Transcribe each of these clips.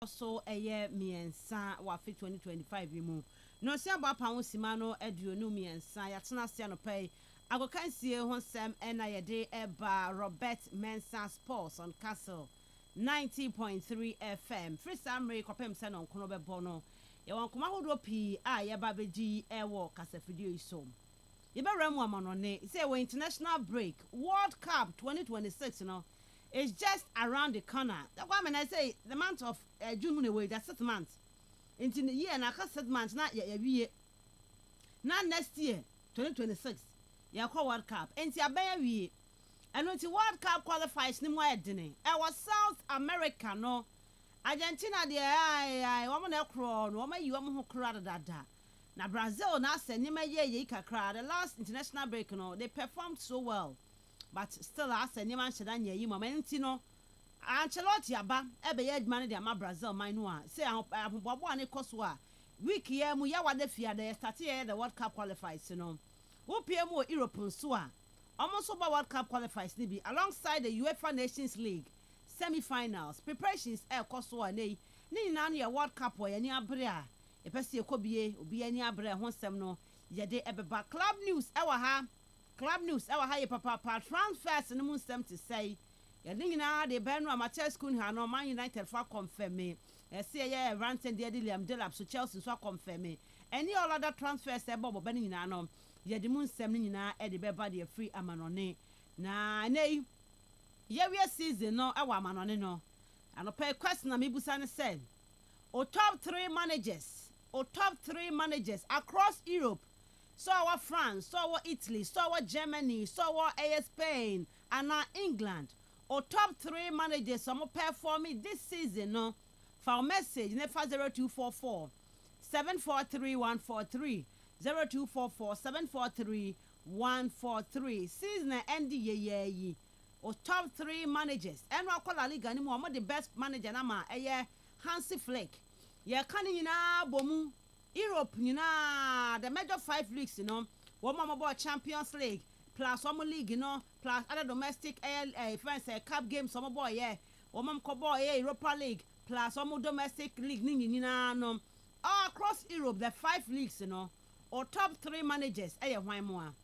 So a year Mensah wafi 2025 mu. No se aba pa ho sima no aduonu Mensah yatena se no pay. Agokansie ho sem na yede eba Robert Mensah Sports on Kastle 90.3 FM. Free Samre kopem se no nkono bebo no. Ye won koma hodo pi a ye ba beji ewo kasafidie isom. Ye be ramu amanone say we international break World Cup 2026 no. It's just around the corner. That's why when I say the month of June away, that's 6 months. Into the year and I can't 6 months, not yet every year. Not next year, 2026. You call World Cup. And see a bear year. And when the World Cup qualifies, no more dinner. I was South America, no. Argentina, the I woman crown, woman you who crowded that. Now Brazil, now send you my year, crowd. The last international break, no, they performed so well. But still, I said, Niman Shadanya, you momentino. Ancelotti aba, ebe yed man de ama Brazil, my noa. Say, I'm Bobo Koswa. Week here, Muyawa de Fia, they started the World Cup qualifies, you know. Who PM European Sua. Almost over World Cup qualifies, Nibi, alongside the UEFA Nations League semi-finals. Preparations, Koswa, nay, Nani World Cup or any abrea. A Pessi Kobie, Obi any abrea, one semno, Yade Ebeba. Club news, our ha. Club news, our high papa transfers and the moon stem to say, Yadina, the Benro Amateur School, no Man United for confirm me. A CIA ranting the Dilliam Delap, so Chelsea so confirm me. Any all other transfers, Bob Benino, Yet the moon stemina, Eddie Bebody, a free amanone. Na, nay, yeah, we are season, no, our manone, no. And a pair question, Amibusan said, O top 3 managers across Europe. So our France, so our Italy, so our Germany, so our Spain, and now England. Or top 3 managers some performing this season, no? For our message, never 0244 743 143 0244 743 143. Season end ye. Or top 3 managers. And we call La Liga anymore. The best manager nama Hansi Flick. Yeah, canning na bomu. Europe, the major 5 leagues, one more Champions League, plus one more league, plus other domestic friends, cup games, some boy, yeah, one more boy, Europa League, plus one more domestic league, all across Europe, the 5 leagues, or top 3 managers, why more?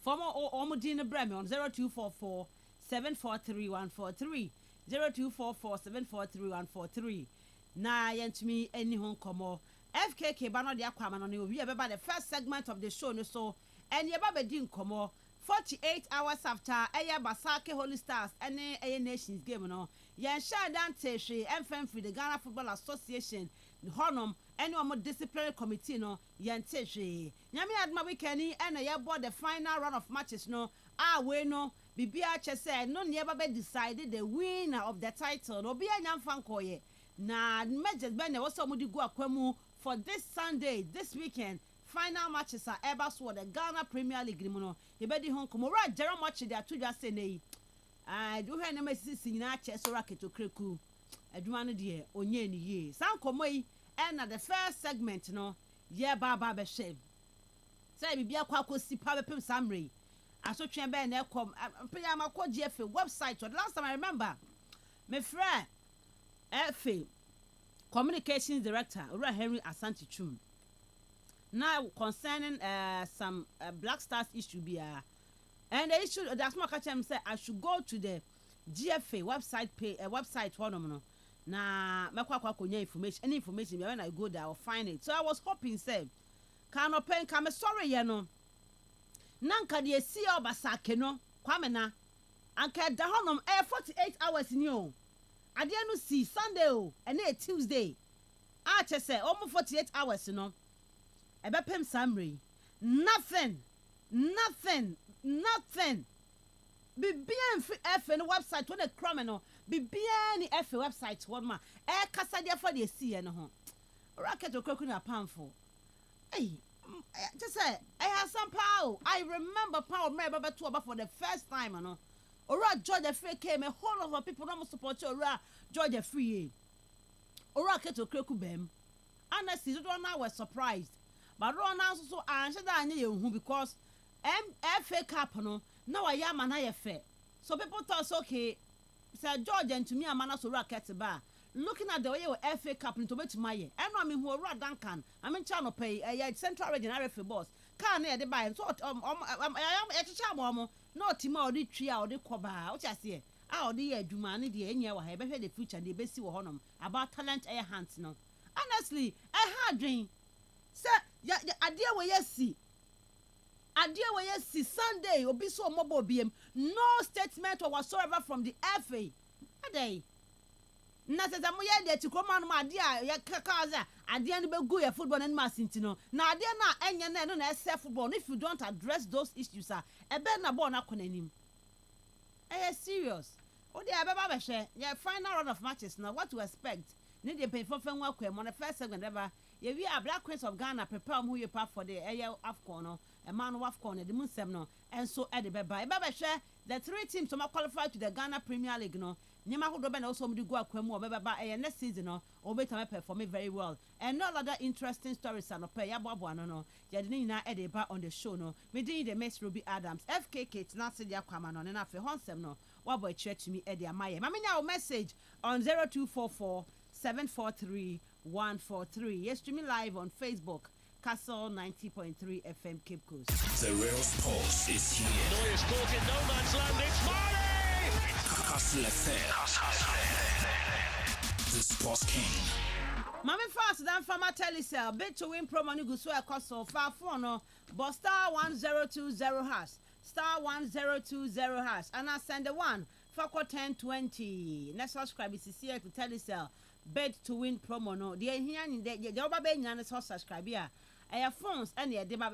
Former Omodina Bremen on 0244 743 143 0244 743 143. Na yentumi any hon komo FKK bano de akwama no we be the first segment of the show no so and ye ba be komo 48 hours after Basake Holy Stars and Nations game no yen sha dan tehwe emfam free the Ghana Football Association honum any more disciplinary committee no yen tehwe nyame adma weekend and ye board the final round of matches no we no bibia che say no never be decided the winner of the title no be anyam fankoye. Na matches ben was somebody go akwemu for this Sunday, this weekend. Final matches are ever so the Ghana Premier League no. He be di hon komo ra jero match they are to just say nei. Do he na mesisi nyina che so racket to kreku. Aduma no de onye ni ye. San komo yi and na the first segment no ye ba be shame. Say bibia kwa kosi pa bepem samre. Asotwe be na ekom penya makọ GFA website. The last time I remember my friend FA Communications Director Ura Henry Asante Chum. Now concerning some Black Stars issue and the issue that's my catch him say I should go to the GFA website one no. Na mekwa konya information any information when I go there I'll find it. So I was hoping say can open come sorry ye no. Nanka de see obasake no kwame na anka da honom 48 hours ni o. I didn't see Sunday and Tuesday. I just say almost 48 hours, About Pem Samri. Nothing. Be bien F and website when a criminal. Be bien F website one ma. Casadia for the sea and home. Racket or coconut pound for. Hey, just say I have some power. I remember power remember two about for the first time, Ora Georgia Free came a whole lot of people don't support you. Ora Georgia Free. Ora Keto Kreku Bem. Honestly, I was surprised. But Ron also so answer that who because FA Cup no now I am an IFA. So people thought okay. Sir George and to me a man so rocket bar. looking at the way your FA Cup into which my and I mean who are Duncan. I mean channel pay a central region RFA boss. Can near the buy so I am a charm no Timo or the tree or the coba. What I say? Our dear Dumani, the any hour, I better the future, the best you honor about talent air hands no. Honestly, I had dream. Sir, ya idea where you see. Idea where you see Sunday will be so mobile BM. No statement or whatsoever from the FA. A day. Nasa zamuye de to come on my dear ya kakaza idea ni be go ya football and masintino. Na idea na enya na no na SF football if you don't address those issues e be na ball na konanim. Serious. O de ababa be hwe ya final round of matches now what to expect. Need the pay for fan work on the first segment ever. Ye we are Black Queens of Ghana prepare who you pass for the AFCON no a man of AFCON the Mensah no and so at the beba share the 3 teams to qualify to the Ghana Premier League no Nima who do also do go akwemu beba next season no obey time perform very well and no other interesting stories and pay ya bobo no ye didn't na e ba on the show no we did the Miss Ruby Adams FKK na se dia kwama no na fe honsem no wa boy church me e dia maye mama nya message on 0244 743 143. Yes, streaming live on Facebook, Kastle 90.3 FM Cape Coast. The real sports is here. Neuer's caught in no man's land. It's Mane! Kastle FM. The Sports King. Mami fast than Fama Telecel. Bet to win promo ni gusu ekoso. Far for no. But star 1020 hash. Star 1020 hash. And I send the one. Fakwa 1020. Next subscribe is here to Telecel. Bet to win promo no. The here in the oba be nyane so subscribe here. Aya phones and ye de ba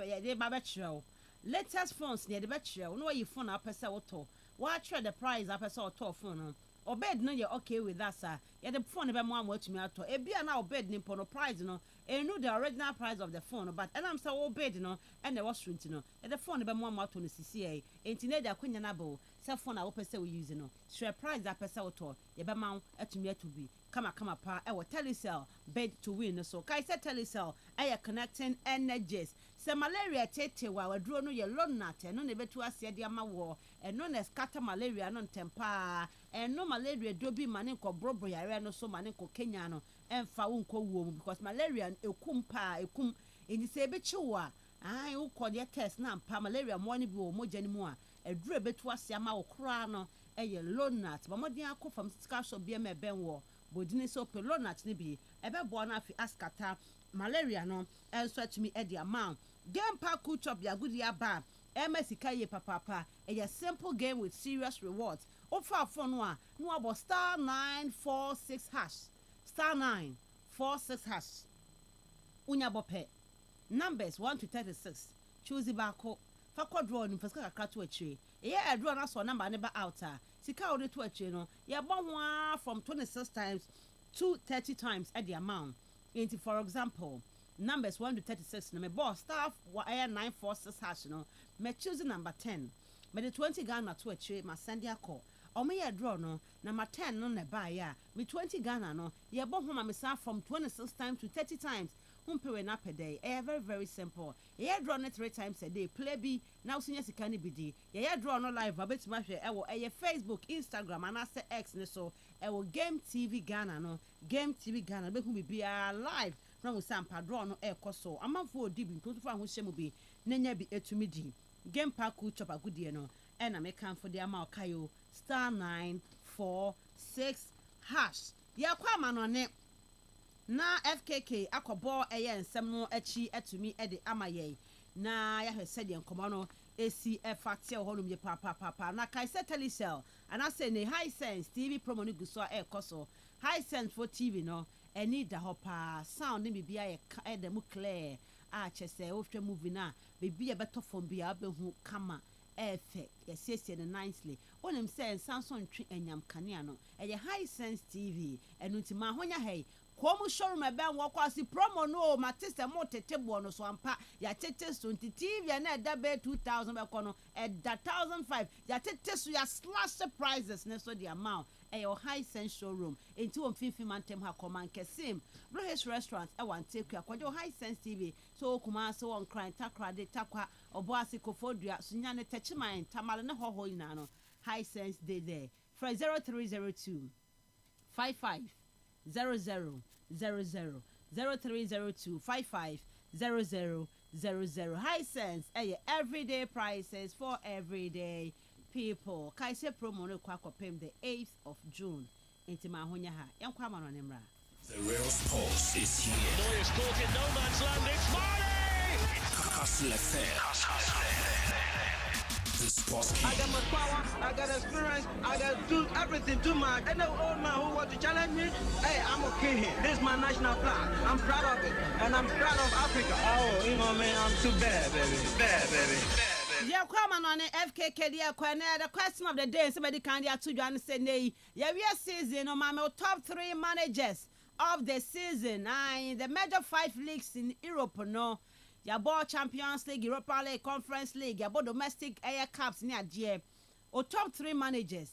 chiro. Latest phones near the betchiro. No you phone up pesa auto. What trade the price up pesa auto phone. Or bed no you okay with that sir. Yeah the phone be more to me auto. E bia na bed ni pono price no. E know the original price of the phone but and I'm so bed no and the was rent no. E the phone be more to no CCA. Internet da kwanya na bo. Cell phone a pesa we use no. Share price that pesa auto. Ye be ma etumi to be. Come pa e wo Telecel bed to win so kai say Telecel e connecting energies se malaria tete wa waduro no ye lonate no ne betu ase de ama wo e no na scatter malaria no ntempa e no malaria do bi mane ko brobro yare no so mane ko Kenya no emfa wo nko wo mu because malaria ekum pa ekum eni se be chiwa ai wo ko de test na mpa malaria mo ne bi wo moja ni mu a eduro betu ase ama wo kra no e ye lonate ba modin akofam sika so bi me ben wo bodini so pelonat ni bi ebe bo na fi askata malaria no enso atumi e dia man game pack chop ya gudi aba MSika ye papa a simple game with serious rewards ofa phone no a no abo star 946 hash star 946 hash unya bope numbers 1 to 36 choose bako fa draw ni faska kakra to achire e ya draw na so number ne ba outer sika ode to achire no ye bon from 26 times to 30 times at the amount into for example numbers 1 to 36 no me boss staff 946 hash no me choose number 10 me the 20 Ghana to achire ma send ya call o me ye draw no number 10 no ne ba ya me 20 Ghana no ye bon homa me sa from 26 times to 30 times humpewe na per day very very simple ye draw no 3 times a day play bi now senior sika ni bidi ye draw no live abetima hwe e wo Facebook Instagram and ase X ne so e wo Game TV Ghana no Game TV Ghana be hu bibia live na wo sampa draw no e koso amanfo odi bi nto fa ho hyemu bi nanya bi etumi di game pack chop agudie no e na me kan for the ama okayo star 946 hash ye kwa ma no ne na FKK akobo eye nsem no achi atumi ede amaye na ya hwese de nkomo no esi efate honum ye papa na kai se Telecel ana se ne high sense TV promo ni guso e koso high sense for TV no eni da hopa sound ni bibia ye de mu clear a chese wo hwe movie na bibia beto fom bia behu kama efe yesiesie ne nicely onim se Samsung twi enyam kanea no eye high sense TV enunti ma honya hey Komu showroom ben wakwasi promo no matiste mo tetebo no so ampa ya tete so TV na da be 2000 be kono da 1005 ya tete so ya slash the prices ne so the amount your high sense showroom into on 50 man tem ha command kesim Brohis restaurant e wan take akwajo high sense TV so kuma so on crime takra de takwa oboase kofodua sunya ne techiman tamale ne hoho ina no high sense day there for 0302 55 0000 0302 550000. Hisense everyday prices for everyday people. Kaise promo no kwa kopem the 8th of June. Inti mahonya ha. Yankwa mano nemra. The Rails Pulse is here. Noyes caught in no man's land. It's Marley! Kastle FM. The Sports King. I got my power, I got experience, I got do everything too much. And the old man who want to challenge me, hey, I'm okay here. This is my national flag. I'm proud of it. And I'm proud of Africa. Oh, you know, man, I'm too bad, baby. Bad, baby. Yeah, come on FKK. The question of the day. Somebody can to you and say, "Nay, yeah, we are season. No, my top 3 managers of the season. The major 5 leagues in Europe. No, your ball Champions League, Europa League, Conference League, your ball domestic air cups near GM. Or top 3 managers.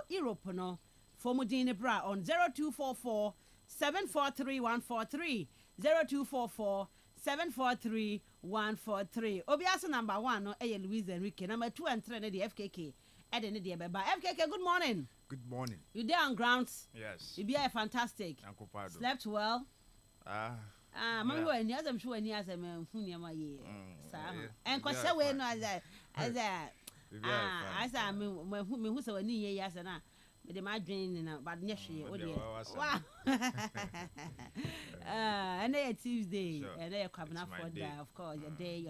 Europe. No, for Mudine Bra on 0244 743 143 0244 743 143. Obiasa number 1 no Luis Enrique. Number 2 and 3 the FKK. FKK, good morning. Good morning. You there on grounds? Yes. You be fantastic. Slept well? Mami wa ni azam sure ni azam huni ma ye. Sa en ko se we no as me hu se wani ye ya na me de ma dwen na but nya hwe o de. Wow. And a Tuesday and a kwabna for that, of course, your day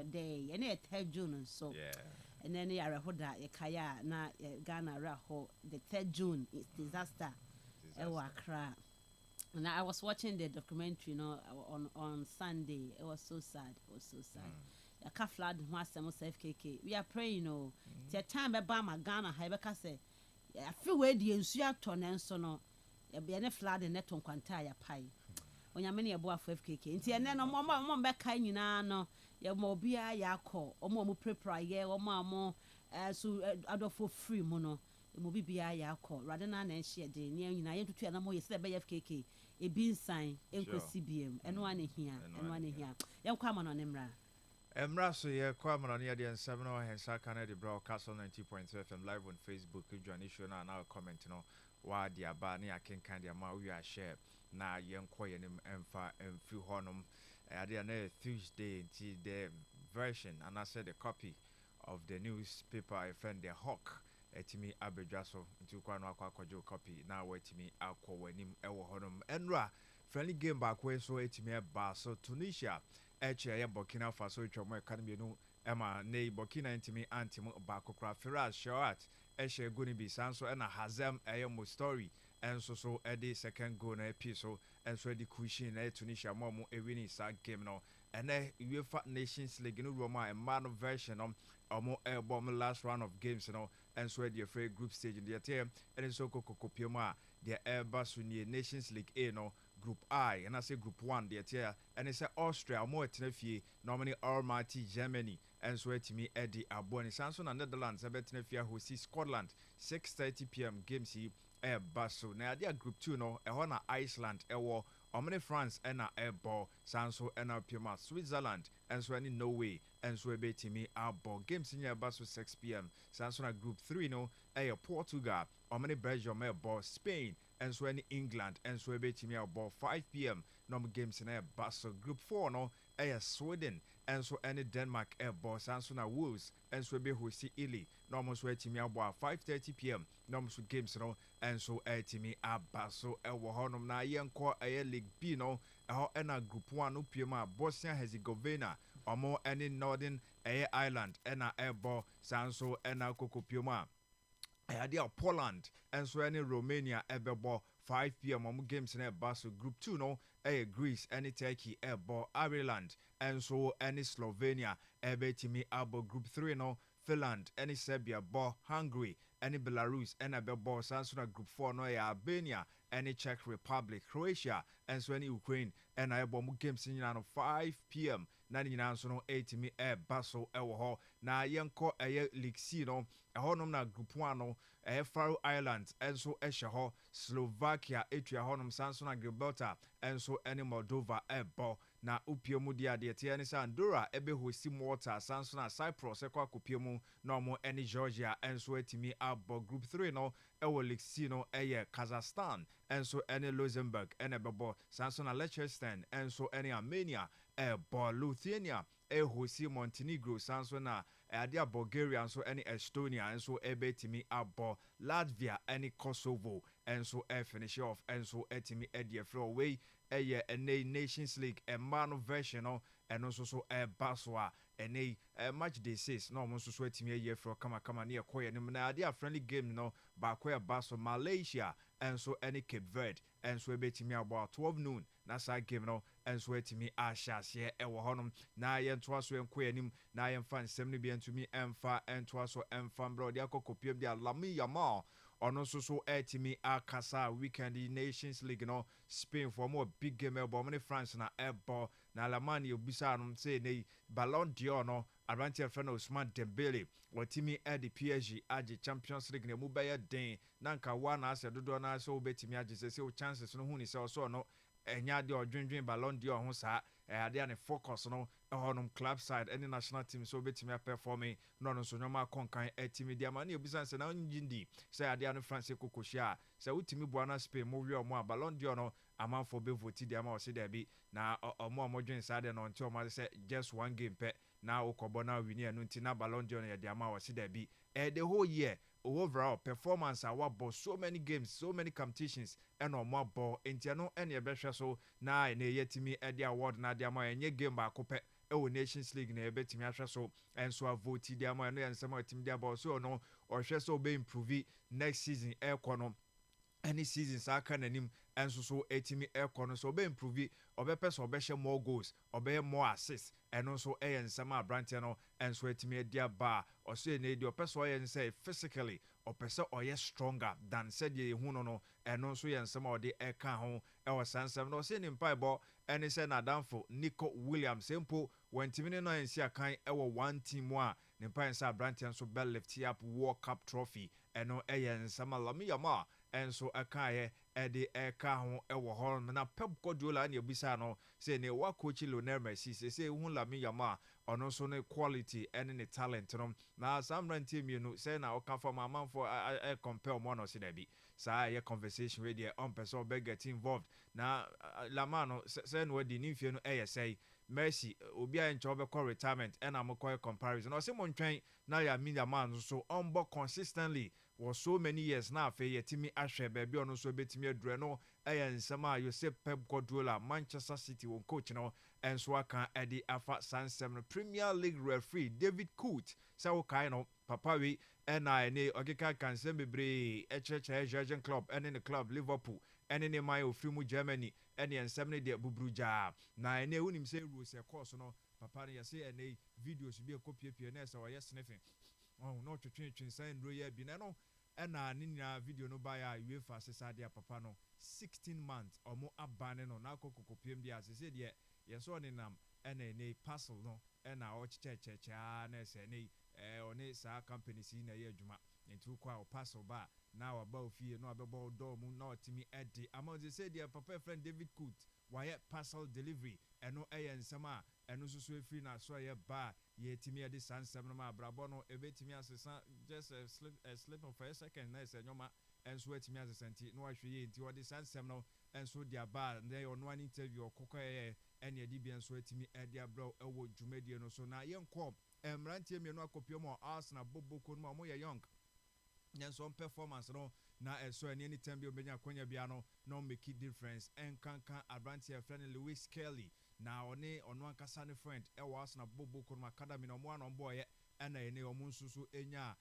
and a 3rd June so. Yeah. And then you are hoda ye kaya na Ghana raho the 3rd June is disaster. Accra. And I was watching the documentary, on Sunday. It was so sad. The car flood was FKK. We are praying, the time about my Ghana, Hebeka say, I feel where the Ensuya ton and so no, there be any flood in net on Quantaya pie. When you're many above FKK. And then no more back kind, no, your mobile yako, or more prepare, or more, so I don't for free mono. Mobi bia ya call rather than and share day near United to animal yesterday by FKK a bean sign enko CBM and one here and one here. Young come on Emra. So yeah, come on here the 7 hour and Canada broadcast on 90.3 FM live on Facebook. You join issue now comment why the abani I can kind of we are share now young quiet and far and few honum at the Tuesday until the version and I said a copy of the newspaper I found the Hawk. Etimi abedwaso nti kwa no akwakojo copy na wetimi akwa wanim ewo honum enra friendly game back way so etimi eba so Tunisia eche ya Burkina Faso twomo economy no ema nei Burkina ntimi antim baako kra Firas Shawat eche goni bi sanso na Hazem eyemo story enso so edi second goal na epi so enso edi kushin na Tunisia momo ewini sa game no ene UEFA Nations League no Roma no version omo bomb last round of games and so the free group stage in the team and so kokopioma the Airbus Nations League A group I and I say group 1 the tier and it's Austria more tenefie normally Almighty Germany and so to me Eddie Aboni Samson and Netherlands Tenefia who see Scotland 6:30 p.m. games he Airbus so now they are group 2 Iceland Omni France and airball Sanso and Pima Switzerland and so any Norway and so be to me ball games in your bus 6 p.m. Sanso group 3 Portugal Omni Belgium airball Spain and so any England and so be to me ball 5 p.m. normal games in bus group 4 Sweden and so any Denmark airball Sanso Wolves and so be who see Italy normal so to me ball 5:30 p.m. normal games and so to me so honum na yenko League B ena group 1 upiema Bosnia Herzegovina omo any Northern Ireland ena airball sanso ena kokopioma adia Poland and so any Romania airball 5 p.m. games in Basso group 2 Greece any Turkey airball Ireland and so any Slovenia ebetimi abo group 3 Finland any Serbia ball Hungary any Belarus any ball sanso group 4 Albania any Czech Republic, Croatia, and so any Ukraine, and I bomb games in 5 p.m. 99 so no 8 me air Basso Ewo na yenko League C no ɛhɔnom na group 1 no Faroe Islands enso ɛhyɛ hɔ Slovakia etua hɔnom sanso na Gibraltar enso ɛne Moldova ɛbɔ na upie mu dia de tie ne sɛ Andorra ebe hosi Malta sanso na Cyprus ɛkɔ akopie mu na ɔmo ɛne Georgia enso atimi abɔ group 3 no ɛwɔ League C no ɛyɛ Kazakhstan enso ɛne Luxembourg ɛne bɛbɔ sanso na Liechtenstein enso ɛne Armenia ɛbɔ Lithuania hosi Montenegro sanso na adia Bulgaria nso ɛne Estonia nso ɛbɛtimi abɔ Latvia ɛne Kosovo nso finish off nso ɛtimi ɛde ɛfrɛ wei ɛyɛ ɛnɛ Nations League ɛma no version no ɛno nso so ɛba so a ɛnɛ match day 6 na ɔmo nso so ɛtimi ɛyɛ ɛfrɛ kama ne ɛkɔ yɛ no na adia friendly game no baako ɛba so Malaysia nso ɛne Cape Verde nso ɛbɛtimi abɔ 12 noon na saa game no nso ɛtimi ahyɛ aseɛ ɛwɔ hɔnom na yɛntoa so ɛnkɔ anim na yɛmfa nsɛm no bi ntumi ɛmfa ɛntoa so ɛmfa mbrɛ ɔde akɔ kɔpiam de Lamine Yamal ɔno nso so ɛtimi akasa weekend Nations League no Spain for more big game ɛbɔ ɔmo ne France na ɛbɔ na Lamine obisa no sɛ ne Ballon d'Or no aberanteɛ frɛ no Ousmane Dembele wɔtimi ɛde PSG agye Champions League na mu bɛyɛ den na nka wa na asɛ dodoɔ na asɛ wobɛtimi agye sɛ wo chances no hu ni sɛ ɔsɔ no ɛnya de ɔdwendwen Ballon d'Or ho saa ade ne focus no ɛhɔnom club side any national team so betimi performing no no so nyoma konkan etimi dia ma na ebisa sɛ na ngindi sɛ ade no France kokohia sɛ wutimi boana Spain mo wi omo Ballon d'Or no amanfo be vote dia ma o se da bi na omo dwen sa de no nti omo sɛ just one game pe na okobo na wini anu nti na Ballon d'Or no ye dia ma o se da bi the whole year overall performance our boss so many games so many competitions and on more ball entiano and your best so na yetimi the award na dia ma enye game ba kope e Nations League na ebetimi ahwe so enso a vote dia ma no yensema team dia ball so no or hwe so be improve next season e kono any season sa aka nanim enso so etimi ekono so be improve obepe so obehye more goals obeye more assists eno so ensema abrante no enso etimi dia ba o so ene di opeso yense physically opese oye stronger than said ye hu no eno so yensema ode eka ho e wo sansem no se ni mpaibo ene se na danfo Nico Williams sempo wantimi no ensi akan e wo one team a ne mpansa abrante so bell lift up World Cup trophy eno yensema Lamine Yamal enso akaye ede eka ho ewo ho na Pep Guardiola na ebisa no say ne wa coach Lionel Messi say hu Lamine Yamal ono so ne quality and ne talent no na samran team you know say na oka for man for compare mo no say da bi sa ye conversation we dey on person be get involved na Lamano say no di ni fie no say Messi obi a ncho be call retirement and am call comparison no say mo ntwen na ya Lamine Yamal so on bo consistently was so many years now fe yetimi ahwe baby ono so betimi adure no nsema you say Pep Guardiola Manchester City won coach no enso aka edi afa sansem no Premier League referee David Coot say wo kai no papa we na ene ogeka kansem bebre echeche Jurgen Klopp ene ne club Liverpool ene ne man ofiri mu Germany ene ensem ne de bubruja na ene unim say rules e course no papa ne say ene videos bi e kopiepie na say oye sniffing oh no twetwe say ndro ya bi na no ena nina video no buy a UEFA sesa de papa no 16 months omo abane no na kokopiem dia sese de yeso ne nam ena ne Kastle no ena o checheche na ese ne oni sa company si na ye adwuma nti kwa o Kastle ba na wa ba ofie no abebo do mu na otimi edi amaze say de papa friend David Coot why Kastle delivery eno nsema eno so efiri na so ye ba ye timi edi sansem no ma brabo no ebetimi asesa just a slip of a second na ese nyoma enso etimi asesenti no ahwe ye nti odi sansem no enso dia ba na ono an interview okoko ye ene edi bi enso etimi edi abro ewo dwumadie no so na ye nko emrantie mienu akopio mo Arsenal boboko no mo ye young nso performance no na so any time bi obenya akonya bia no no make difference enkankan abrantie friend Lewis Kelly na ono ankasa ne friend e was na boboko no academy no mo anon boy ena ene omo nsusu enya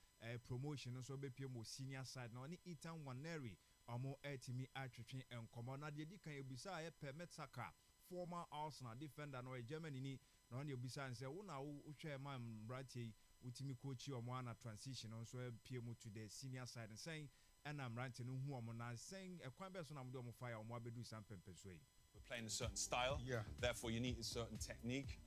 promotion no so be pie mo senior side na oni Ethan Waneri omo etimi atwetwe enkomo na de di kan ebusa ye Mensah former Arsenal defender no Germany ni na oni ebusa nse wo na wo hwe man bratie utimi coach omo na transition no so pie mo to the senior side saying and I'm ranting no hu omo na saying e kwan be so na mo de omo fire omo abedu sam pempeso yi. play in a certain style. Yeah. Therefore, you need a certain technique.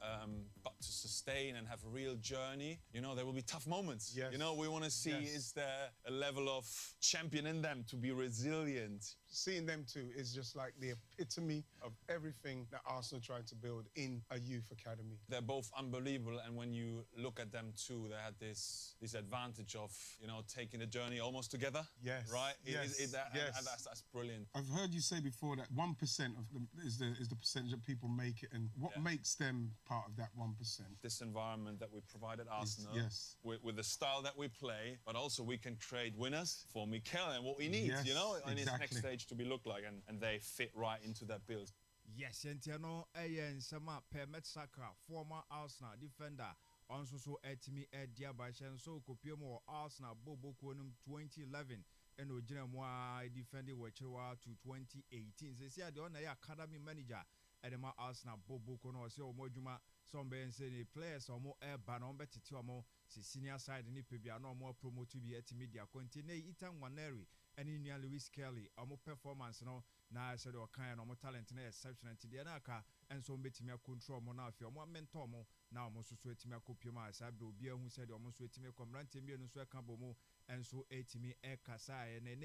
But to sustain and have a real journey, you know, there will be tough moments. Yes. You know, we want to see, is there a level of champion in them to be resilient? Seeing them two is just like the epitome of everything that Arsenal tried to build in a youth academy. They're both unbelievable, and when you look at them too, they had this advantage of, you know, taking the journey almost together. Yes. Right? Yes. And that's brilliant. I've heard you say before that 1% of them is the percentage that people make it, and what makes them part of that 1%? This environment that we provide at Arsenal, yes, with the style that we play, but also we can create winners for Mikel and what we need, you know, in his next stage to be looked like, and they fit right into that build. Yes, Entiano, Ayen Sama, Mensah, former Arsenal defender, also so etimi Edia Bashan, so Kopiomo, Arsenal, Bobo Konum 2011, and Ojinamwa defending Wachewa to 2018. They say the only academy manager at the Arsenal, Bobo Kono, so Mojuma, some Ben say the players or more air banon better to more senior side in Ipibia, no more promote to be at media, continue Itan Waneri. And in Lewis Kelly, our performance, no, now I said, or kind of more talent and exception to the Anaka, and so betting me control monarchy or more mentor more. Now, most sweating me a copy of my Sabdo Beer who said almost sweating me a comranting me and so Cambomo, and so 80 me a Kasai and a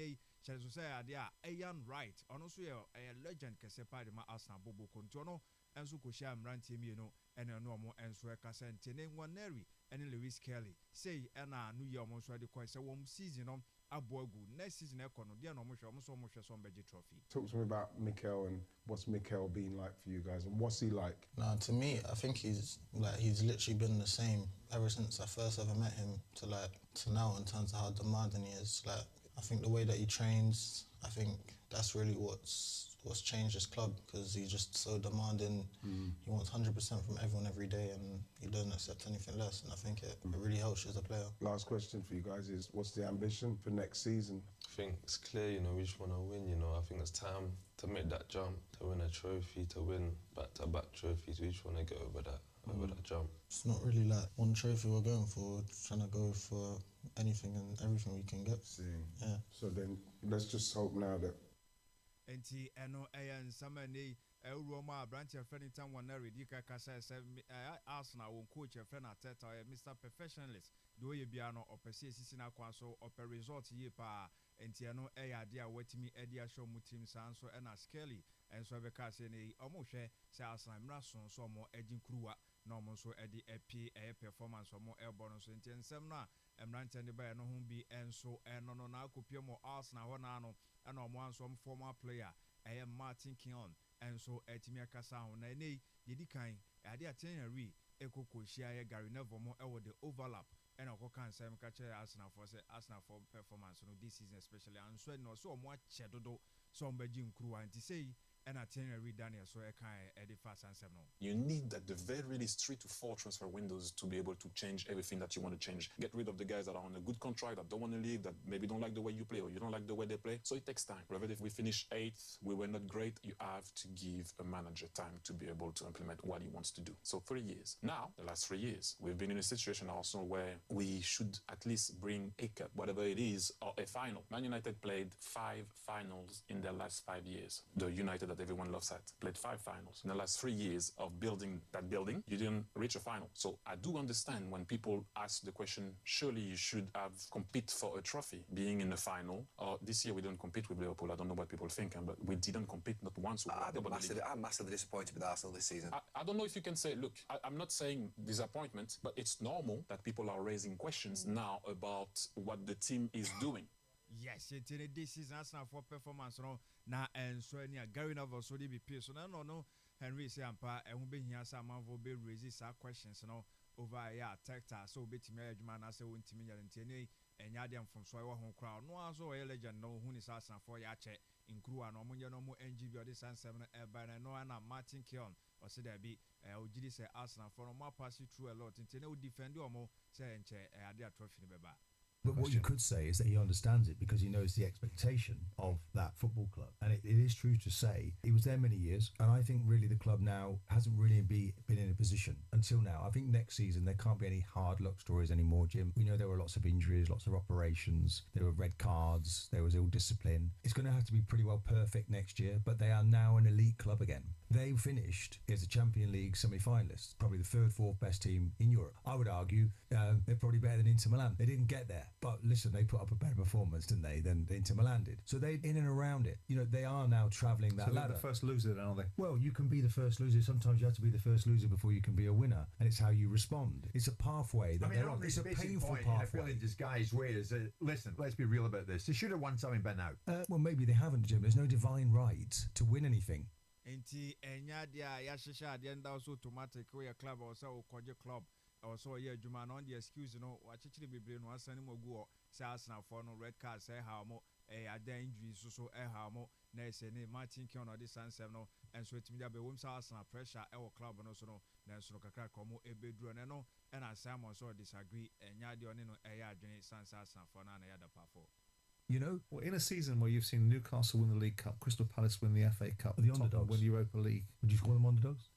shall say, a young right, and also a legend Casepa de my Arsenal Bobo Contono, and so Kosham ranting me, and a normal and so a Casan Tene one Neri, and Lewis Kelly. Say, and I knew you almost ready quite a warm season on. Next season, trophy. Talk to me about Mikel and what's Mikel been like for you guys, and what's he like? Nah, to me, I think he's literally been the same ever since I first ever met him to now in terms of how demanding he is. Like, I think the way that he trains, I think that's really what's changed his club, because he's just so demanding. He wants 100% from everyone every day, and he doesn't accept anything less, and I think it really helps you as a player. Last question for you guys is, what's the ambition for next season? I think it's clear, you know, we just want to win, you know. I think it's time to make that jump, to win a trophy, to win back-to-back trophies. We just want to get over that jump. It's not really like one trophy we're going for. We're trying to go for anything and everything we can get. Yeah. So then, let's just hope now that Enti eno ayan samani Roma branch of Fenington one Redika Casa Arsenal won coach a friend at Mr. Professionalist. Do you be ano or persist in a quaso or per resort ye pa entiano idea waiting me Edia show mutim sanso and a skelly and so because any almost say Arsenal Rason so more edging crew normal so Eddie a performance or more airborne so in semna and ranting the bear no whom be and so and no now could be more Arsenal one ano and on one some former player I am Martin Keon and so Etimia Casa on a nay Yedikai Adia Teneri Eko Koshia Gary Nevomo over the overlap and I can say Arsenal for performance this season especially and so no so much shadow some Beijing crew and to say and Teneri Daniel so I can edit fast and seven. You need at the very least 3 to 4 transfer windows to be able to change everything that you want to change. Get rid of the guys that are on a good contract, that don't want to leave, that maybe don't like the way you play or you don't like the way they play. So it takes time. Whether if we finish 8th, we were not great, you have to give a manager time to be able to implement what he wants to do. So 3 years. Now, the last 3 years, we've been in a situation also where we should at least bring a cup, whatever it is, or a final. Man United played 5 finals in their last 5 years. The United that everyone loves at played 5 finals. In the last 3 years of building that building, you didn't reach a final. So I do understand when people ask the question, surely you should have compete for a trophy, being in the final. This year we didn't compete with Liverpool. I don't know what people think, but we didn't compete not once. I'm massively disappointed with Arsenal this season. I don't know if you can say, look, I'm not saying disappointment, but it's normal that people are raising questions now about what the team is doing. Yes, this is Arsenal for performance no na and so any Gary Neville so they be peer so no Henry say ampa and who be here some will be raising questions no over tactor so bit me adwuma na say wontimi yarantene enya dem from so home crowd no so a legend no who is Arsenal for ya che in crew and omunye no mo NGB or this and 7 by no na Martin Keon or say there be ojidi say Arsenal for no pass you through a lot intene wo defend o mo say enche ade trophy ne beba. But what you could say is that he understands it because he knows the expectation of that football club. And it is true to say he was there many years. And I think really the club now hasn't really been in a position until now. I think next season there can't be any hard luck stories anymore, Jim. We know there were lots of injuries, lots of operations. There were red cards. There was ill discipline. It's going to have to be pretty well perfect next year. But they are now an elite club again. They finished as a Champions League semi-finalists, probably the third, fourth best team in Europe. I would argue they're probably better than Inter Milan. They didn't get there, but listen, they put up a better performance, didn't they, than Inter Milan did. So they in and around it. They are now travelling that ladder. They're the first loser, then, aren't they? Well, you can be the first loser. Sometimes you have to be the first loser before you can be a winner, and it's how you respond. It's a pathway that they're on. It's a painful pathway. In a fairly disguised way is listen, let's be real about this. They should have won something by now. Well, maybe they haven't, Jim. There's no divine right to win anything. Enti enya dia ya hihia ade nda so automatic we club or so koje club or so ye adwuma no the excuse no wa chichiri bebre no asane mogu o say Arsenal for no red card say how mo ada injury so how mo na say ne Martin Keown or the Sansem no and so etimi dia be wom say Arsenal pressure e wo club no so no na so no kakra komo ebedru no and Simon so disagree enya de oni no adwene Sansa Arsenal for na ya da pafo. Well, in a season where you've seen Newcastle win the League Cup, Crystal Palace win the FA Cup, the underdogs win the Europa League. Would you call them underdogs?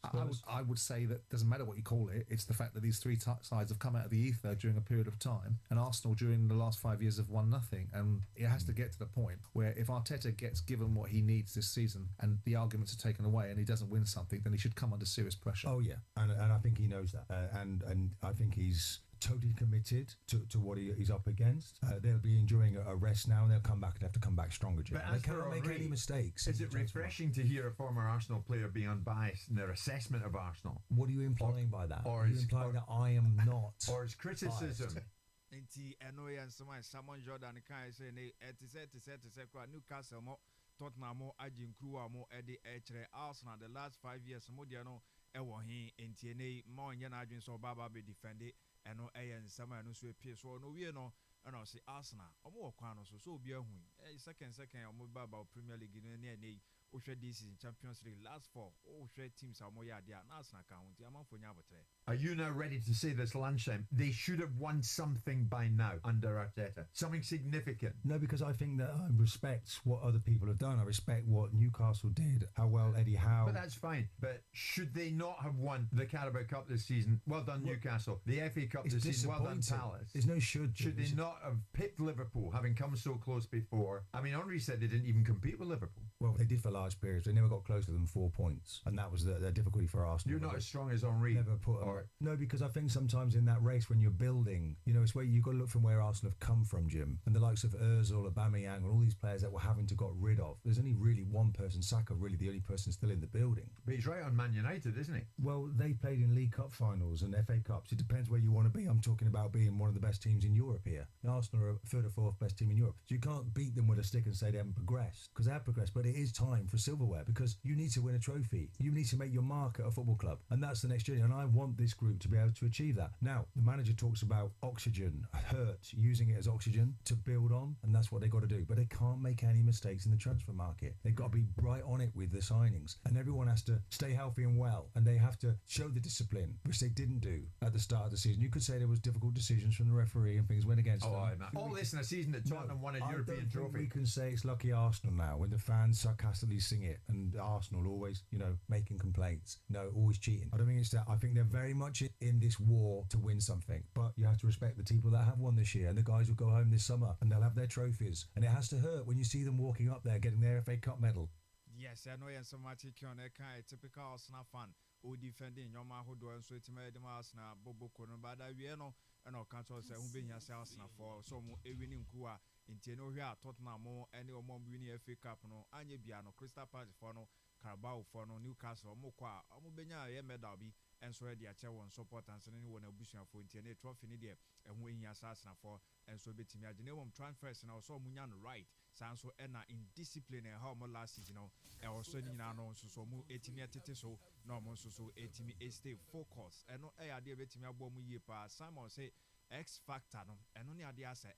I would say that doesn't matter what you call it. It's the fact that these three sides have come out of the ether during a period of time, and Arsenal during the last 5 years have won nothing. And it has to get to the point where if Arteta gets given what he needs this season, and the arguments are taken away, and he doesn't win something, then he should come under serious pressure. Oh yeah, and I think he knows that, and I think he's totally committed to what he's up against. They'll be enjoying a rest now, and they'll come back. They have to come back stronger, Jim. They can't make any mistakes. Is it refreshing to hear a former Arsenal player be unbiased in their assessment of Arsenal? What are you implying by that? Or are you implying that I am not? Or is criticism? Enti eno yan Simon Jordan kan say ne etise kwa Newcastle mo Tottenham mo agin crew mo edi echere Arsenal the last 5 years mo dia no ewo hin enti ene mo nya na adwin so baba be defend it eno eyen sama no so epie so no wie no eno say Arsenal omo kwa no so obi ahu second omo baba Premier League no ne ohwe this season Champions League last 4 ohwe teams omo ya dia na Arsenal ka hu ti amanfo nya botre. Are you now ready to say this lunchtime they should have won something by now under Arteta? Something significant? No, because I think that I respect what other people have done. I respect what Newcastle did, how well Eddie Howe... But that's fine. But should they not have won the Carabao Cup this season? Well done, Newcastle. The FA Cup this season? Well done, Palace. There's no should. Should they not have picked Liverpool, having come so close before? I mean, Henry said they didn't even compete with Liverpool. Well, they did for large periods. They never got closer than 4 points. And that was the difficulty for Arsenal. You're not as strong as Henry. Never put... No, because I think sometimes in that race when you're building, it's where you've got to look from where Arsenal have come from, Jim. And the likes of Ozil, Aubameyang, and all these players that we're having to got rid of. There's only really one person, Saka, really the only person still in the building. But he's right on Man United, isn't he? Well, they played in League Cup finals and FA Cups. It depends where you want to be. I'm talking about being one of the best teams in Europe here. Arsenal are third or fourth best team in Europe. So you can't beat them with a stick and say they haven't progressed, because they have progressed. But it is time for silverware, because you need to win a trophy. You need to make your mark at a football club. And that's the next journey. And I want this group to be able to achieve that. Now, the manager talks about oxygen, hurt, using it as oxygen to build on, and that's what they got to do. But they can't make any mistakes in the transfer market. They've got to be right on it with the signings, and everyone has to stay healthy and well, and they have to show the discipline, which they didn't do at the start of the season. You could say there was difficult decisions from the referee and things went against them. All this in a season that Tottenham won a European trophy. We can say it's lucky Arsenal now when the fans sarcastically sing it, and Arsenal always, making complaints. No, always cheating. I don't think it's that. I think they're very much in this war to win something, but you have to respect the people that have won this year, and the guys will go home this summer and they'll have their trophies, and it has to hurt when you see them walking up there getting their FA Cup medal. Yes, I know you're so much a typical Arsenal fan who defending your man who do and so it's made them Arsenal Bobo Kono, but I know and I'll cancel say who been your Arsenal for some winning Kua in Teno here, Tottenham more any or more winning FA Cup no, Anya Biano, Crystal Palace for no, Carabao for no, Newcastle, Mokwa, Omubenya, Medalbi. And so the chair one support and sending one a bush for a trophy in there and when you assassin for and so bit me I transfers and also Munyan right Sanso Enna in discipline and how more last season and also in our non so 18 so normal so 18 stay focus and no idea betting me a bomb year pass Simon say X factor and only idea say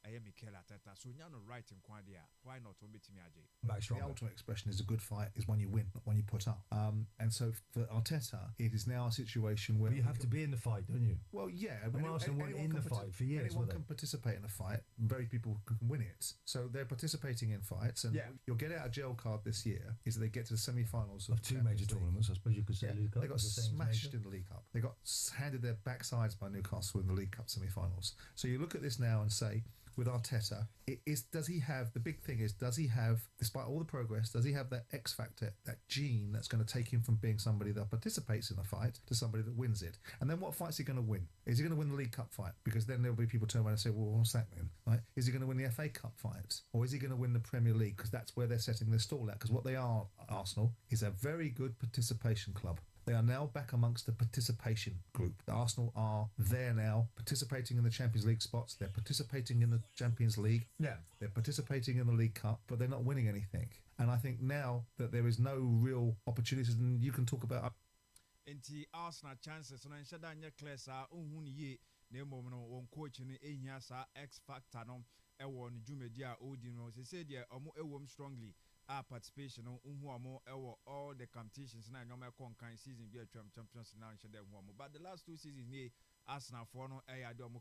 I am Mikel Arteta, so you're not right in Quadia. Why not? The ultimate expression is a good fight is when you win, not when you put up. And so for Arteta, it is now a situation where you have to be in the fight, don't you? Well, yeah. Arsenal weren't in the fight for years. Anyone can participate in a fight. Very people can win it. So they're participating in fights, and your get out of jail card this year is that they get to the semi-finals of two major tournaments. I suppose you could say League Cup. They got smashed in the League Cup. They got handed their backsides by Newcastle in the League Cup semi-finals. So you look at this now and say, with Arteta does he have, the big thing is, does he have, despite all the progress, does he have that X factor, that gene that's going to take him from being somebody that participates in a fight to somebody that wins it? And then what fight's he going to win? Is he going to win the League Cup fight? Because then there'll be people turn around and say, well, what's that then? Right? Is he going to win the FA Cup fight? Or is he going to win the Premier League? Because that's where they're setting their stall at. Because what they are, Arsenal, is a very good participation club. They are now back amongst the participation group. Arsenal are there now, participating in the Champions League spots. They're participating in the Champions League. Yeah. They're participating in the League Cup, but they're not winning anything. And I think now that there is no real opportunities, and you can talk about... Inti Arsenal chances, and I'm sure that your class are unhuni, no moment on coaching in Yasa X Factor, no, Ewan Jumedia Odino. They said, yeah, strongly. Our participation on all the competitions now no matter kind season be a champions now but the last 2 seasons Arsenal for no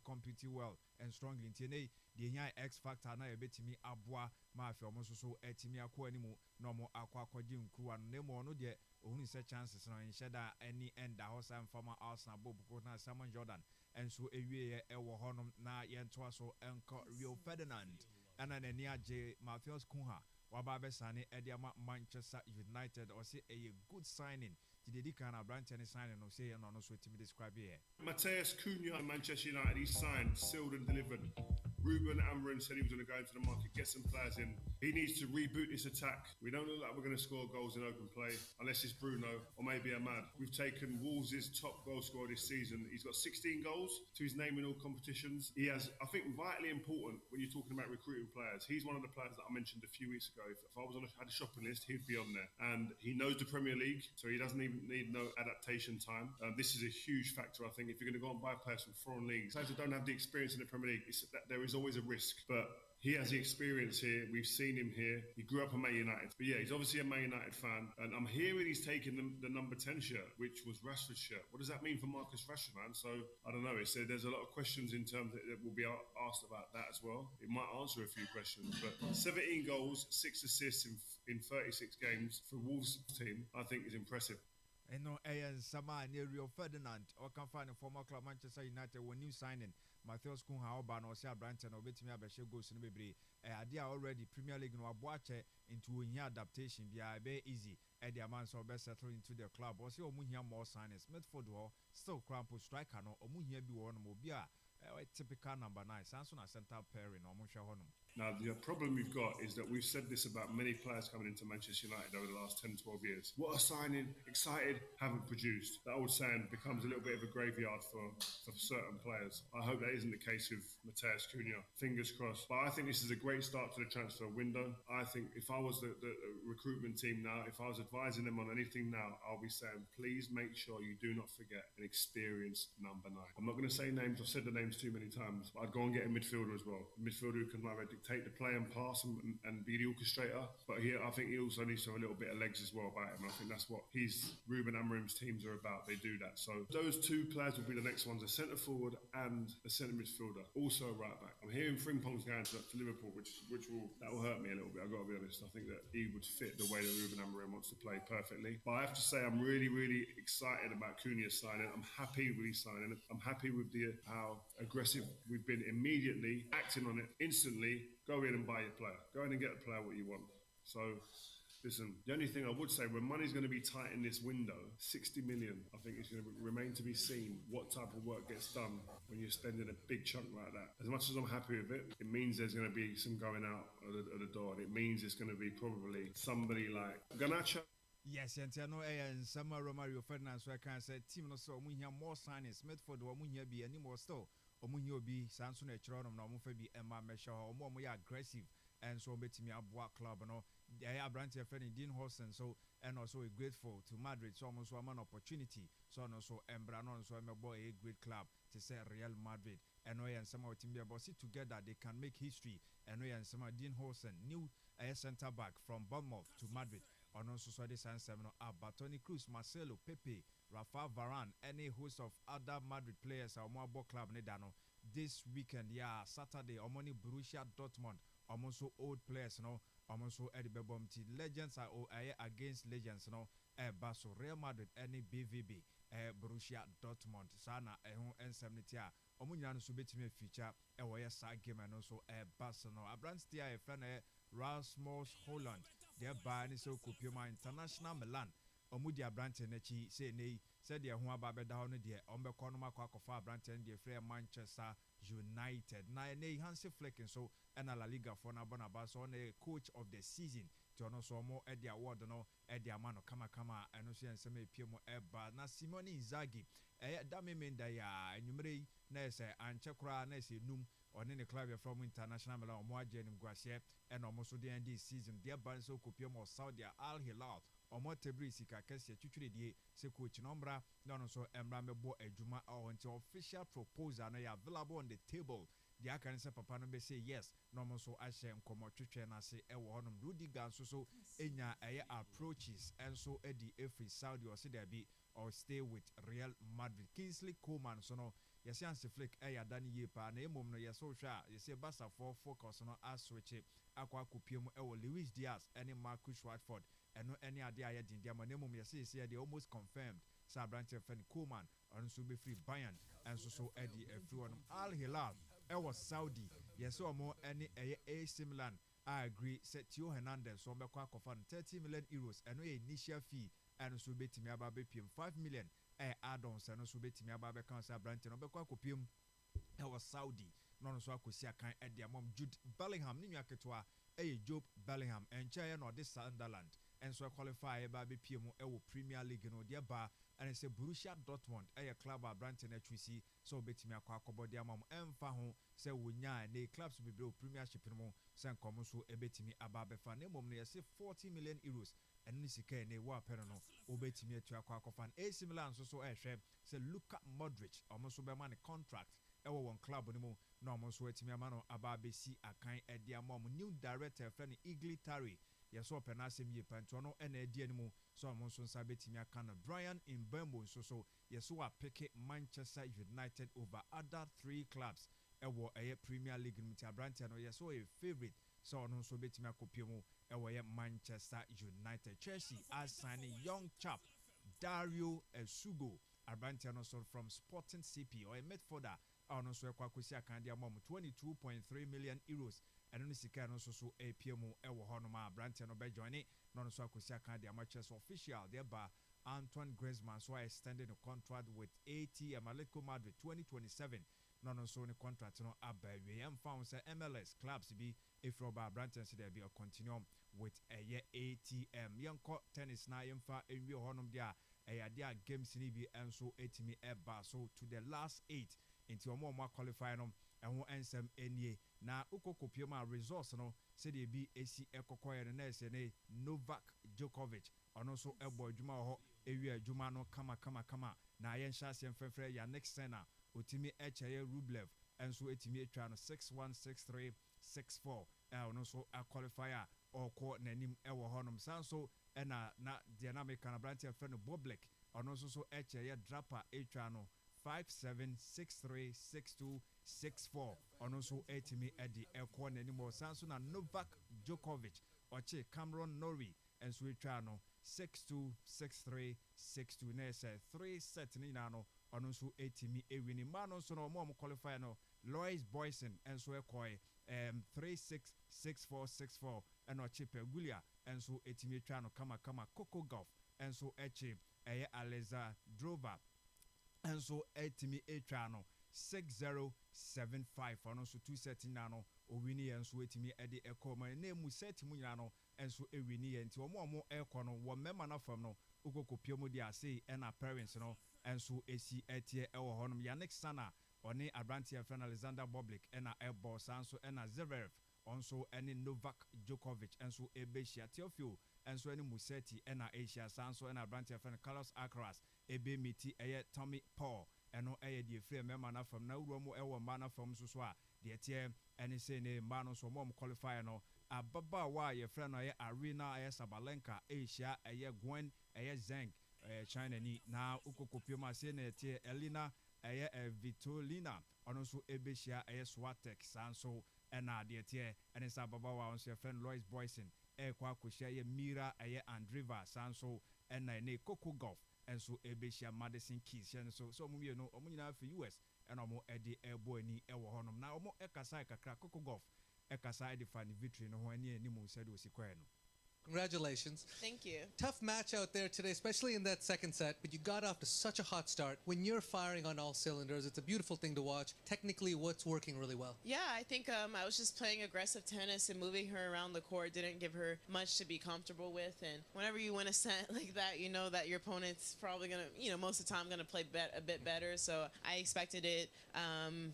compete well and strongly in TNA the X factor na bit me abwa mafia almost so etimi akwa animo no more akwa crew and no more no there only set chances now in shada any end the house and former Arsenal Bob na Simon Jordan and so ewie honum na yentoa so enko Rio Ferdinand and then J Matthias Cunha Wababe Sani Ediama Manchester United or say a good signing. Did he kind of brand any signing or say and also to me describe here? Matthias Cunha at Manchester United, he signed, sealed and delivered. Ruben Amorim said he was going to go into the market, get some players in. He needs to reboot this attack. We don't look like we're going to score goals in open play unless it's Bruno or maybe Ahmad. We've taken Wolves' top goal scorer this season. He's got 16 goals to his name in all competitions. He has, I think, vitally important when you're talking about recruiting players. He's one of the players that I mentioned a few weeks ago. If I was had a shopping list, he'd be on there. And he knows the Premier League, so he doesn't even need no adaptation time. This is a huge factor, I think. If you're going to go and buy players from foreign leagues, players that don't have the experience in the Premier League, there is always a risk. But he has the experience here. We've seen him here. He grew up a Man United. But yeah, he's obviously a Man United fan. And I'm hearing he's taking the number 10 shirt, which was Rashford's shirt. What does that mean for Marcus Rashford, man? So, I don't know. It said there's a lot of questions in terms that will be asked about that as well. It might answer a few questions. But 17 goals, 6 assists in 36 games for Wolves' team, I think is impressive. And no, Sama near Rio Ferdinand, or can find a former club Manchester United when new signing. Matthias Cunha or Sia Branton or Betty Abeshe goes in the baby. Idea already Premier League no watch into a adaptation. Be very easy. Eddie Amans or best settle into the club. Or see Omuhia more signings. Medford still crampo striker no Omuhia be one mobia. Typical number 9. Samson a centre pairing or Musha Honum. Now, the problem we've got is that we've said this about many players coming into Manchester United over the last 10, 12 years. What a signing, excited, haven't produced. That old saying becomes a little bit of a graveyard for certain players. I hope that isn't the case with Matthias Cunha. Fingers crossed. But I think this is a great start to the transfer window. I think if I was the recruitment team now, if I was advising them on anything now, I'll be saying, please make sure you do not forget an experienced number 9. I'm not going to say names. I've said the names too many times. But I'd go and get a midfielder as well. A midfielder who can dictate the play and pass and be the orchestrator. But here, I think he also needs to have a little bit of legs as well about him. I think that's what Ruben Amorim's teams are about. They do that. So those 2 players will be the next ones: a centre forward and a centre midfielder. Also a right back. I'm hearing Frimpong's going to Liverpool, which will hurt me a little bit. I've got to be honest. I think that he would fit the way that Ruben Amorim wants to play perfectly. But I have to say, I'm really, really excited about Cunha's signing. I'm happy with his signing. I'm happy with how aggressive we've been immediately, acting on it instantly. Go in and buy your player. Go in and get a player what you want. So, listen, the only thing I would say, when money's going to be tight in this window, 60 million, I think it's going to remain to be seen what type of work gets done when you're spending a big chunk like that. As much as I'm happy with it, it means there's going to be some going out of the door. And it means it's going to be probably somebody like Garnacho. Yes, and I know and some Romario Ferdinand, so I can say, team no so we hear more signings, Medford or we hear be any more still. Omunyo be Samson Echorum, no Mufabi Emma Mesha, or more aggressive, and so betting me a black club, no. I have branch a friend in Dean Horsen, so and also grateful to Madrid, so almost one opportunity, so and also Embranon, so I'm a boy a great club to say Real Madrid, and we and some of Timbia Bossy together, they can make history, and we and some of Dean Horsen, new centre back from Bournemouth to Madrid. On also so this and 7 but Toni Kroos, Marcelo, Pepe, Rafa Varane, any host of other Madrid players or more club Nedano this weekend, Saturday, Omoni Borussia Dortmund, almost old players, almost Eddie Bebom legends are against legends, so Real Madrid any BVB Borussia Dortmund sana ɛho nsɛmniti a ɔmo nyina no so betime feature ɛwɔ yɛ saa game no so no abranti a friend Rasmus Holland the ba ni so kopioma International Milan ɔmo di abranti n'akyi say nei said the ho aba bɛda hɔ no de ɔmo bɛkɔ no makɔ abranti no de frɛ Manchester United na nei Hansi Flick so ɛna La Liga for na bonaba so na coach of the season no so mo e dia award no e dia mano kama eno so ensem epie mo eba na Simone Inzaghi da memenda ya enwumre na ese anche kura na ese num one ne club from International Milan mo agye nim guase e no mo so de end season de ban so kopie mo Saudi Al Hilal omo tebri sika kese twitwire die se coach no mbra na no so embra mebo adwuma until official proposal na ya available on the table. The can say papa no be say yes no mo so ahye nkomo twetwe na se e wo honom Rudiger so enya approaches and so edi every Saudi or say there be or stay with Real Madrid. Kingsley Coman so no yes Hansi Flick ya dani ye pa na emom no yes so hwa yes Barca for focus no aswitch akwa kopiem e wo Luis Diaz and Marcus Rashford eno any ade aye din dia ma na emom yes say they almost confirmed sa branch fan Coman on so be free Bayern and so edi everyone Al Hilal was Saudi. Yes, so more any AC Milan. I agree. Set Theo Hernandez so mbekwa kofa 30 million euros and no initial fee and so betimi aba be pm 5 million add-ons and so betimi aba be kan sa branch no bekwa kopim was Saudi. No so akosi akan e dia mom Jude Bellingham ni nwaketwa Job Bellingham and chair no this Sunderland and so qualify aba be pm Premier League no dia ba and say Borussia Dortmund a club a branch na twisi so betimi akwa akobodi amam emfa ho say wonya na clubs be Premiership no say nkomo so ebetimi aba befa na mom no yesi 40 million euros and nisika na wa pere no obetimi atu akwa akofan AC Milan so ehwe say Luka Modric omo so be man contract ewo won club no mu na omo so etimi ama no aba besi akan edi amam new director friend Igli Tari yes open asem ye panto no ena edi animu so omo so nsa betimi aka na Brian Mbembo so yes we pick Manchester United over other 3 clubs ewo Premier League mti abranti no yes we a favorite so no so betimi akopiem ewo Manchester United. Chelsea as signing young chap Dario Esugo abranti no so from Sporting CP or a midfielder no so kwakosi akan dia mom 22.3 million euros and no sika no so APM ewo honoma abranti no be join no so akosi akan dia matches official thereby Antoine Griezmann so extended a contract with ATM Atletico Madrid 2027 no so the contract no abawe and found say MLS clubs be if Robert Branton said there be a continuum with a year ATM yanko tennis na yemfa enwi honum dia dia games ni bi enso etimi eba so to the last 8 into more qualify no and ensem enie na ukokopioma resource no said there be AC ekokoye na ese Novak Djokovic ono so ebo adwuma ho ewi adwuma no kama na yen hyase mfefre ya next center otimi echeye Rublev enso etimi etwa no 616364 ono so a qualifier oko nanim ewo honom sanso ena na dynamic na branch friend Boblik ono so echeye Draper etwa no 57636264 ono so etimi edi eko nanim sanso na Novak Djokovic oche Cameron Norrie enso etwa no 626362 na say 3 set ni na no ono so etimi ewini mano so no mo qualify no Lois Boyson enso ekoi 366464 eno chipe Gulia enso etimi etwa no kama Coco Golf enso echi Aleza Drova enso etimi etwa no 6075 ono so 2 set na no owini enso etimi ede ekoma na emu set mu nyina no enso ewini ye nti omo ekọ no wo mema na fam no ukokopie mu dia say ena parents no enso esi etie ewo honom Yannick Sana oni abrantia friend Alexander Boblik ena ebo sanso ena Zverev onso eni Novak Djokovic enso ebeshia Teofil enso eni Museti ena Asia sanso ena abrantia friend Carlos Alcaraz ebe miti eye Tommy Paul eno eye die free mema na fam na wuro mu ewo ma na fam so a de tie eni say ne ma no so mom qualify no ababa wa ye friend no ye Arena eye Sabalenka Asia eye Gwen eye Zeng China ni na ukokopie ma say na tie Elena eye Vitolina ono so ebeshia eye Swatek sanso ena de tie eni sa ababa wa on say friend Lois Boyson kwa koshia ye Mira eye Andriva sanso and na Coco Golf and so Ebeshia Madison Keys and so you know omuna for US and omo Eddie Airboy ni ewo honom na omo ekasa kakra Coco Golf ekasa de fan victory no ho ani mu said osikwa no. Congratulations. Thank you. Tough match out there today, especially in that second set, but you got off to such a hot start. When you're firing on all cylinders, it's a beautiful thing to watch. Technically, what's working really well? Yeah, I think I was just playing aggressive tennis and moving her around the court didn't give her much to be comfortable with. And whenever you win a set like that, you know that your opponent's probably going to, most of the time going to play a bit better. So I expected it.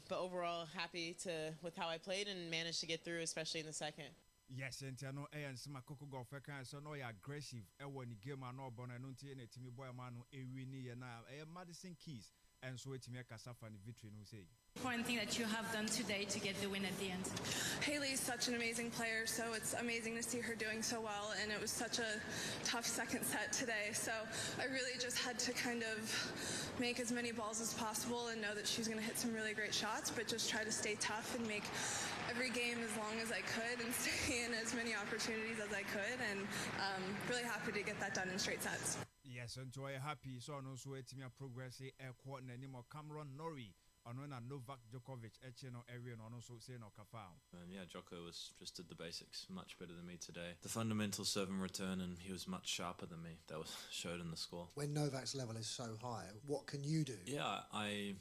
But overall, happy with how I played and managed to get through, especially in the second. Yes, and no and some Coco Golf so no aggressive when you game no bon and team boy man winnie and Madison Keys and so it's me Kasafa victory no say. Important thing that you have done today to get the win at the end. Haley's such an amazing player, so it's amazing to see her doing so well, and it was such a tough second set today, so I really just had to kind of make as many balls as possible and know that she was going to hit some really great shots, but just try to stay tough and make every game as long as I could and stay in as many opportunities as I could, and really happy to get that done in straight sets. Yes, and so I happy so no so it's me progress quarter anymore Cameron Norrie on Novak Djokovic area and also say no Kafao. Yeah, Djoko just did the basics much better than me today. The fundamental serve and return, and he was much sharper than me. That was showed in the score. When Novak's level is so high, what can you do? Yeah, I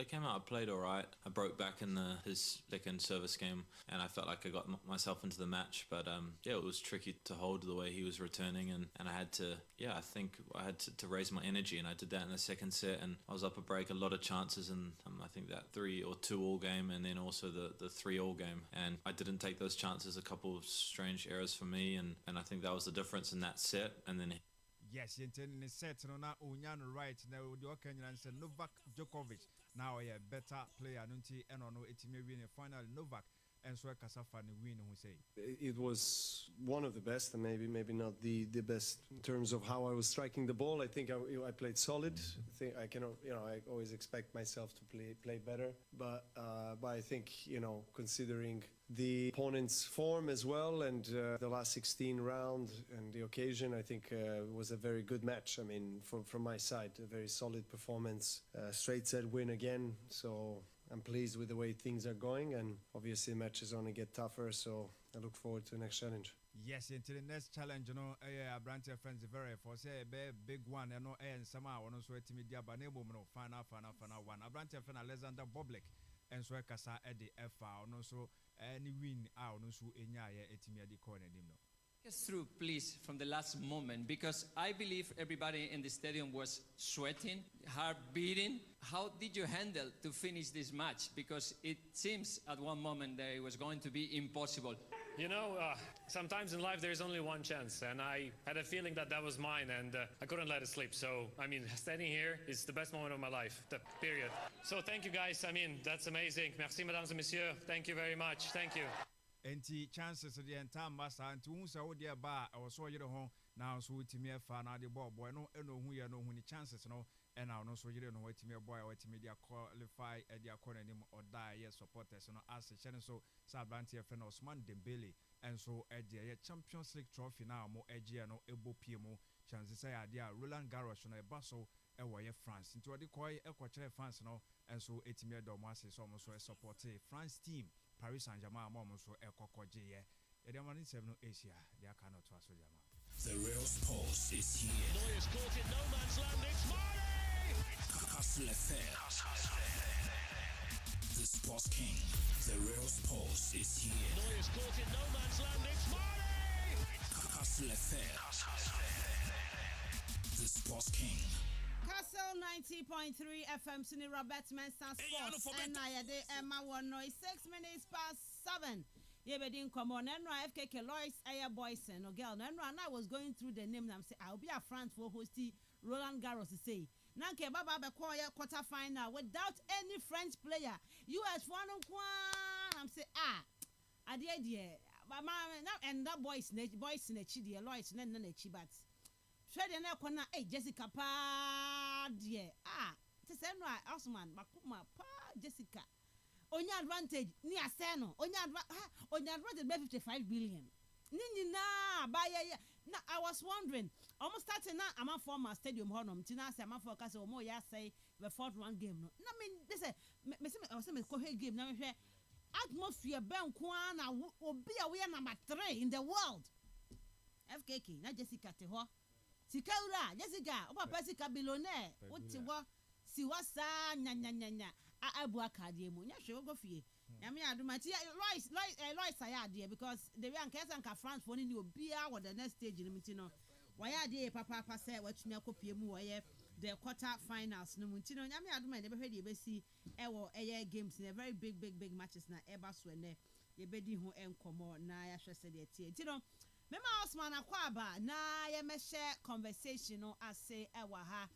came out, I played all right. I broke back in his second service game, and I felt like I got myself into the match. But yeah, it was tricky to hold the way he was returning, and I had to, I think I had to raise my energy, and I did that in the second set, and I was up a break, a lot of chances, and I think that 3 or 2 all game, and then also the 3 all game, and I didn't take those chances. A couple of strange errors for me, and I think that was the difference in that set. And then yes, in the set no na onyan right now the Kenyan said Novak Djokovic now a better player nunti and no etime win the final Novak and so Kasafa win who say it was one of the best, and maybe not the best in terms of how I was striking the ball. I think I played solid. I think I can, I always expect myself to play better, but I think, considering the opponent's form as well, and the last 16 round and the occasion, I think it was a very good match. I mean, from my side, a very solid performance, straight set win again. So I'm pleased with the way things are going, and obviously the matches only get tougher, so I look forward to the next challenge. Yes, into the next challenge, Branty friends very for say a big one, and somehow on so to media banebo final one. Branty friend Alexander Boblik and so Kasa Eddie FA no so any win out no so enya etimia di corner dim no. Us through, please, from the last moment, because I believe everybody in the stadium was sweating, heart beating. How did you handle to finish this match? Because it seems at one moment that it was going to be impossible. Sometimes in life there is only one chance, and I had a feeling that was mine, and I couldn't let it slip. So, standing here is the best moment of my life, period. So thank you guys. That's amazing. Merci, mesdames et messieurs. Thank you very much. Thank you. Enti chances the entire master and to who saw dear bar or so you home now so to me fan the ball boy no who you know when the chances no and now no so you don't know what to me boy what to media qualify at the corner or die yes supporters no as a channel so Sabranti friend Osman Dembele and so at the Champions League trophy now more edgy no ebo PMO chances say idea Roland Garros no a bustle away France into the koi equatorial France no and so 8 million dollars is almost a support France team Paris Saint-Germain so ekokoje Edemani 7 Asia they cannot trust Jama. The real sports is here. Neuer's caught in no man's land. It's Mane! Kastle FM. The Sports King. The real sports is here. Neuer's caught in no man's land. It's Mane! Kastle FM. The Sports King. Kastle 90.3 FM Suni Robert Mensah Sports and I de Emma 1 noise 6 minutes past 7. Yebedin come on and FKK Lois Air Boys and no girl and I was going through the name and I'm saying I'll be a France for hosting Roland Garros to say Nanke Baba Bekoya quarter final without any French player. US one I'm saying I the idea but and that boys in a chidi Lois and then a chibat. Shredder na kona Jessica pa dear to say no Osman Makuma pa Jessica only advantage ni aseno only advantage 55 billion nini na buy Now I was wondering, almost starting now, I'm a former stadium honor. Tina say I'm a focus on more. Ya say the 4th game. No, I mean this is I was saying game. Now we atmosphere Ben Kwana will be away number 3 in the world. FKK, not Jessica Teho. Sikaura, Jessica, Opa Jessica Billionaire. What si wasa nya abu akadie mu. Nya hwe go fie. Nyame adumati Royce ayade because the way anka sanka France for ni obi a wo the next stage ni mti no. Wayade papa say watumi akopie mu wo ye the quarter finals no mti no. Nyame aduma de behwe de besi ewo games in a very big matches na eba so ene ye bedi ho enkomo na ya hwe se de tie. Ti no Mema Osman Akwaba na ye me share conversation no ase ewa ha.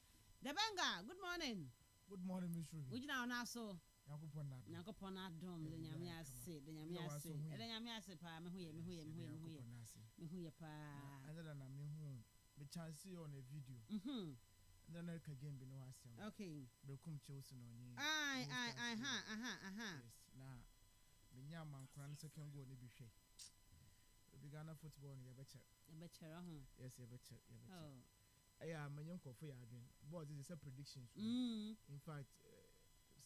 Debenga, good morning. Good morning, Miss Ruby. Would you know now so? Yakupon na dom the nyame ase pa me hu pa. And then na me hu me chance on a video. And then I can game be no asem. Okay. Brekum Chelsea no nyi. Yes. Na me nyama nkran second goal ni bi hwe. Ghana football no yebeche yes yebeche aya manyam kofo ya adwen board is a predictions in fact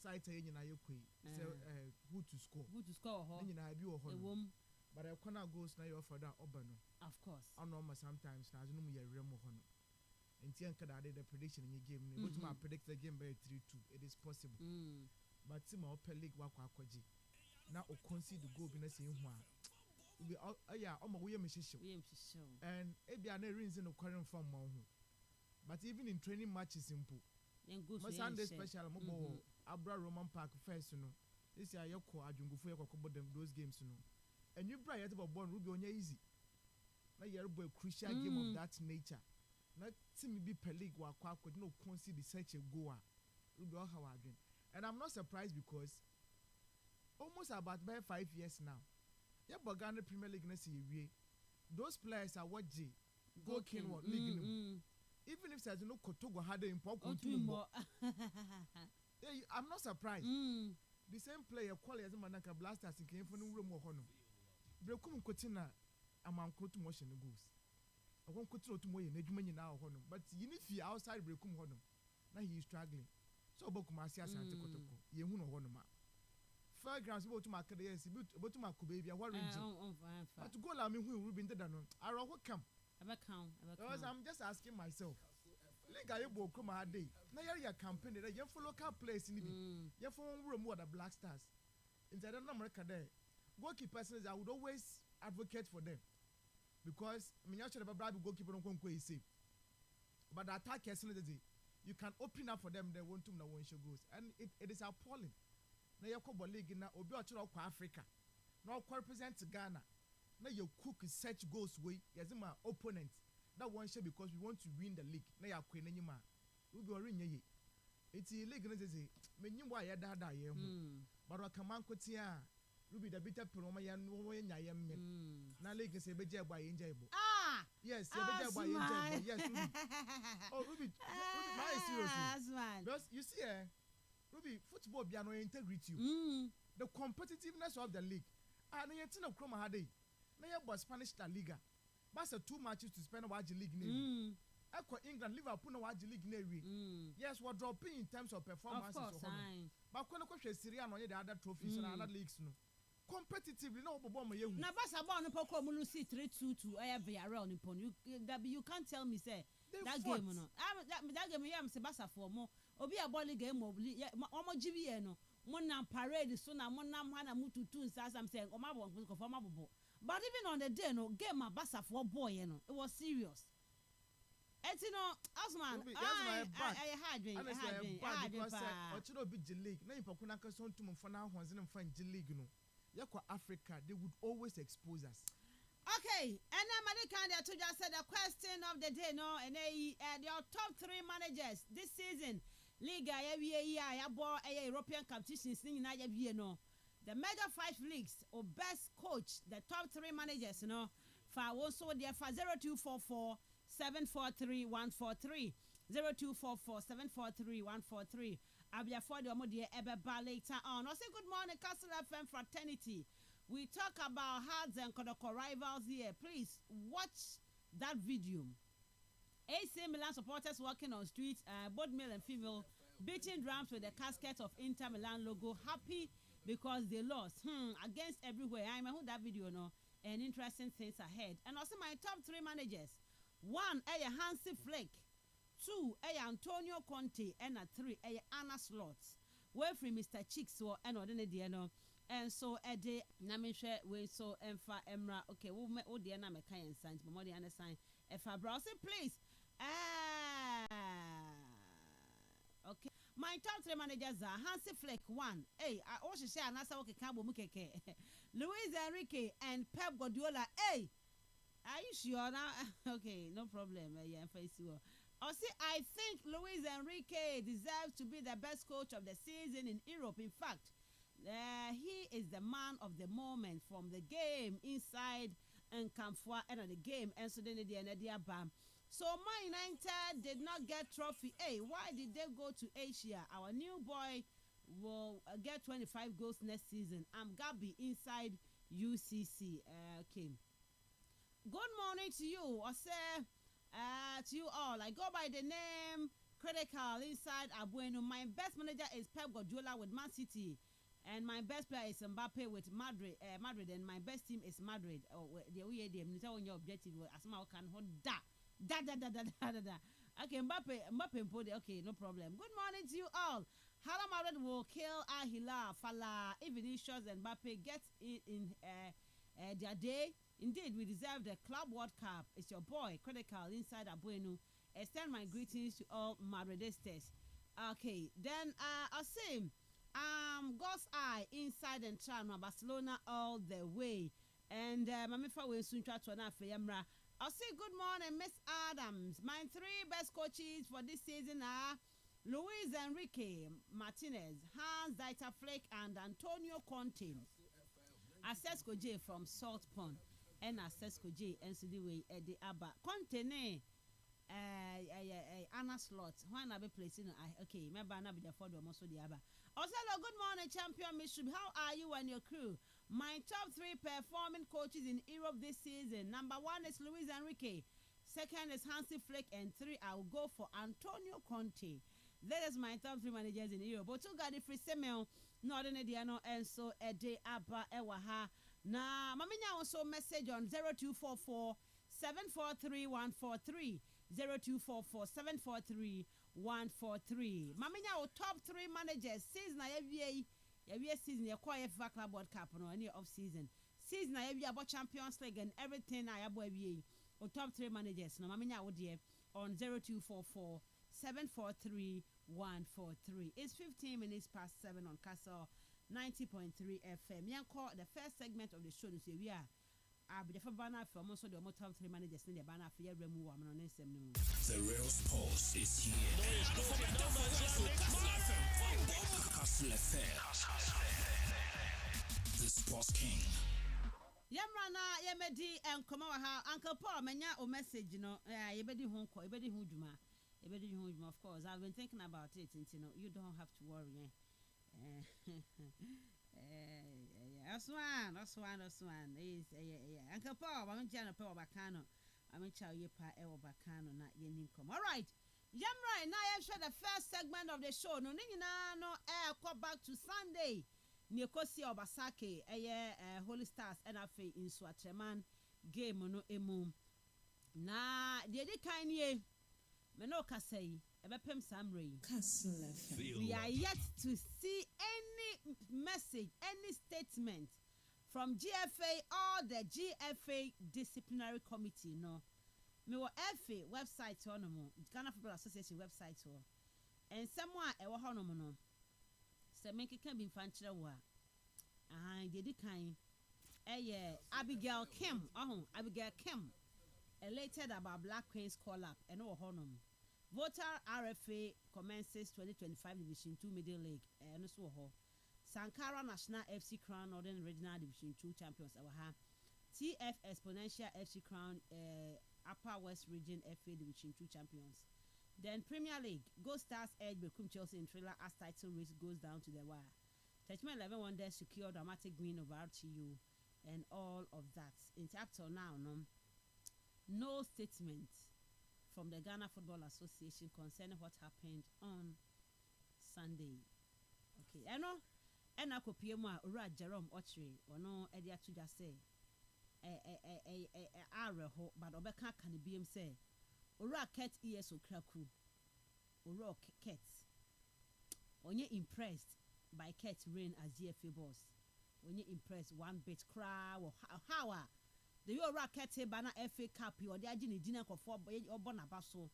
site yen na yekoi say who to score ho nyina bi wo ho but I corner goals na you offer that obano of course I know sometimes na azunu mu ye rem ho no enti enka da the prediction in game ni but ma predict the game by 3-2 it is possible but team o per league wa kwa akwaji na o concede goal bi na say hu a we and ebia na reason no current form ma hu but even in training matches simple Sunday special mo Abra Roman Park first no this year yeko adwungufo yeko them those games no and you bra yet born Ruby onya easy na year boy crucial game of that nature na team be per league wa kwa no concede such a goal Ruby o how adwen and I'm not surprised because almost about 5 years now yeah, but Ghana Premier League na see those players are what G go king what league even if there's no Kotogo had in Pokumbo. I'm not surprised. The same player quality as Manaka Blasters in came from the room of Honor. Brekum Kotina among Kotu motion goes. I won't continue to more in Edmund now Honor, but you need to outside Brekum Honor. Now he is struggling. So Bokumasia Santa Kotoko, Yehuno Honoma. Fairgrounds about to my career, about to my baby, what range? But to go allow me who will be the Danon. I will come. I'm just asking myself. Like I will come a day. Now you're a campaign that you follow local place in the you phone room what the Black Stars. Inside America there. Goalkeepers I would always advocate for them. Because I mean you should have a bribe goalkeeper on Conquest safe. But the attack you can open up for them, they want to know when she goes. And it is appalling. Na yakobo league na obi ochiro kwa Africa na okwa represent Ghana na you cook such goals way yazima opponent that one share because we want to win the league na yakwe na nyima we be ori nyeye eti league na say menyim wa ya dada ye ho but o kaman kotia Ruby the bitter promo ya no nya ye mme na league say be je gba ye nja ibo yes ye be je gba ye nja ibo yes Ruby oh Ruby my seriously because you see Ruby, football be no integrity. The competitiveness of the league. And the team of Chroma had na yɛ Spanish La Liga. But 2 matches to spend watch league name. Echo England, Liverpool no watch league name. Yes, we're dropping in terms of performances. Of course, but when I Syria no the other trophies and other leagues no. Competitively no bobo yehu. Na basa ba no poko mu lusi 3-2 to Villarreal ni pon. You can't tell me say that game no. That game yam se basa for mo. Obi a ball game obli omo GBA no. Mo na parade so na mo na mo na mututu nsasa am say o ma bo ko for ma bobo. But even on the day no game a basa for boy no. It was serious. Etino Osman I had because Ochiro be G League na ipakuna ka so ntum fo na ahonze ne mfa G League no yakwa Africa they would always expose us. Okay, and I told you I said the question of the day no and your top 3 managers this season Liga ya ball European competitions ni na ya no the mega 5 leagues or best coach the top 3 managers no for also there for 0244 743 143 0244 743 143 I'll be afford your money eba later on. I say good morning Kastle FM fraternity. We talk about hearts and Kodoko rivals here. Please watch that video. AC Milan supporters walking on streets, both male and female, beating drums with the casket of Inter Milan logo, happy because they lost against everywhere. I remember that video, no, and interesting things ahead. And also my top 3 managers: 1, Hansi Flick; 2, Antonio Conte; and 3, Anna Slots. Where from Mr. Chicks and ordinary no. And so Eddie Namisha we so Emfa Emra. Okay, we dear na meka and signs, but more the other sign. If I browse it, please. Okay. My top 3 managers are Hansi Flick 1. Hey, I also say anasa okay Cabo Mukeke. Luis Enrique and Pep Guardiola. Hey, are you sure now? Okay, no problem. Yeah, face you. I think Luis Enrique deserves to be the best coach of the season in Europe. In fact, he is the man of the moment from the game inside and Camfua and the game and so then the bam. So Man United did not get trophy. Hey, why did they go to Asia? Our new boy will get 25 goals next season. I'm Gabi inside UCC. Okay. Good morning to you. I say to you all. I go by the name Critical inside Abueno. My best manager is Pep Guardiola with Man City. And my best player is Mbappe with Madrid, and my best team is Madrid. Oh, the way they on your objective as my can hold da. Okay, Mbappe, okay, no problem. Good morning to you all. Hala Madrid will kill Al Hilal, Fala, Vinicius and Mbappe get it in their day. Indeed, we deserve the Club World Cup. It's your boy, Critical inside Abueno. Extend my greetings to all Madridistas. Okay, then I'll say. God's eye inside and China, Barcelona all the way. And Mamifa will soon try to Yamra. I'll say good morning, Miss Adams. My 3 best coaches for this season are Luis Enrique Martinez, Hans Dieter Flick, and Antonio Conte. Accesco J from Salt Pond and Accesco J and Sudiwe at the Abba. Conte ne Anna Slot. When I be placing okay, remember I be the photo also the Abba. Oselo, good morning, champion Mishub. How are you and your crew? My top 3 performing coaches in Europe this season. Number 1 is Luis Enrique. 2nd is Hansi Flick. And 3, I will go for Antonio Conte. That is my top 3 managers in Europe. But you got the free semel, Northern Ediano, and so Ede Abba Ewaha. Now, Maminya also message on 0244 743 143. 0244 743 143. Maminya o top 3 managers season na every season you call FIFA Club World Cup no any off season. Season na every about Champions League and everything na abo every o top 3 managers no maminya o there on 0244 743 143. It's 15 minutes past 7 on Kastle 90.3 FM. Yan call the first segment of the show to say we are the banner for most of the top 3 managers in the banner for your remove on The real sports is here. Kastle FM. The Sports King. Yamrana Yemedi and Komaha Uncle Paul Menya or message, you know, Yebedi Honko, Ebedi Hujuma, of course. I've been thinking about it, and you don't have to worry. That's one. Is Uncle Paul, I'm in Jana Paul Bacano. I'm in Chow Yepa El Bacano, not Yenim come. All right. Yamra, now I'm sure the first segment of the show. No, no air call back to Sunday. Nyokosi Obasake, Holy Stars, NFA in Swatreman game no emu. Na, the other kind ye, Menoka say, Ebepem Samray. We are yet to see any message, any statement from GFA or the GFA disciplinary committee. No, me wa FA website or no, Ghana Football Association website or, and someone ewa hono no. Se menke can be fanchira wa. The kind. Abigail Kim. Abigail Kim. Elated about Black Queens call up and no honum. Voter RFA commences 2025 Division 2 Middle League. No so ho. Sankara National FC Crown Northern Regional Division 2 champions. Our TF Exponential FC Crown Upper West Region FA Division 2 champions. Then Premier League, Go Stars edge Bekum Chelsea in thriller as title race goes down to the wire. Touchman 11 Wonders secure dramatic win over RTU and all of that. In up till now, no. no statement from the Ghana Football Association concerning what happened on Sunday. Okay, I know. And I could pay more Ura Jerome Ochre or no Edia to just say but Obeka can be him say Ura cat ears or craku Ura cat. When you're impressed by Cat reign as GFA boss, when you're impressed one bit cry or how the Ura cat banner FA Cup or the Agini dinner for 4 or Bonabaso.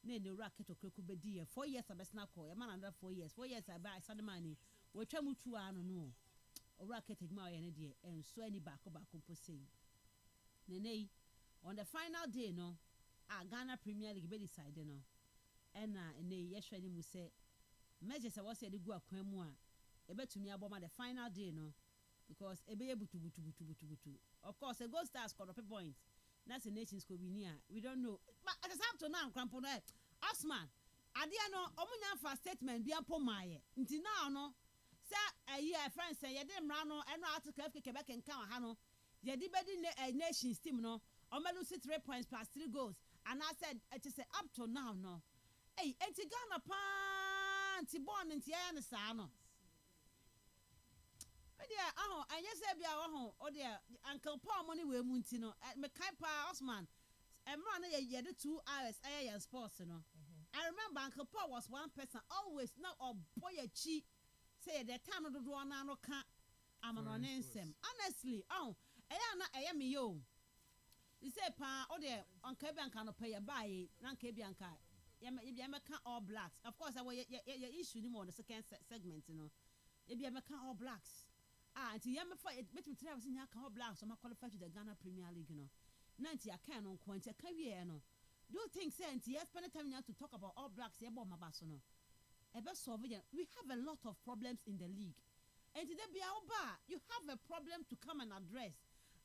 Nay, the racket or Krokubedi, 4 years of a snack or a man under 4 years. 4 years I buy Sunday money. We try to no. Or racket my energy and so any back about composing. Nay, on the final day, no, our Ghana Premier League be decided, no. And nay, yes, ready to say, measures I was said to go a quemua. A bet to me about the final day, no, because a be able to. Of course, a gold star scored up a point. That's a nation's could be near. We don't know. But I just have to now, Crampon. Osman, I didn't know Omunya for statement be upon my until now, no. Sir, a year, friends say, you didn't run and no article of Quebec and Hano. You did a nation's team, no. Omelusi 3 points plus 3 goals. And I said, it is up to now, no. Hey, it's a Ghana panty born in Tiana Sano. Oh, I just said, oh, dear, Uncle Paul money will Muntino at Macaipa Osman. And run a year 2 hours, and sports, you know. I remember Uncle Paul was one person always now or boy a cheat. Say the time of the draw now can't. I'm an ansem. Honestly, oh, I am yo. You say, Pa, oh, dear, Uncle Bianca pay a buy, Uncle Bianca. Yamaka all blacks. Of course, I will issue him on the second segment, you know. Yamaka all blacks. Until Yama fight, bet me tell us in Yaka all blacks, so I qualify to the Ghana Premier League, you know. 90 I can on Quanta career, no. Do you think, Saint, yes, spend time now to talk about all blacks, yeah, my basono. Ever surveillance, we have a lot of problems in the league. And today be our bar, you have a problem to come and address.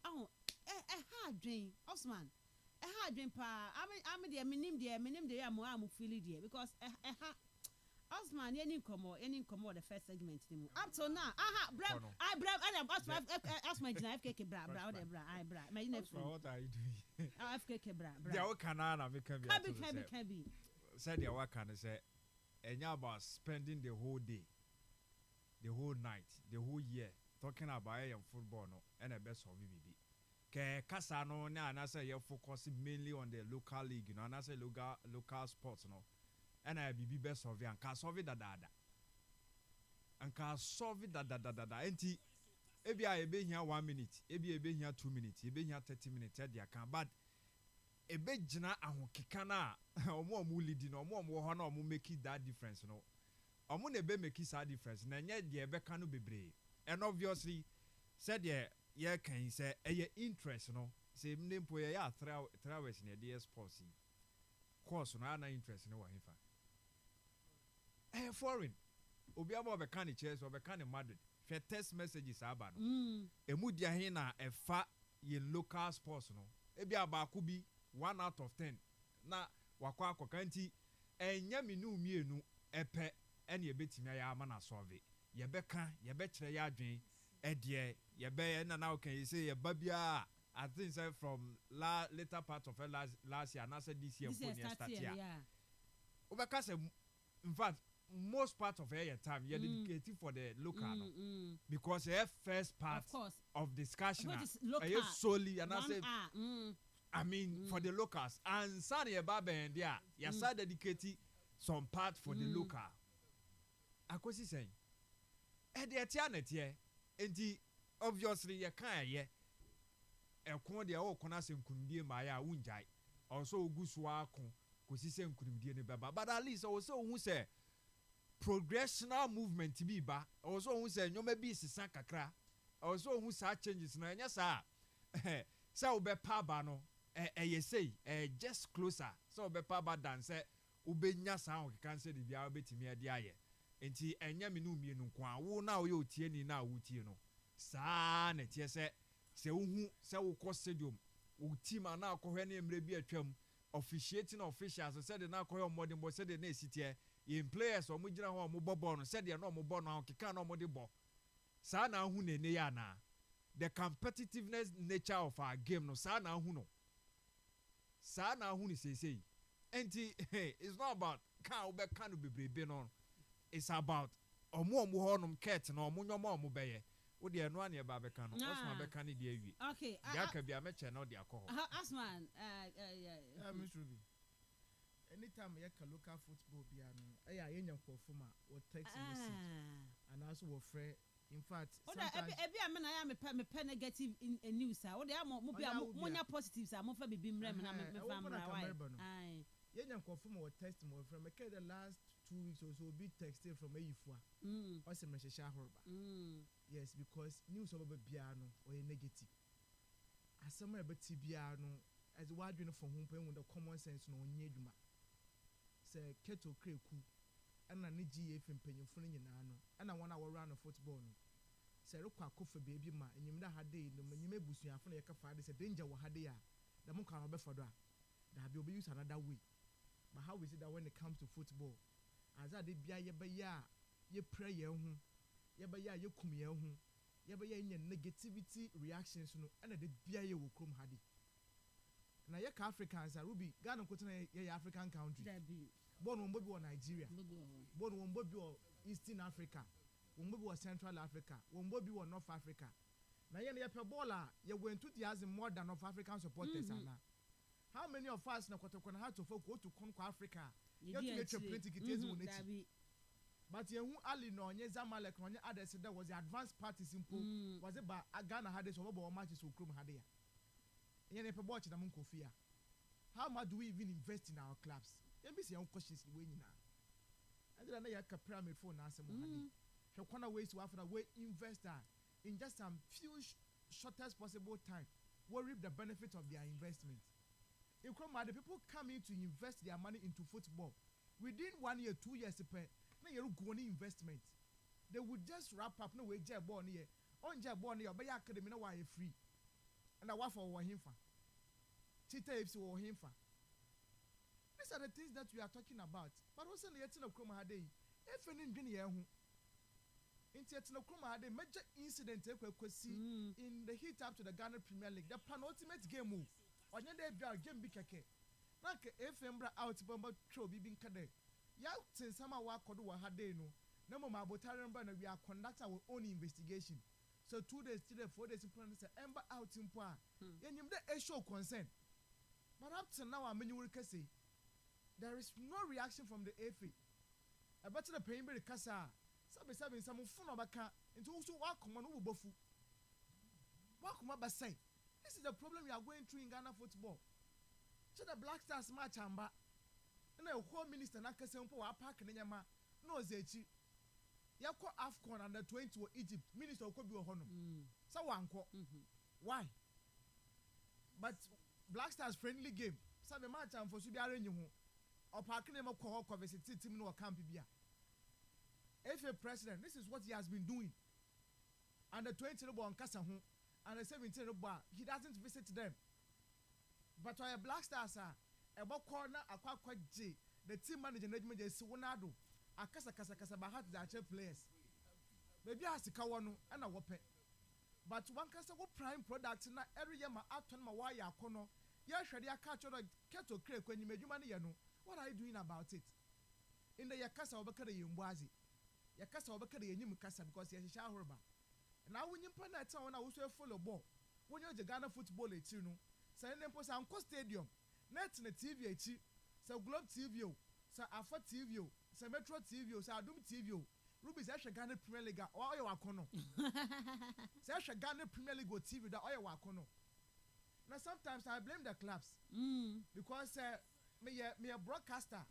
Oh, a hard drain, Osman. A hard drain, pa. I'm the minim the I'm feeling there because Osman, any come the first segment. Up to now, Bram, Osman, FKK bra, my next one. What are you doing? FKK bra. Yeah, what can I be? Said the what can I say? And you about spending the whole day, the whole night, the whole year talking about football no and the best of VBB. Ke Kasano na and I say you focusing mainly on the local league, you know, and I say local sports no. And I be best of you and can solve it da. And can solve it da. Enti ebi a ebe here 1 minute, ebe here 2 minutes, ebe here 30 minutes dia kan but ebe jina ahokeka na omo leading omo ho na omo make that difference no. Omo na ebe make that difference na nye de ebe kan no bebre. And obviously said ye can say interest no. Say mnempo ye ya trawes na dey sports. Course no na interest no wa hifa. Foreign. Obi aba obeka ni chess obeka ni Madrid. Fe text messages aba no. Emu dia hin na efa ye local sports no. Ebi aba akubi 1 out of 10. Na wakwa akokanti enya minu mienu epe ene ebetimi ya ama na solve. Ye beka ye be kire ya adwen edie ye be na now can you say ye babia I think say from later part of last year na say this year for near start year. Obeka say in fact most part of your time you're dedicated for the local no? Because the first part of discussion is solely and I say I mean for the locals and Sunny Baba and yeah you start dedicated some part for the local. Akosi saying the eternity here and obviously you can't yeah ekon de o kona sem kunbie ma ya unjai also ogusua akon kosi sem kunbie ne baba but at least also who say progressional movement bi ba also who say nyoma bi sisa kakra also who sa changes na nya sa say obepa ba no you say just closer so obepa ba than say ubenya sa o kan say de bia obetimi ade aye enti enya me no mienu kwa wo na o ye otie ni na wo tie no sa na tie say se uhu se wo ko stadium wo team ana akohwe na emre bi atwam officiating officials said na akohwe modern bo said na esitie in players o mugina ho mo bobo no said na mo bo no keka na mo de bo sa na hu na ne ya na the competitiveness nature of our game no sa na hu no saa na ahu ni sesei enti it's not about can be can be brebe no it's about omo honom ket na omo nyoma omo beye wo de eno ane ba beka no osma beka ne de awie okay ya ka bia meche na de akọ asman Miss Ruby anytime you can local football bia no ye nyankofo ma wo text message and also wo frɛ in fact sometimes ebi amena ya me negative in news ah wo de mo bia mo nya positives ah mo fa bibi mrem na me fa mra why ai ye nyankofo ma wo text mo frɛ me the last 2 weeks or so be texted from Ayifua o se me hyehyɛ ahorba yes because news about bia no o ye negative asɛm beti bia no as wadwene for ho pen with the common sense no onye adwuma se keto kreku ana ne GF mpanyimfo no nyinaa no ana wana wo run football no se rekwa kofa baby ma enyim da hade no enyim ebusuafo no ye kafa de se danger wo hade ya da mo kan obefa do a da be use another way but how is it that when it comes to football as ade bia ye be ya ye pray ye hu ye be ya ye kum ye hu ye be ya nya negativity reactions no ana de bia ye wo krom hade na ye ka Africans are Ruby Ghana ko tena ye African country born won bobi Nigeria born won bobi Eastern Africa won bobi Central Africa won bobi North Africa na ye pe ball a ye go enthusiasm more than of African supporters ana how many of us na kotoko na to folk go to konko Africa ye to get plane tickets won echi but ye hu Ali no onye Zamalek no onye others there was the advanced parties impo was it ba Ghana had this obo matches so krom had ya ye ne pe ball chi na mun kofia how much do we even invest in our clubs MBC on questions we nyina and na ya ka pyramid phone na asem hade hwe kwana ways to after we investor in just some few shortest possible time will reap the benefit of their investment. In Kroma, the people coming to invest their money into football within 1 year, 2 years, na you go on investment. They would just wrap up no way jab born here. On jab born here, but ya academy no why free. And I want for him for. Tita if so him for. These are the things that we are talking about. But also the yetin of Kroma Hade, if an engineer who Intiatino Kroma had a major incident in the heat up to the Ghana Premier League, the penultimate game move. On your day, game big keke. Like Fembra out bomber trophy being kade. Yaut in some work or do a hadeno. No more Botarian Banner, we are conducting our own investigation. So 2 days, 3 days, 4 days in front of the Ember out in Poa. And you the show consent. But up to now, I mean, you will say there is no reaction from the FA. About the pain by the Casa. Sabe some fun baka into also wakuma no bofu wakuma basai. This is the problem we are going through in Ghana football. So the Black Stars match amba na home minister na kase mpo wa park na nyama no zechi yakọ AFCON under 20 or Egypt minister okobi ohono sa wanko why but Black Stars friendly game sabe match am for so bi arenyi ho o park na makọ ho visit team no camp bia FA president, this is what he has been doing. And the 20 on Kasa and the 17 he doesn't visit them. But why Black Stars are about corner a J, the team manager management is Wonado, a Kasa Bahat the players. Maybe I see Kawano and a whoopee. But one Kasa prime product na every year my afton my wire kono. Yes, I catch on a kettle crack when you made your money. What are you doing about it? In the Yakasa Obakari Yumwazi. Yakasa obaka de enyim kasa because ye hihya ahorba na wonyim pa na ta wona wo so follow ball wonyo je Ghana football echi no say nempo sa anko stadium net na TV echi say Globe TV o say Afa TV o say Metro TV o say Adum TV o Ruby say hwe Ghana Premier League o oye wakono say hwe Ghana Premier League o TV da oye wakono now sometimes I blame the clubs because me a broadcaster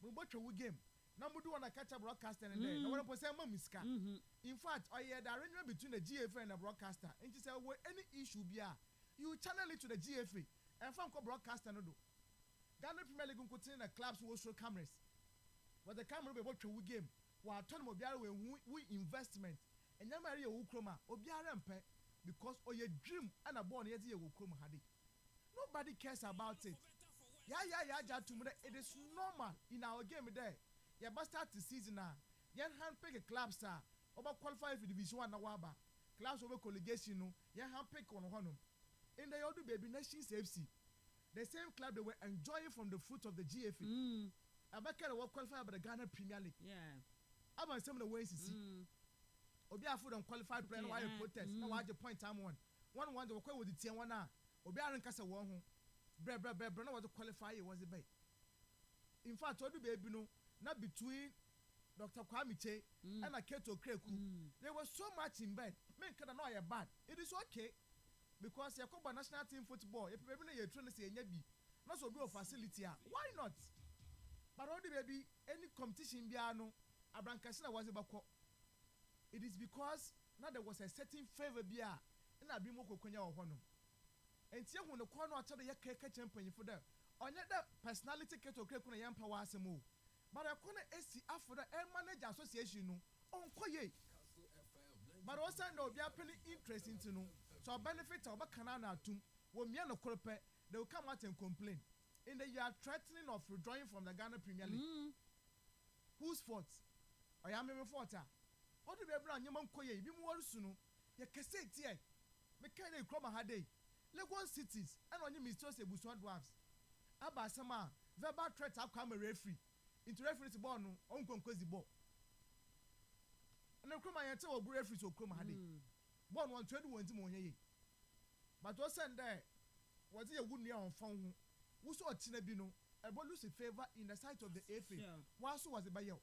we watch a game. Now we do want to catch a broadcaster and then no one say mamiska. In fact, the arrangement between the GFA and the broadcaster, and she said, well, any issue be you channel it to the GFA and from broadcaster no do. Ghana Premier League could send the clubs who show cameras, but the camera will watch a game. While turn mobiara we investment and Yamari Ukroma Obiara mpe because your dream and a born yet you will come had it. Nobody cares about it. Yeah, it is normal in our game there. Ya start the season now. Yan handpick a club star. Over qualify for Division 1 Nawaba. Clubs over collegation no. Yan handpick on one. In the other baby nations FC. the same club they were enjoying from the fruit of the GFA. Abakara was qualified by the Ghana Premier League. Yeah. I'm some of the ways to see. Obia food unqualified player, why protest? Now, why the point time one? One the with the Tiana. Obia and Casa Wong. Bre, was to qualify, it was a bay. In fact, all the baby no, not between Dr. Kwame and Aketo Kreku. There was so much in bed. Men can annoy a bad. It is okay because you come national team football. If you're trying to say not so good facility. Why not? But all the baby, any competition biano, Abrankasina was about. It is because now there was a certain favor beer and I bring Moko Konya or Hono. And here when the corner of the Yaka champion for them. On that personality Keto Krekuna Yam Power Semo. But I couldn't see after the Air Manager Association on Koye. But also no be penny interest into no. So benefit of a canana to when Miano Krope, they will come out and complain. In the year threatening of withdrawing from the Ghana Premier League. Whose fault? I am a fault. What do we have done? Yaman Koye, be more soon. You can say it here. Mechanic Croma Hade. Legon cities and on you mistrust a Buswan dwarfs. Abba Sama, verbal threats have come a referee. Into reference born on Concosi Bo. And then Croma and tell referees or Croma Hade. Born 121 to Moye. But was sent there. Was he a good near on phone? Who saw Tinabino? A bonus favor in the sight of the AFA. Whilst was a bayo.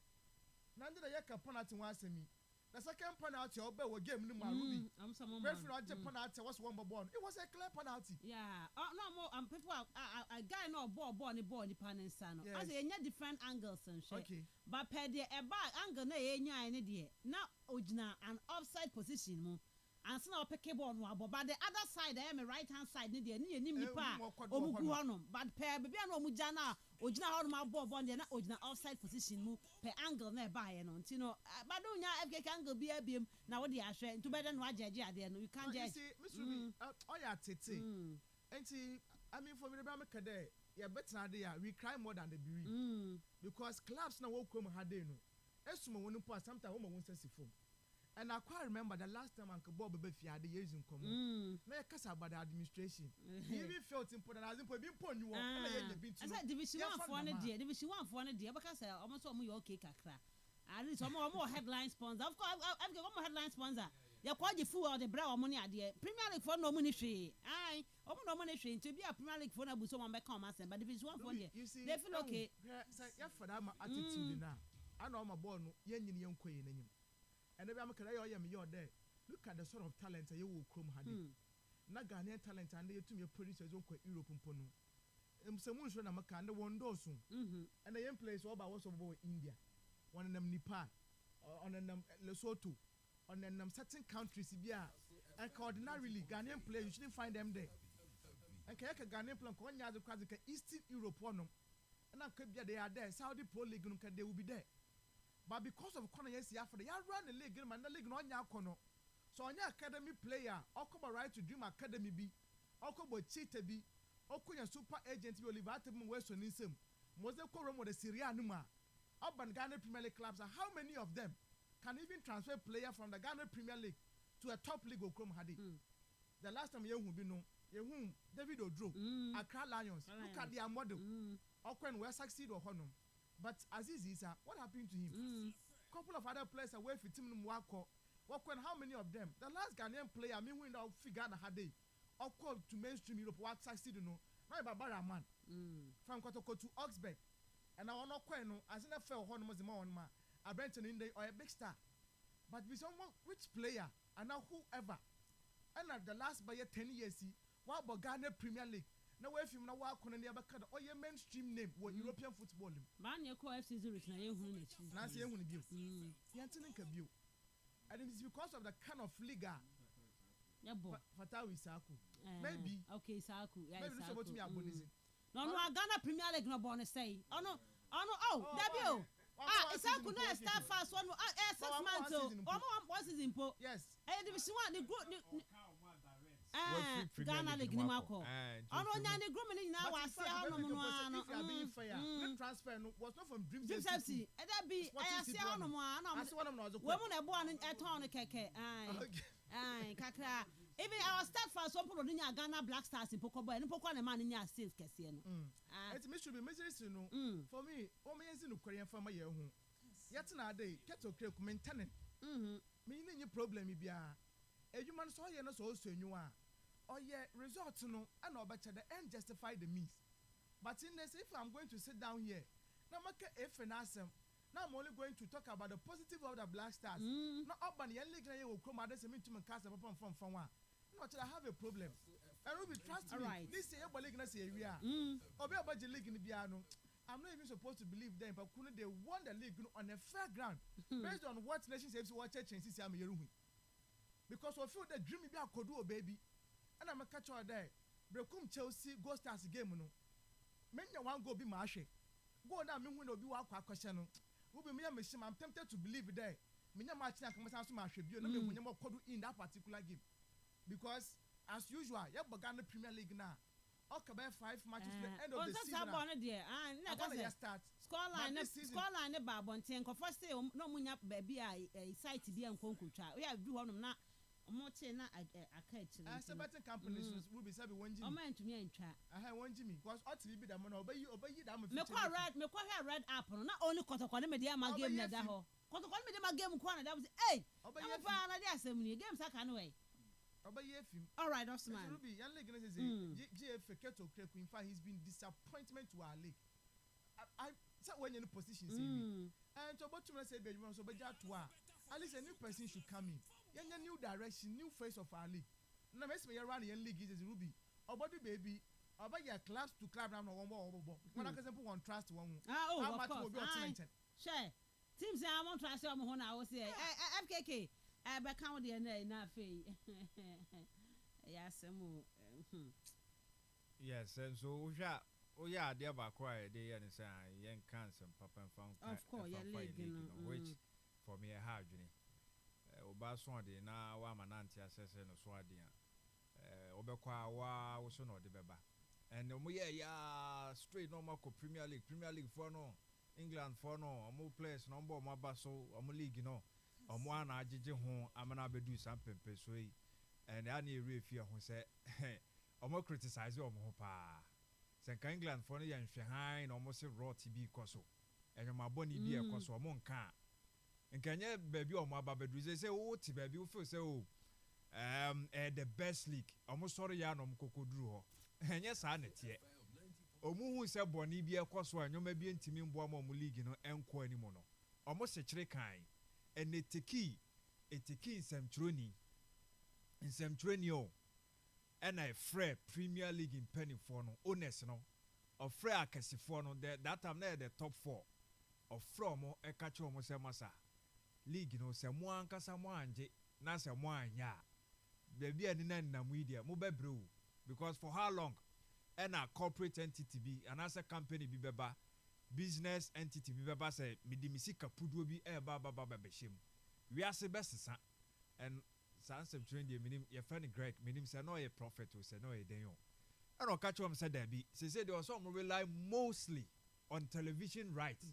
None of the Yaka penalty was me. The second penalty or Bell game in my Ruby. I'm some referee penalty was one born. It was a clear penalty. Yeah. No more. People a guy no ball the pan and son. As a different angles and shit. Okay. But per the a bad angle na any now original an offside position. And so now pick ball but the other side I am a right hand side ni pa but per baby no mujana ojina how my ball na ojina offside position mu per angle na buy no ntino but don't ya FK angle be abiem na what dey ahwe to better no judge ade no you can't judge. You see Miss Ruby oya tete enti I mean for me be make there ya better dey we cry more than the bereaved because clubs na wo kom ha dey no esuma wonu po sometimes wo ma won sesi phone. And I quite remember the last time Uncle Bob Befiade years in common. May I cuss about the administration. He even felt important as important being put you on. I said Division 1 for a day, Division 1 for a day, because I almost saw me okay crack. At least more headline sponsor. Of course, I've got one headline sponsor. You're quite the fool of the brow money idea. Premier League for no money free. Aye, no money free to be a Premier League for no someone back home, but Division 1 for you see, they feel okay. Yeah, for that attitude now. I know my boy, young queen. And then I'm there. Look at the sort of talent you will come had. Na Ghanaian talent and they to me producers who Europe Pono. Someone should have a one dozen. And the young place all about India. One of them Nepal, on them Lesotho, on them certain countries. And ordinarily Ghanaian players, you shouldn't find them there. And Kayaka Ghanaian plan, Eastern Europe one. And I could be they are there. Saudi Pro League, they will be there. But because of corner yes, they run the league and the league on your corner. So on your academy player, or come right to Dream Academy be, or come with cheat be, or could your super agent be Oliver Western in some. Was the quorum with the Syria Numa? Urban Ghana Premier League clubs, and how many of them can even transfer player from the Ghana Premier League to a top league of Chrome Hadi? The last time you will be known, David Odro, Accra Lions, look at their model. Or when we succeed or honor. But Aziz Issa, what happened to him? Couple of other players away from Team Mwako. How many of them? The last Ghanaian player, I mean, we now figure out how they or called to mainstream Europe, what succeed, you know. Now, Barbara man from Kotoko to Oxford. And I want to know, as in a fair honor, a Brenton in the or a big star. But with someone, which player, and now whoever, and at the last by 10 years, what about Ghana Premier League? Now, if you know what can never cut or your mainstream name or European football. Man, your co FC Zurich, Nancy, and it is because of the kind of liga. Fatawi Saku. Maybe. Okay, Saku. Maybe this about me. No, Ghana Premier League no bonus say. Oh, no. Debut. It's a good start fast one. 6 months. What is impo? Yes. And Division 1, the group. Ghana League Nimako. I don't know the group now. I say how no fair. The transfer was not from Dreams FC. And that be I say how no more. Woman are born at town keke. Aye, Kakra. Even our start for some people in Ghana Black Stars in Pocobo and Poco and man in your sales Cassian. It's Mr. Mrs. For me, almost in Korean for my year home. Yet another kettle cake maintenance. Meaning your problem, Ibia. A human soil and also you are. Or yet, results no, and no better the end justify the means. But in this, if I'm going to sit down here, now make if and ask them. Now I'm only going to talk about the positive of the Black Stars. Not up on the league, I will come out as a mean to my cast upon from one. Not I have a problem. And Ruby, trust me. Right. This year, but league, we are. Or be about the league in the piano. I'm not even supposed to believe them, but couldn't they won the league on a fair ground based on what nations have to watch and see I'm here. Because I feel the dream be a Kodu baby. And I'm a catcher there. Brekum Chelsea go stars game. Many one go be marshy. Go down, me will be walk question. I'm tempted to believe there. Minya match na come to my tribute. No me when in that particular game, because as usual, you began the Premier League now. Okay, 5 matches to the end of the season. Start. Scoreline about Bonten. First say no munya baby a site to be on Conquer. We have do one of na. Motina a catch. Certain companies will be serving one Jimmy. Man to me and chat. I have one Jimmy because ought to be the man obey you. Me quite red apple. Not only Cotocola media my game that hole. Cotocola media my game corner. That was hey. Obey your father. There's so many games I can away. Obey your film. All right, Osman. Ruby, young lady is GF Kettle Creek. In fact, he's been disappointment to our league. I said when you're in a position, and to what you say, baby, so but at least a new person should come in. A new direction, new face of our league. Now, let's say around the league is Ruby. Or body baby, or by your clubs to club down one more. When I can put one trust one. How much will be automated? Share. Teams I won't trust your home. I will say, FKK, I back out the end enough. Yes, and so, yeah, dear, by quiet day and say, young cancer, papa and found. Of course, which for me a hard journey. Oba swadi na wa mananti asese no swadi obekwa wa wo so no de beba and omo ya straight normal ko Premier League for no England for no omo players no mbo omo abaso omo league no omo ana agege ho amana bedu sampempe so yi and ana ere fie ho se omo criticize omo ho pa se kan England for no ya nhwe han na omo se raw tb koso enyoma boni bi e koso omo nka nkanye baby o ma babedu say o ti baby o feel say o the best league omo sorry ya no mkokoduru ho enye sa na tie omu hu se boni bi ekoso anyoma bi ntimi mbo ama omo league no enko animo no omo se kire kan eteki nsemtroni o and I free Premier League in penny for no owners no of free akasifo no that time na the top 4 of from e catch omo se masa league no se mo ankasa mo anje na se mo anya baby ani na mu idia mo bebre because for how long and a corporate entity be and as a company be beba business entity be beba say midimisi kapudo bi e ba behim we are se best sa and sansem train the minim your friend Greg minim say no a prophet o say no a den o and o catch am say there be say they also rely mostly on television rights.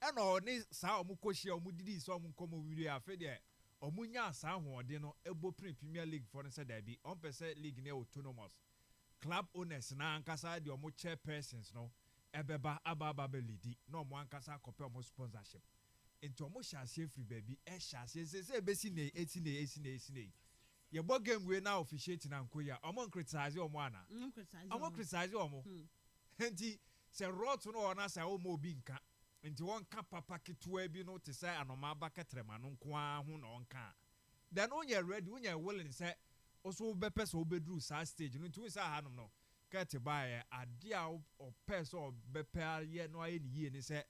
And all this sa omu koshi omu didi so omu komo video afa de omu nya sa hoode no ebo Premier League for no say there be on percent league na autonomous club owners na ankasa de omu chairpersons no ebeba ababa belidi na omu ankasa kope omu sponsorship into omu shase free baby shase say be si na esine ye bo game we na officiate na nkoya omu criticize omu ana omu criticize omu enti se rot no na say omu obi nka nti won ka papa ketua bi no te say anoma ba ketrema no nkoa ho no nka then onye ready onye willing say oso be pese obedru sa stage no nti we say hanom no get by ade a o pese o be pe ye no aye ni ye ni say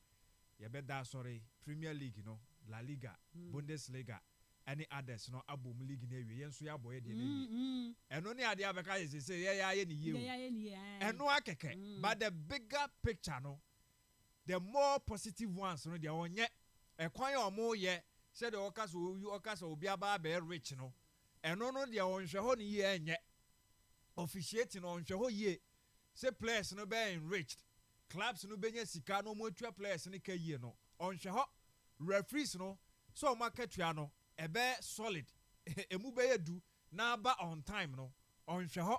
ye be da sorry Premier League no La Liga Bundesliga any others no abom league na wie yenso ya boye de na wie eno ne ade abeka ye say ye ya ye ni ye eno akeke but the bigger picture no the more positive ones no dia onye ekwan ya omo ye said the okasa obi aba be rich no eno no dia onhwe ho ne ye enye officiate no onhwe ho ye say players no be enriched clubs no benya sika no mo atua players ne ka ye no onhwe ho referees no so market tua no ebe solid emu be yedu na ba on time no ɔnhwɛ hɔ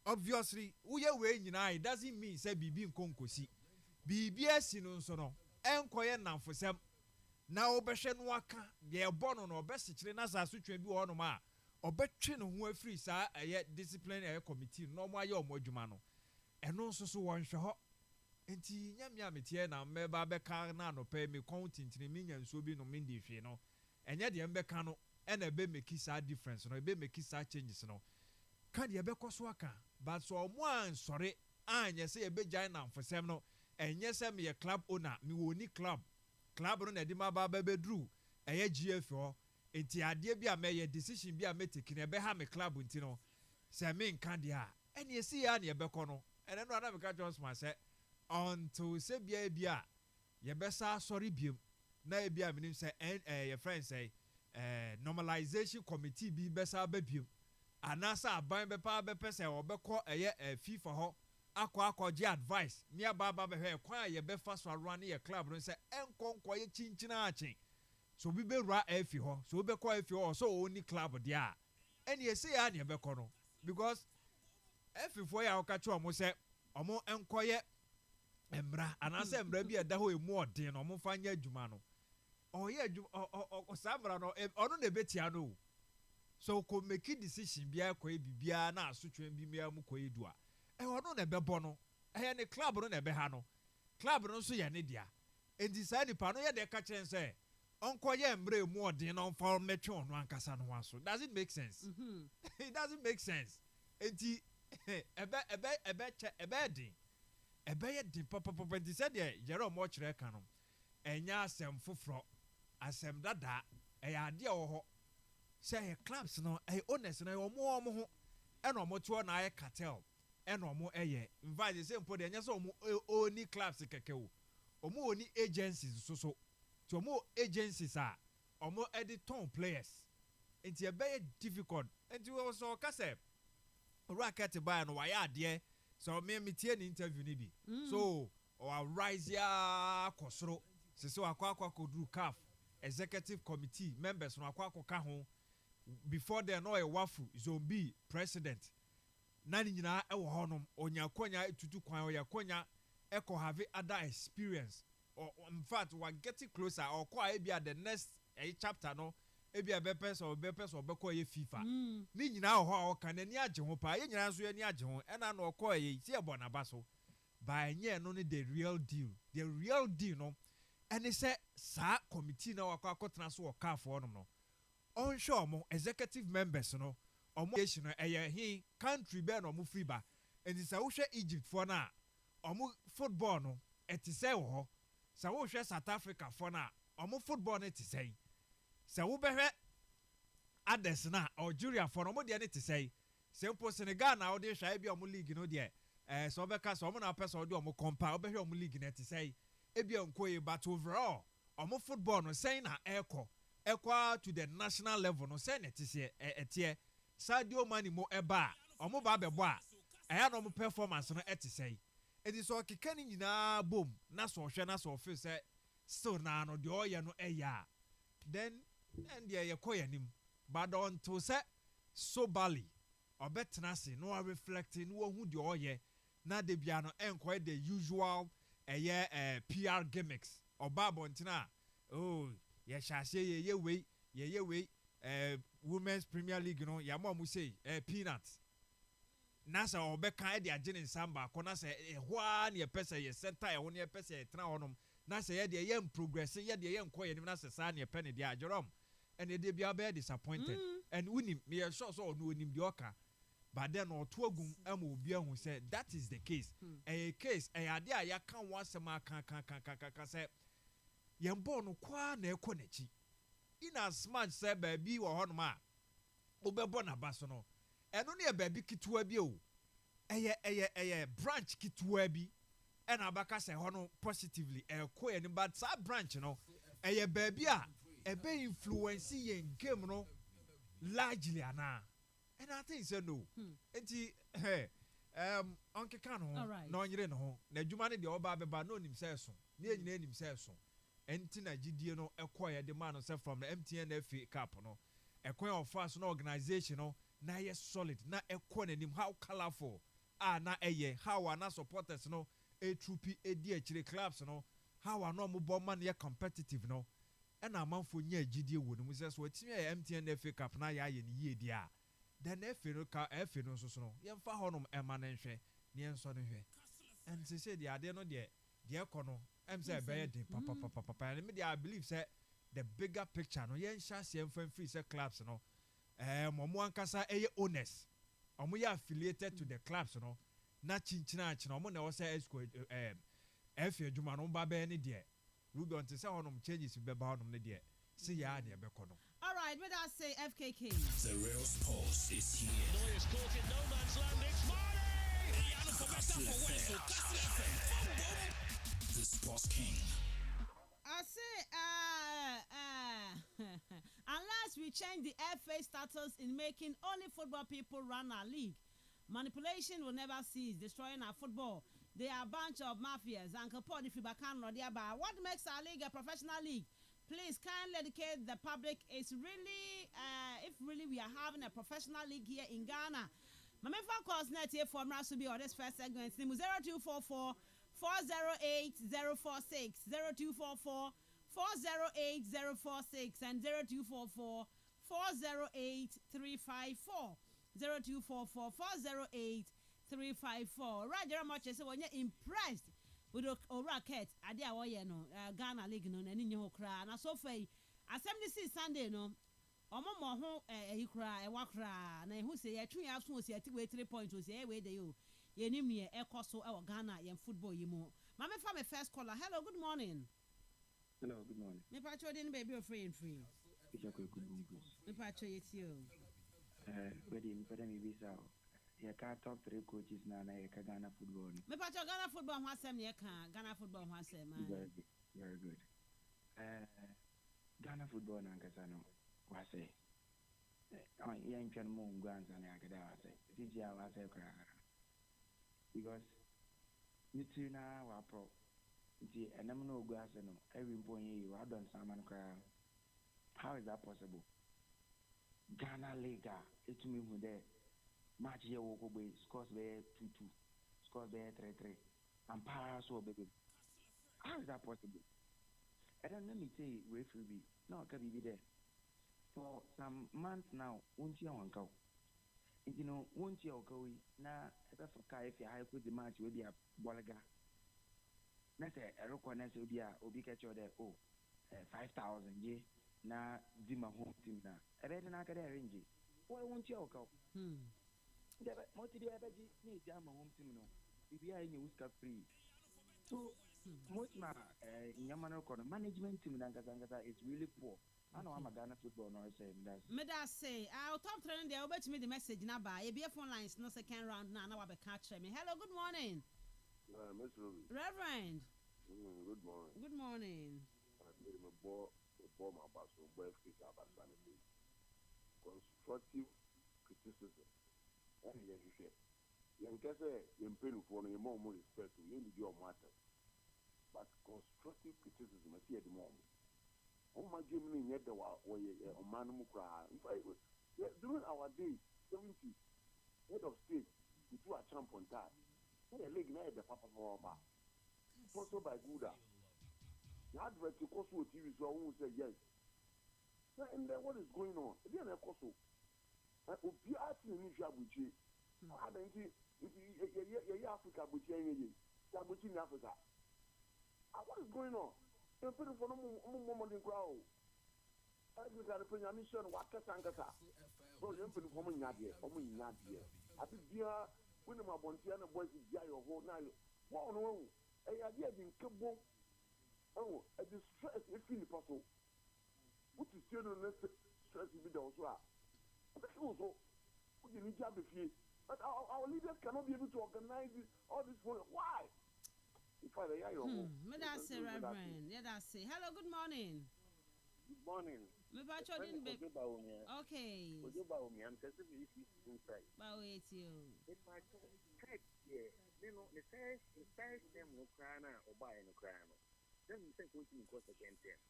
obviously woyɛ wei nyinaa it doesn't mean sɛ biribi nkonkosi biribi asi no nso no ɛnkɔyɛ nnamfosɛm na wobɛhwɛ no aka deɛ ɛbɔ no no ɔbɛsekyere na saa sotwa bi wɔ hɔnom a ɔbɛtwe ne ho afiri saa ɛyɛ discipline ɛyɛ committee no na ɔmo ayɛ ɔmo adwuma no ɛno nso so wɔnhwɛ hɔ nti nyame a meteɛ na mmɛba bɛka na anɔpɛ me kɔn tintini me nya nsuo bi no me ndi hwee no ɛnyɛ deɛ mbɛka no ɛna ɛbɛ meki saa difference no ɛbɛ meki saa changes no ka deɛ ɛbɛkɔ so aka but so ɔmo ansɔre anyɛ sɛ yɛbɛgyae namfosɛm no ɛnyɛ sɛ meyɛ club owner mewɔ ni club no na ɛde ma ba bɛbɛduru ɛyɛ GF hɔ nti adeɛ bi a mɛyɛ decision bi a mɛteki no ɛbɛha me club nti no sɛ menka deɛ a ɛne ɛsi yɛ a ne yɛbɛkɔ no ɛnɛ no ana meka kyerɛ ɔsoma sɛ until sɛ biara bi a yɛbɛsa asɔre biom na ebi a menim sɛ yɛ friend sɛ normalization committee bi bɛsa aba biom anaasɛ aban bɛpɛ sɛ ɔbɛkɔ ɛyɛ FIFA hɔ akɔgye advice ne aba bɛhwɛ kwan a yɛbɛfa so aroa ne yɛ club no sɛ ɛnkɔnkɔ yɛ kyinkyina akye so obi bɛwura afi hɔ so wobɛkɔ afi hɔ so ɔni club deɛ a ɛne ɛsɛ yɛ a ne yɛbɛkɔ no because afifoɔ yɛ a wɔka kyerɛ ɔmo sɛ ɔmo nkɔyɛ mmra anaasɛ mmra bi ɛda hɔ emu ɔden no ɔmo fa nyɛ adwuma no ɔyɛ adwuma saa mmra no ɔno na ɛbɛtia no so kò make decision biara kɔ bibiara na asotwe bi mmea mu kɔ edu a ɔno na ɛbɛbɔ no ɛyɛ ne club no na ɛbɛha no club no nso yɛ ne dea enti saa nipa no yɛ de ɛka kyerɛ sɛ ɔnkɔyɛ mmra emu ɔden na ɔmfa mɛtwe ɔno ankasa no ho aso does it make sense it doesn't make sense enti ɛbɛyɛ den papapapa nti sɛdeɛ Jerome ɔkyerɛ ka no ɛnyɛ asɛm foforɔ asɛm dadaa ɛyɛ adeɛ wɔ hɔ sɛ ɛyɛ clubs no ɛyɛ owners no ɛyɛ ɔmo ho ɛna ɔmo toɔ na ayɛ cartel ɛna ɔmo ɛyɛ invite sɛ mpo deɛ ɛnyɛ sɛ ɔmo oni clubs kɛkɛ o ɔmo oni agencies so nti ɔmo agencies a ɔmo ɛde tɔn players nti ɛbɛyɛ difficult nti wɔ sɛ ɔka sɛ racket baa no wayɛ adeɛ so me tie ne interview ni bi so ɔwa rise ya kɔ soro sɛ wakɔ akɔduru CAF executive committee members no akɔ akɔka ho before then no wafu zombie president na ne nyinaa ɛwɔ hɔ nom onyakonya etutu kwan oyakonya ɛkɔ have other experience or in fact we getting closer or kɔ ebia the next chapter no ebia bɛpɛ sɛ ɔbɛkɔ yɛ FIFA ne nyinaa wɔ hɔ a ɔka n'ani agye ho paa yɛ nyinaa nso yɛ ani agye ho ɛna na ɔkɔ yɛ si ɛbɔ n'aba so by nyɛ no ne the real deal no ɛne sɛ saa committee na wakɔ akɔtena so wɔ CAF hɔ nom no ɔnhwɛ ɔmo executive members no ɔmo nation no ɛyɛ he country bɛɛ na ɔmo free ba nti sɛ wohwɛ Egypt foɔ no a ɔmo football no ɛte sɛ wɔ hɔ sɛ wohwɛ South Africa foɔ no a ɔmo football no te sɛ sɛ wobɛhwɛ others na Algeria foɔ no ɔmo deɛ ne te sɛ mpo Senegal na ɔde hwɛ ebi ɔmo league no deɛ sɛ ɔbɛka sɛ ɔmo na apɛ sɛ ɔde ɔmo compare ɔbɛhwɛ ɔmo league no te sɛ ebi nkoye but overall ɔmo football no sɛn na ɛkɔ to the national level no sɛn na ɛteɛ Sadio Mane mo ɛba a ɔmo ba bɛbɔ a ɛyɛ na ɔmo performance no ɛte sɛ edi sɛ ɔkeka ne nyinaa bom na sɛ ɔhwɛ na sɛ ɔfeel sɛ still na no deɛ ɔyɛ no ɛyɛ a then deɛ yɛkɔ yɛ nim but until sɛ sobali ɔbɛtena ase na reflect na wahu deɛ ɔyɛ na de bia no ɛnkɔyɛ the usual ɛyɛ PR gimmicks ɔba abɔntena yɛhyɛ aseɛ yɛyɛ wei women's Premier League no yɛama ɔmo sei peanut na sɛ ɔbɛka ɛde agye ne nsam baako na sɛ ɛhɔ a ne yɛpɛ sɛ yɛ center ɛhɔ ne yɛpɛ sɛ yɛtena hɔnom na sɛ yɛdeɛ yɛ progress yɛdeɛ yɛ nkɔ yɛ nim na sɛ saa ne yɛpɛ ne deɛ Jerome ɛne de bia bɛyɛ disappointed and wonim meyɛ sure sɛ ɔno onim deɛ ɔka but then ɔto agum ama obi ahu sɛ that is the case ɛyɛ case ɛyɛ adeɛ a yɛaka ho asɛm aka sɛ yɛn bɔɔl no kwaa na ɛkɔ n'akyi in as much sɛ baabi wɔ hɔnom a wobɛbɔ n'aba so no ɛno ne yɛ baabi ketewa bi o ɛyɛ branch ketewa bi ɛna abaka sɛ hɔ no positively ɛkɔ yɛn but saa branch no ɛyɛ baabi a ɛbɛ influence yɛn game no largely anaa and I think so no enti ɔnkeka no ho na ɔnyere ne ho na adwuma no deɛ ɔba bɛba na onim sɛ ɛso ne yɛ nyinaa nim sɛ ɛso enti na gyidie no ɛkɔ yɛ de ma no sɛ from the MTN FA Cup no a coin of fast no organization no na ye solid na ekɔ n'anim how colorful na eye how ana supporters no a troopy edi achire clubs no how ano mo bɔ man ye competitive no ɛna amanfo nya agidie wɔ no mu sɛ so atimi ya MTN FA Cup na ya ye ne yie dia then FA no ka FA no so no ye mfa hɔ no ɛma ne nhwɛ ne nso ne hwɛ and say the ade no de kɔ no em say be de papa and me I believe say the bigger picture no yen sha se mfa free say clubs no mo ankasa eye owners omo ye affiliated to the clubs no na chinchina mo na wo say esco FA adwuma no ba be ne de Ruby on say honom changes be ba honom ne de see ya de be kɔ no. All right, let us say FKK. The real sports is here. Neuer's caught in no man's land. It's Marley. Kastle FM. The Sports King. I say, unless we change the FA status in making only football people run our league, manipulation will never cease, destroying our football. They are a bunch of mafias. Uncle Paul, if you back on what makes our league a professional league? Please kindly educate the public. It's really, if really we are having a professional league here in Ghana. My main calls net here for Mrasubi or this first segment. 0244 408 046 0244 408 046 and 0244 408 354 0244 408 354. Roger much say when you're impressed with the racket, idea no Ghana League no any new cry. And so far, assembly see Sunday no. Omo mo ho cry wakra na who say atwe aso say ati we 3 points say we dey o ye nim ye ekoso e Ghana ye football yi mo ma me fa me first caller. Hello, good morning. Hello, good morning. Me pacho dey baby of free. Me pacho yeti o where me bisa ye ka top 3 coaches na ye ka Ghana football. Me pacho Ghana football ho asem ye ka Ghana football ho asem man. Very good. Ghana football na nkasa no wase yen twan mo ngwanza na akada wase tijia wase kra because nitu na wa pro di enam na ogwase no every bonye you are done saman kra. How is that possible? Ghana League etumi hu de match ye wo ko be scores be 2-2 scores be 3-3 and power so baby. How is that possible? I don't let me say referee be no can be there for some months now. Won't you on go? You know, won't you go na if I could the match will be a bolaga. Let's say a reconnaissance will be a catch or 5,000 ye na Zima home team na. I better not get a range. Why won't you go? Most of the average need jam home team no. If you are in your free. So most my Yamano management team in Angazanga is really poor. I know I'm a Ghana football no say that. Me da say, I'll top trend there over to me the message na ba. E be phone lines no second round na I be catch me. Hello, good morning. Miss Ruby. Reverend. Good morning. Good morning. I made my ball my basso boy fit about sanity. Constructive criticism. And you say, you can say you pay for no more respect to you need your matter. But constructive criticism I see at the moment. Oh my Germany yet the man mukra. During our day, 70 head of state, we do a champ on that. What a leg now the papa for our sponsored by Gouda. The advert to Kosovo TV so I won't say yes. And then what is going on? Again, a Kosovo. Be asking me if you I don't think if Africa, but in Africa. What is going on? You're putting for no more than crowd. I think that the mission what Casangasa. Well, you're putting for me, Nadia. I think dear, when my Bontiana boys is there your whole night. Wow, no, I had in Cabo. Oh, a distress if you possible. What is still on this stress with the Osra? Also, you need to have the fee. But our leaders cannot be able to organize all this for why? Me da say Reverend. Yeah, that's say. Hello, good morning. Good morning. Me ba cho din be. Okay. I'm testing if it's inside. Ba wait you. If I check yeah, you know, the first them no cry na or buy no cry no. Then you say going to cost again there.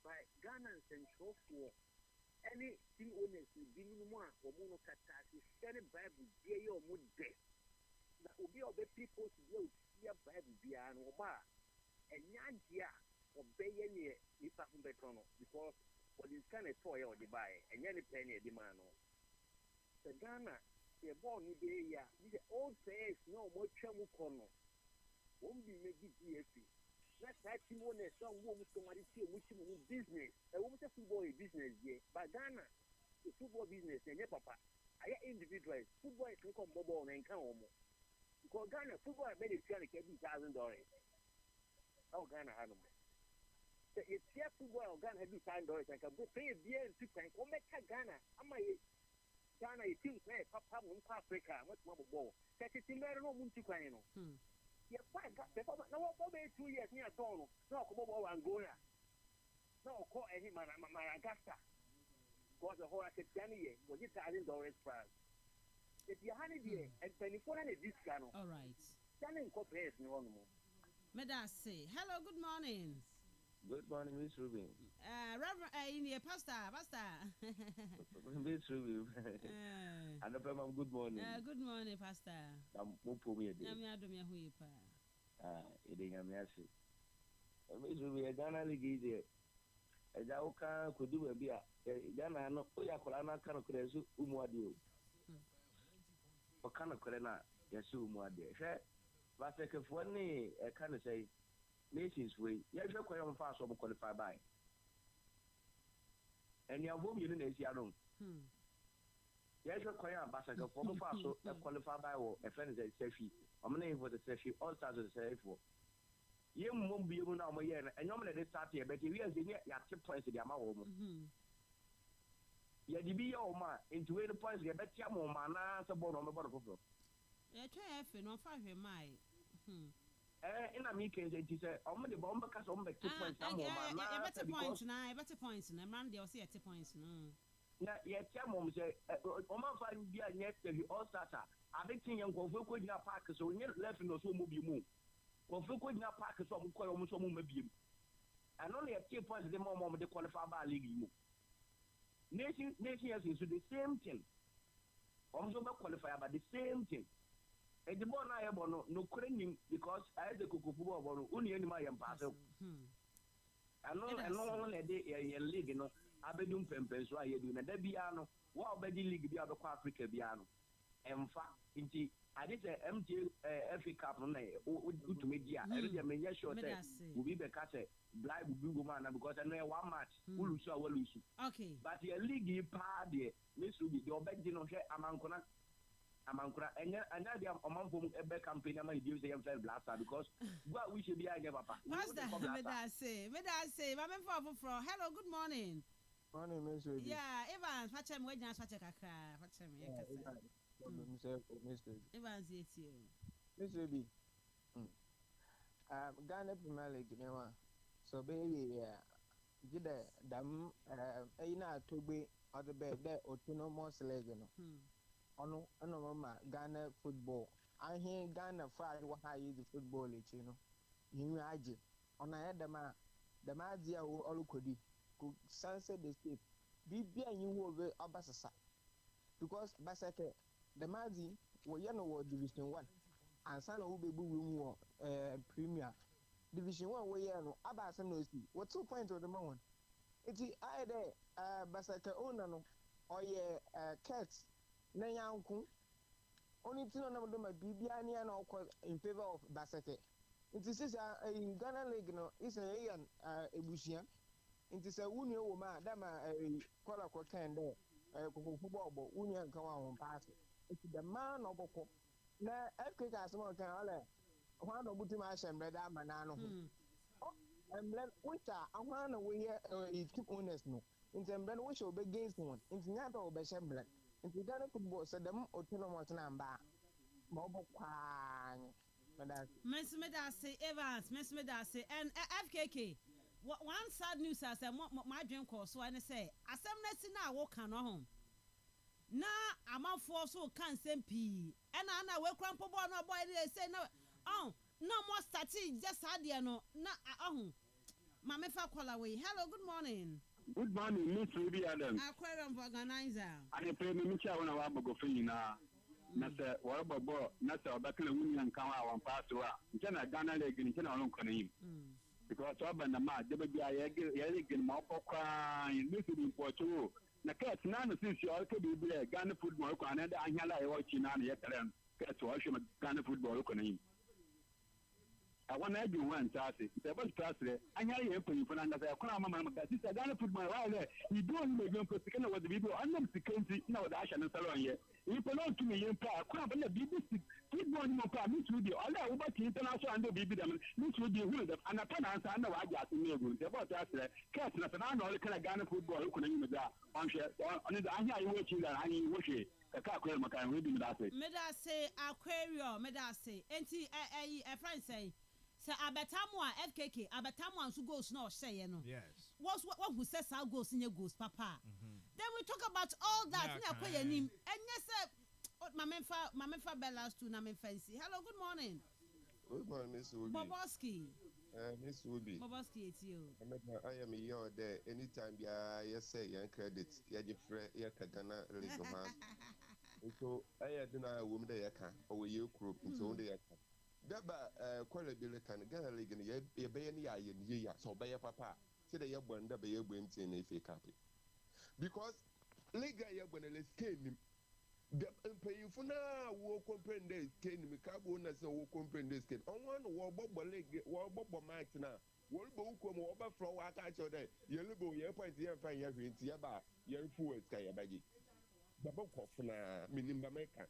By Ghana and show for any team owners be no more or mono catastrophe, very Bible, dear your mood death. That will be all the people to go see a Bible beyond Oba and Yantia or Bayania if I'm better because what is kind of toy or the buy and any penny demand. The Ghana, the born in the area, the old says no more chamu corner. Won't be making GFP. That's that team owners, some woman somebody which business. A woman football business, yeah. But Ghana, the football business, and yeah, papa. I individuals, football is come mobile and come because Ghana football made it $20,000. Oh, Ghana had them. If you football, Ghana had $5, I can pay a beer and two times. What make Ghana? I'm a Ghana, you think, Papa, Africa, what's my ball? That's a thing I don't know, Munchukano. Yeah, fine. Now, what 2 years near Tono? No, come over Angola. No, call any man, Madagascar. Because the whole academy was $1,000 price. If you had it here and 24 discount. All right. Standing cooperation on more. Medase, hello, good morning. Good morning, Miss Ruby. Reverend, in your pastor. Miss Ruby. And the Pemam, good morning. Good morning, Pastor. I'm Mupumi. I'm Yadomia Huipa. It ain't a messy. Miss Ruby, a Ghana League easier. A Jauka could do a beer. Ghana, no, Yakolana can occur Umuadio. Or can occur not, yes, Umuadia. But I can for any, I can say. Nations way, yes, you're quite on fast over qualified by. And your home unit is your own. Yes, you're quite ambassador for fast so qualified by a friend is a safety. I'm name for the safety, all stars of the safe for. You won't be able now, and normally they start here, but if you are in your 2 points in the amount. Yeah, the be your man into 8 points, you bet your man answer board on the bottom of the. Yeah, try no 5 my. In a meeting, it is on the bomb because on the 2 points. Better points now, better points, and I'm running the 8 points. No, yeah, Chamom said, Oma 5 years yesterday, all starter. I think young Kofuko in a park, so we left in the so movie move. Kofuko in a park, so we call almost so maybe. And only at 2 points, the moment they qualify by league. Nation is the same thing. Also, not qualify, but the same thing. And the one I have no craning because I had the cocoa only any my ambassador. I know only a day a league, you know, Abedum Pempes, why you do a Debiano, what Betty League, the other Africa Biano. And fact, I did a MT FA Cup on to media. Every day, I sure that will be the cat, black Google man, because I know one match, who lose. Okay. But your league party, Miss Ruby, your bed didn't share Amankona. And now they are among them a back campaign. I'm going to use the blaster because what we should be I never pass. What's that? Medase, I'm for hello, good morning. Morning, Miss Ruby. Yeah, Evans, watch him, wait, just watch a cacra. Watch him, Evans, it's you. Miss Ruby. Ghana Premier League, you know, so baby, yeah, did them, to be other bed there, autonomous leg, you know. Ono mama Ghana football. I hear Ghana fight what I use the football, you know. You aje. On I had the Mazia who all could sunset the state. Be you over Abasasa. Because Basake, the Mazi were Yano Division 1 and San Ube Boo Premier. Division 1 were Yano Abasano. What 2 points of the moment? It's either Basake Onano or Cats. Nayanku only two of them are Bibiani and in favor of Basake. It is a Ghana League, no, it's a Bushia. It is a Unio woman, that a color can there, football, but Union come on pass. It's the man of Boko. Now, FK Castle can all one of Butimash and Breda Manano. And then winter, I want to wear keep honest no. In the Ben wish will be against one. In the Nato of Beshambler. In the Ghana football, said them autonomous number. Mobile Kwan. Miss Medase, Evans, Miss Medase, and FKK. One sad news as my dream course, so I say, as I'm not seeing now, walk on home. Now, I'm out for so can't send P. And I know where Crampo Bono boy they say no. Oh, no more starting, just had no. Mamma Fakola away. Hello, good morning. Good morning, Miss Ruby Adam. Aquarium organizer. I pay me Micha when I want to go for you now. Nasa, what about Nasa, Bakula Union Kawa and pass to her. Jenna Ghana leg in Jenna Lonconim. Because Urban the Mad, WBI, Yelligan, Mopokra, and listening for two. The cats none of this, you all could be Ghana football, and I hear watching on the Ekaran. Cats watch him Ghana football. I want to do one Saturday. The best Saturday. I hear you putting for another. I can't remember that. This is Ghana football. You don't even put the kind of the video. I'm not the country. No, the Ashan and Salon yet. You belong to me in Park. I can't believe this. Football, no problem. Miss Rudy. All that over to international and the baby. Miss Rudy, who is and I can't answer. I know I got to know. The about that. Cats, and I know the kind of Ghana football. Who couldn't even that. I'm sure. I hear you watching that. I hear you watching. I can't call my kind of reading that. Meda say aquarium. Meda say. Enti a friend say. So abetamwa FKK abetamwa so goes no say no. Yes. What who says how goes in your goes papa. Then we talk about all that na akoya nim. Enye say my menfa bellas to na menfancy. Hello, good morning. Good morning, Miss Woody. Boboski. Miss Woody. Boboski, it's you. I am a young there. Anytime you say your credit, you have Ghana League of Mass. So I do not woman there can or you group so they can. Daba quality can Ghana League in your bayani year, so by your papa. Say that you're born the bay went in a fake copy. Because Liga Yabanellis came. The paying for now will comprehend this came Micabonus or will comprehend this came. On one war bubble leg, war bubble match now. Will book come over from what I told you. You'll go your point here and find your green Tiaba, your fool Skayabagi. The book of Minimba Maker.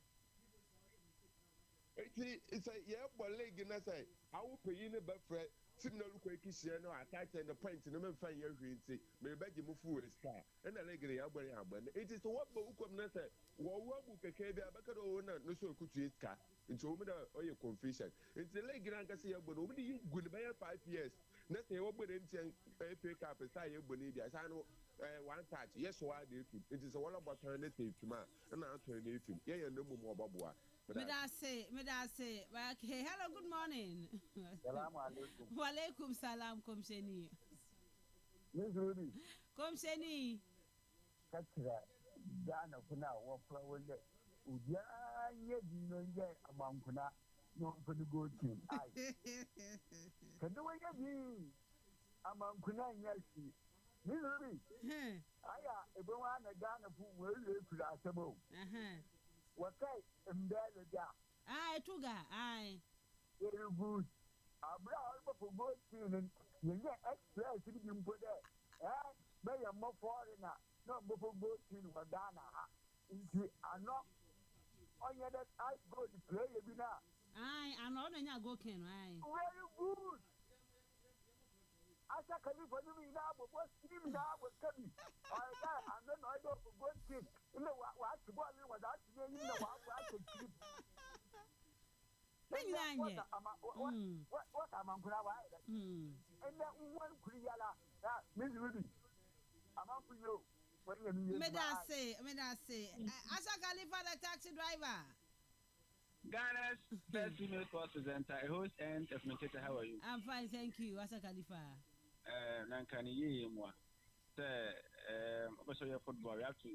It's a leg in a say. I will pay in a buffet. Signal quick no attach and the point in the man find your green tea. May beg you move forward star. And a leg in the Abba. It is what book of Nessa. What book a cave, a bucket owner, no so could you car. It's over or your confusion. It's a leg in Ancasia, but only you good by 5 years. Nothing over the pick up a side of Bonidia. I know one touch. Yes, why do you? It is all about alternative to man. And alternative. Yeah, no more Babua. Medase. Okay, hello, good morning. Salam alaikum. Wa alaikum salam, Komsheni. Miss Rudy. Komsheni. Katra, Dana Kuna, Wafra, Uya, Nonja, among Kuna, no for the good team. Can do what you mean among Kuna and Yashi. Miss Rudy. I everyone a Ghana who will live to that table. What I am there, I took I very good. I brought for good season. You get extra to be put there. May a more foreigner, not before good season, Madonna. Into a knock on your that I go to play a bina. I'm not in your go can, Very good. I said, can you put me now? But what's him now? What's coming? I'm not I go for good season. You know what? What you know what I could keep. What am I going to write? And that one Kriala, Miss Ruby. I'm up for you. Medase. Asa Khalifa, the taxi driver. Ghana's first female sports presenter, a host and a commentator. How are you? I'm fine, thank you. Asa Khalifa. Nankani ye moi. Also your football, we have to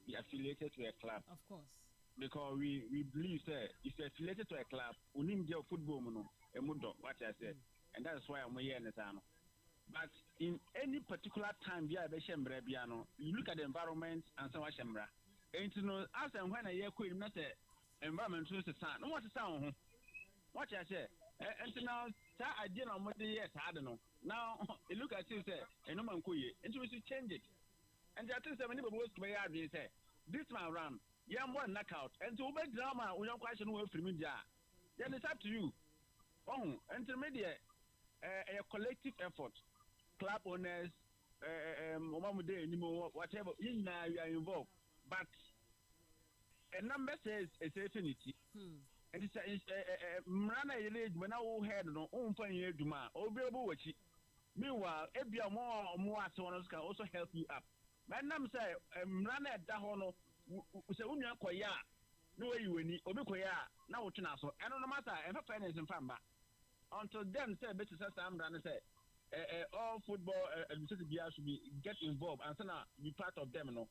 be affiliated to a club. Of course. Because we believe that if you're affiliated to a club, we need your football mono, a mudo, what I said. And that's why I'm here in the town. But in any particular time, you look at the environment and so much. And to know, as and when I hear queen, not the environment to the sun. No, what to sound. What I say. And now, I didn't know what the years I don't know. Now, look at you, say, and no man could, and we should change it. And there are things that many people to be out say, this man ran, young one knockout, and to obey drama, we don't question who from India. Then it's up to you. Oh, intermediate, a collective effort, club owners, whatever, you are involved. But a number says it's affinity. And it's Mrana village when I had no own funny duma, or be able to. Meanwhile, if you are more someone can also help you up. My name say Mrana Dahono, say Unia Koya, no way you will need Obekoya, now what you know. I don't know matter, and finance and famba. Until then, say better say I'm gonna say. all football administrative should be get involved and so now be part of them, no.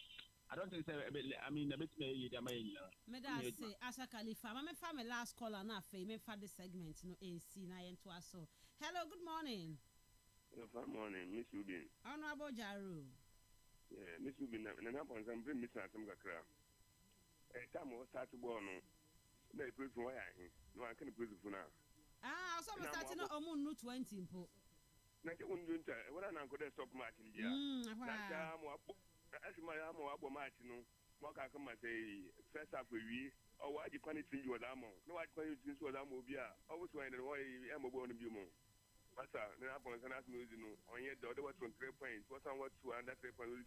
I don't think so. I mean, a bit maybe. Meda say, Asha Khalifa, I'm a last caller now. Me for this segment, no AC na into us. So, hello, good morning. Good morning, Miss Ubin. Honorable Jaru. Yeah, Miss Ubin. And I'm going to bring Miss Asamga Kram. Time was start to born. They put for why no, I can't put for now. Ah, so I'm starting on moon 20 impo. Like you wouldn't do what I'm going to stop matching. Yeah, that's my amo abo match. No, what I come and say, first up with we, or why you can't think you are amo. No, I can't think you are amo. Yeah, always when the way I'm born to be more. What's up? Now, I'm going to ask you, on your daughter was from 3 points. What's on what 2 under 3 points?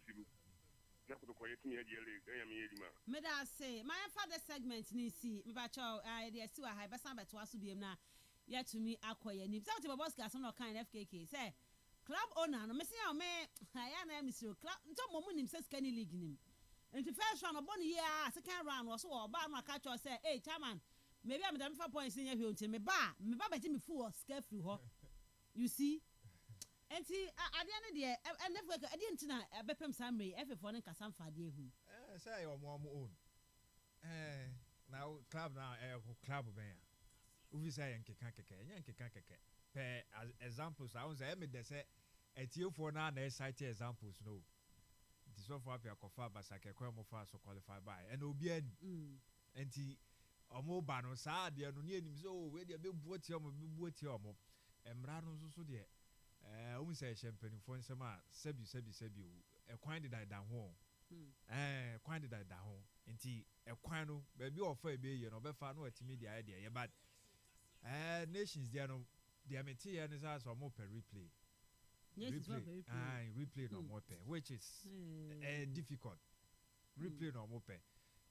Meda say, my father segment nisi, me bacho, they still a high, but some better was to be now. Yet to me, acquire names out of a boss gas on kind FKK. Say, club owner, no missing our man, I am Mr. Club, some woman himself can league him. And the first round of 1 year, second round was so about my catcher say, hey, Chairman, maybe I'm done 4 points in your hill to me, me baba me fool, scareful. You see? And see, at the end of the day, I never didn't know a Bepem Sammy, every phone and Cassam Fadi. Say, or more own. Now, club now, club bear. Who say, and Yankee as examples, I was a they say, at you for now, they cite examples, no. It is so far, Piacofa, but I can come fast to qualify by, and Obian, and he, or more bano, sad, the Anonian, so where they be bought your mo, and Branos also there. We say champagne for some sebu, a quantity that down home. Quantity that down home. And tea, a quano, baby or for a baby, you know, but far no timid idea. But nations, they are no, the amateur is also more per replay. Yes, replay no more per, which is difficult. Replay no more per.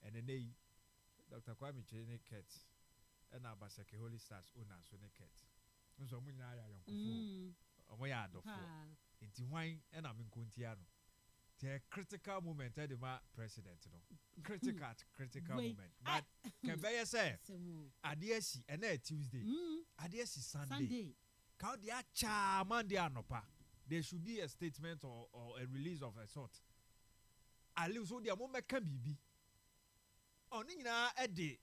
And then they, Dr. Kwame Chene Ket, and Abasaki Holy Stars, Una Soneket. So, Omoya adofo enti hwan na me nkontiano the critical moment at the president no critical moment but can be say adiesi and Tuesday adiesi Sunday how they are cha Monday anopa there should be a statement or a release of a sort ali so dia mo meka bibi oni nyina e de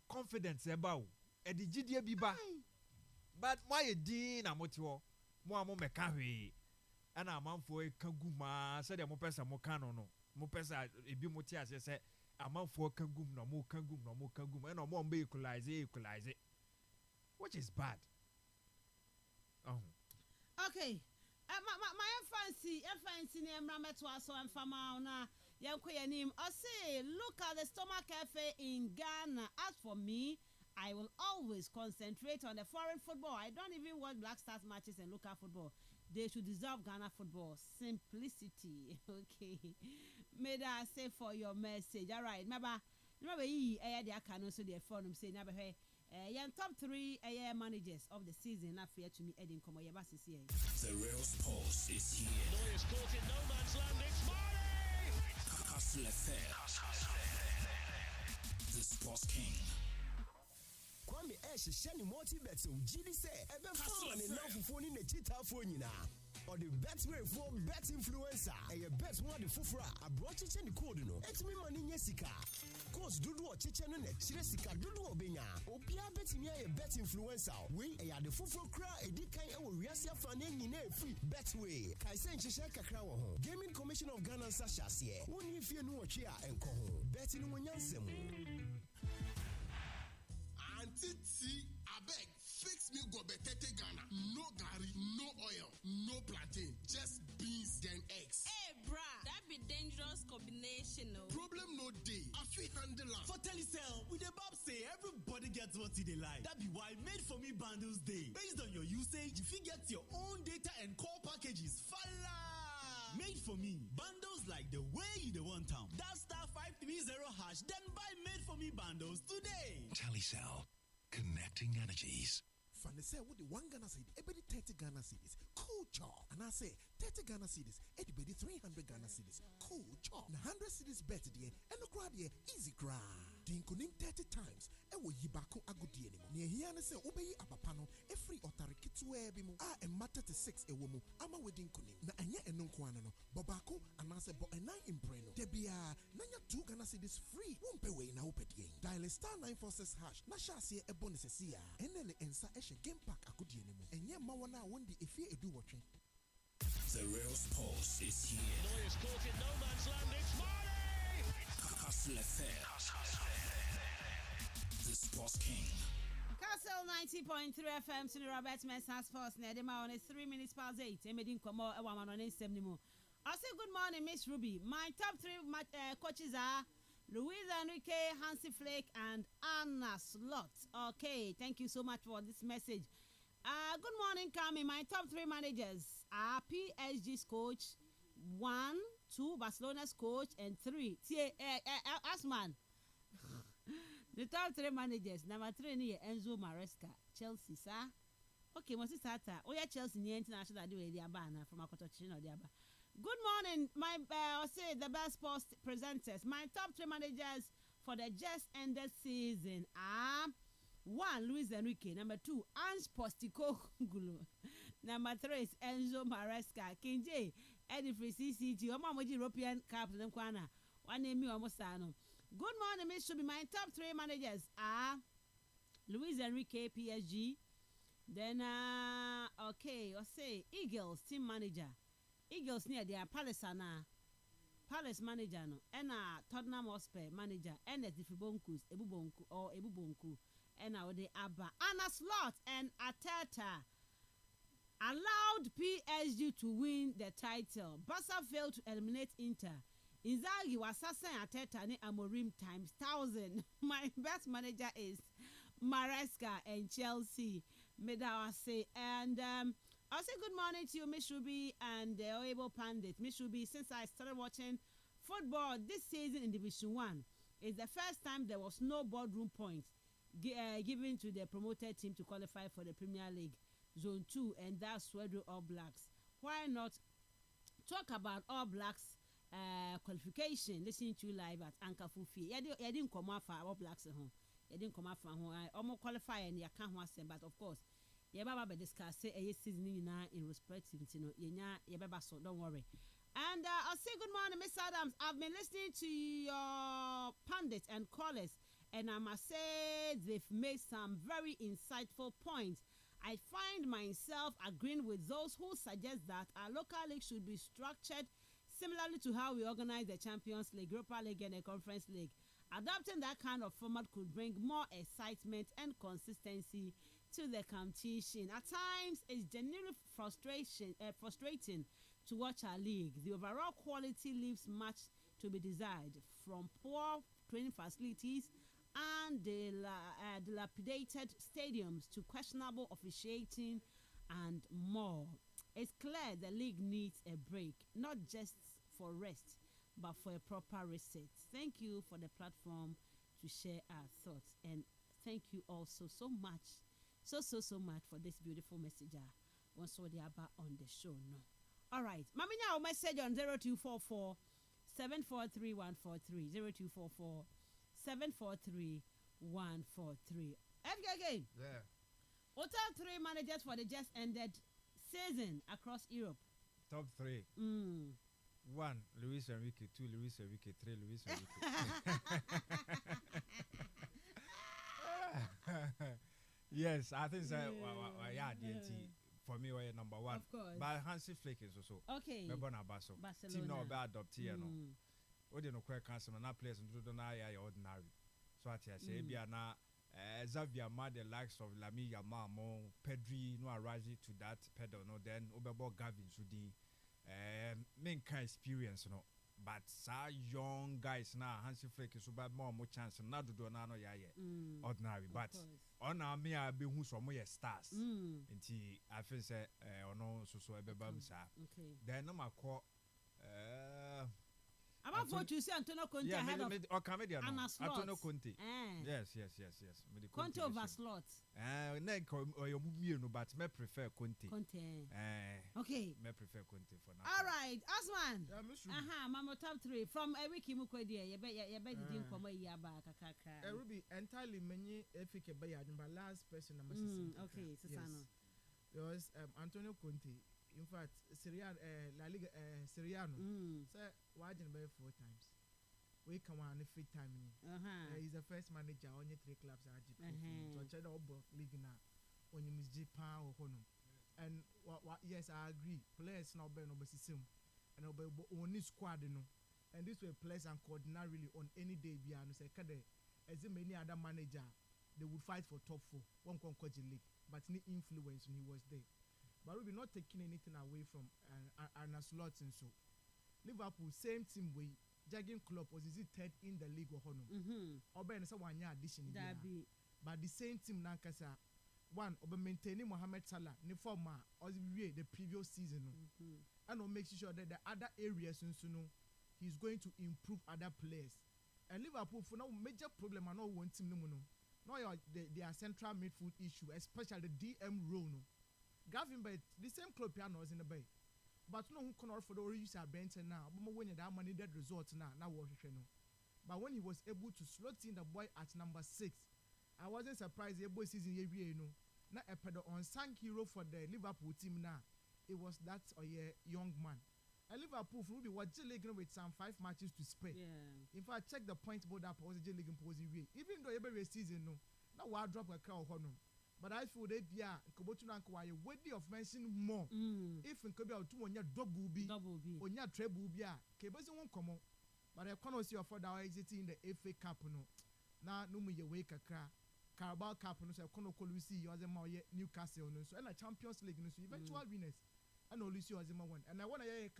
confidence e ba o e de gidie bi ba but why din na motiwo mo meka hwe ana amanfo kaguma se de mo pesa mo kano no mo pesa ebi mo ti ase se amanfo kagum no mo kagum and mo mbe equalize which is bad. Okay, my fancy name Rameto so and fama na yanko yanim I say look at the stomach cafe in Ghana. As for me, I will always concentrate on the foreign football. I don't even watch Black Stars matches and local football. They should deserve Ghana football. Simplicity. Okay. May I say for your message. All right. Remember, they can also their forum say, never hey, top 3 managers of the season. Not fair to me, Eddie Komo. The real sports is here. Lawyers caught in no man's land. It's Marley! Kastle the Sports King. Kwame sheni motivate ujidi say ebe fun ni love phone ni chita phone na or the best way for bet influencer e bet one the fufura abrochi cheni code no etimi mani nya sika course dudu o chiche no na chire sika dudu obenya obia betimi e bet influencer we e ya the fufura kra edikan e wo wiase afa na nyina free betway kai se nchihye kakra wo ho Gaming Commission of Ghana sashase woni fie no wo twe a enko ho bet ni wonyansem. Titi, abeg, fix me gobetete Ghana. No gari, no oil, no plantain, just beans then eggs. Hey, brah, that be dangerous combination, no? Problem no day. I fit handle am. For Telecel, we the Bob say everybody gets what they like. That be why Made For Me bundles day. Based on your usage, you get your own data and call packages. Fala! Made For Me bundles like the way you want them. That *530# then buy Made For Me bundles today. Telecel. Connecting energies. Fane say what the 1 Ghana cedi, every 30 Ghana cedis. Cool chalk. And I say 30 Ghana cedis, Edibedi 300 Ghana cedis. Cool chop. Na 100 cedis bet die, and no crowd easy cry. Dinkunim 30 times, ewo yibako agudi anymore. Near here, say, obey abapano, every otarikitsu ebimu, and matter to 6 ewomu, ama wedding kunim. Na anya enunquanano, Bobako, and answer bo and 9 impreno. Debia, Nanya 2 Ghana cedis free, won't pay way now pet game. Dial star 946 hash, Nashasia a bonus sia, and then ensa esha game pack agudi anymore. And yeah, Mawana won't be if you do watching. The real sports is here. Neuer's caught in no man's land. It's Marley! Kastle FM. The Sports King. Kastle 90.3 FM to the Robert Mensah Sports. Nedema on 3 minutes past 8. Emedin Komo Ewaman on 7. I'll say good morning, Miss Ruby. My top 3 coaches are Luis Enrique, Hansi Flick, and Anna Slot. Okay, thank you so much for this message. Good morning, Kami. My top 3 managers are PSG's coach, 1, 2, Barcelona's coach, and 3, Asman. The top 3 managers. Number 3 is Enzo Maresca, Chelsea, sir. Okay, what's this? Oh, yeah, Chelsea, the international do the Abana from Akotochino, the Abba. Good morning, my I'll say the best sports presenters. My top 3 managers for the just ended season are 1, Luis Enrique. Number 2, Ange Postecoglou. Number 3 is Enzo Maresca. King J, Eddie Free CCT. European Cup. One name almost. Good morning, Miss Shubi. My top 3 managers are Luis Enrique, PSG. Then, okay, I'll say Eagles team manager. Eagles near their Palace Palace manager no. And Tottenham Hotspur manager. And the Diffibonkus, Ebubonku. And now the Abba Anna Slot and Ateta allowed PSG to win the title. Barca failed to eliminate Inter. Inzaghi was assassin Ateta and Amorim times 1,000. My best manager is Maresca and Chelsea. Medawa say and I'll say good morning to you, Miss Ruby and the Oebo Pandit. Miss Ruby, since I started watching football this season in Division 1, it's the first time there was no boardroom points given to the promoted team to qualify for the Premier League Zone 2, and that's Sweden All Blacks. Why not talk about All Blacks qualification? Listening to you live at Anchor Fufi. You didn't come out for All Blacks at home. You didn't come out for home. I almost qualify and you can't want to, but of course, you better discuss a season in respect to you better, so don't worry. And I'll say good morning, Miss Adams. I've been listening to your pundits and callers, and I must say they've made some very insightful points. I find myself agreeing with those who suggest that our local league should be structured similarly to how we organize the Champions League, Europa League, and the Conference League. Adopting that kind of format could bring more excitement and consistency to the competition. At times, it's genuinely frustrating to watch our league. The overall quality leaves much to be desired, from poor training facilities and dilapidated stadiums to questionable officiating and more. It's clear the league needs a break, not just for rest, but for a proper reset. Thank you for the platform to share our thoughts, and thank you also so much for this beautiful message. Once the about on the show, no. All right, Mami, now message on 0244 743 143 0244 743 143. Again. Yeah. What are 3 managers for the just ended season across Europe? Top 3. 1, Luis Enrique. 2, Luis Enrique. 3, Luis Enrique. Yes, I think so. Yeah, DNT. For me, we're number 1. Of course. But Hansi Flick is also. Okay. Barcelona. Team now be adopted, you know. What do you know? Quite cancel na players into the ordinary. So I say, be na Xavier Mad the likes of Lami Yamal, Pedri, no rising to that pedal, no. Then Obebo Gavin Sudi, main kind experience, no. But young guys now, Hansi Flick is about more chance and not to do no ordinary. But on our me, I be who some more stars. Until I feel say, no, so a babam, sir. Okay. Then I'm a call. About Liverpool choose Antonio Conte ahead of Anna Slot. Antonio Conte. Yes. Conte over Slot. But me prefer Conte. Okay. Me prefer Conte for now. All right, Asman. Mama top 3 from every Kimukwedi. You bet didn't come here back. Ruby entirely many FK Bayard, but last person I'm okay, Susano. Because Antonio Conte, in fact, La Liga Siriano, sir, why didn't buy 4 times? We come on a free time. He's the first manager on your 3 clubs at GP. So check out league now when you miss Japan or Honum. And yes, I agree. Players now better no system and only squad, you know. And this way players and coordinate really on any day beyond say as many other manager they would fight for top 4 one coach league but any influence when he was there. But we'll be not taking anything away from Arna Slot and so Liverpool same team way Jurgen Klopp was third in the league or Oben so 1 year addition but the same team now kasa one obe maintaining Mohamed Salah ni former or the previous season and make sure that the other areas he's going to improve other players. And Liverpool for now major problem and not one team no. Now their central midfield issue, especially the DM role. No. Gavin by the same club pianos in the bay. But no who can for the use our bench now. But when that money that results now what no. But when he was able to slot in the boy at number 6, I wasn't surprised the boy season you know. Now a pedo unsung hero for the Liverpool team now. It was that young man. And Liverpool will be what League with some 5 matches to spare. In fact, check the point board up was the League position. Even though every season no, now we'll drop a crowd on them. But I feel that Kobotuna Kwai worthy of mention more. If in Kobe two on your double B on your treble B, Kabas won't come out. But I cannot see for our exiting the FA Cup no. Now no me wake a crack. Carabao Cup no so Kono Colusi as a Newcastle no so and a Champions League no so eventual winners. And only see as a one. And I want to hear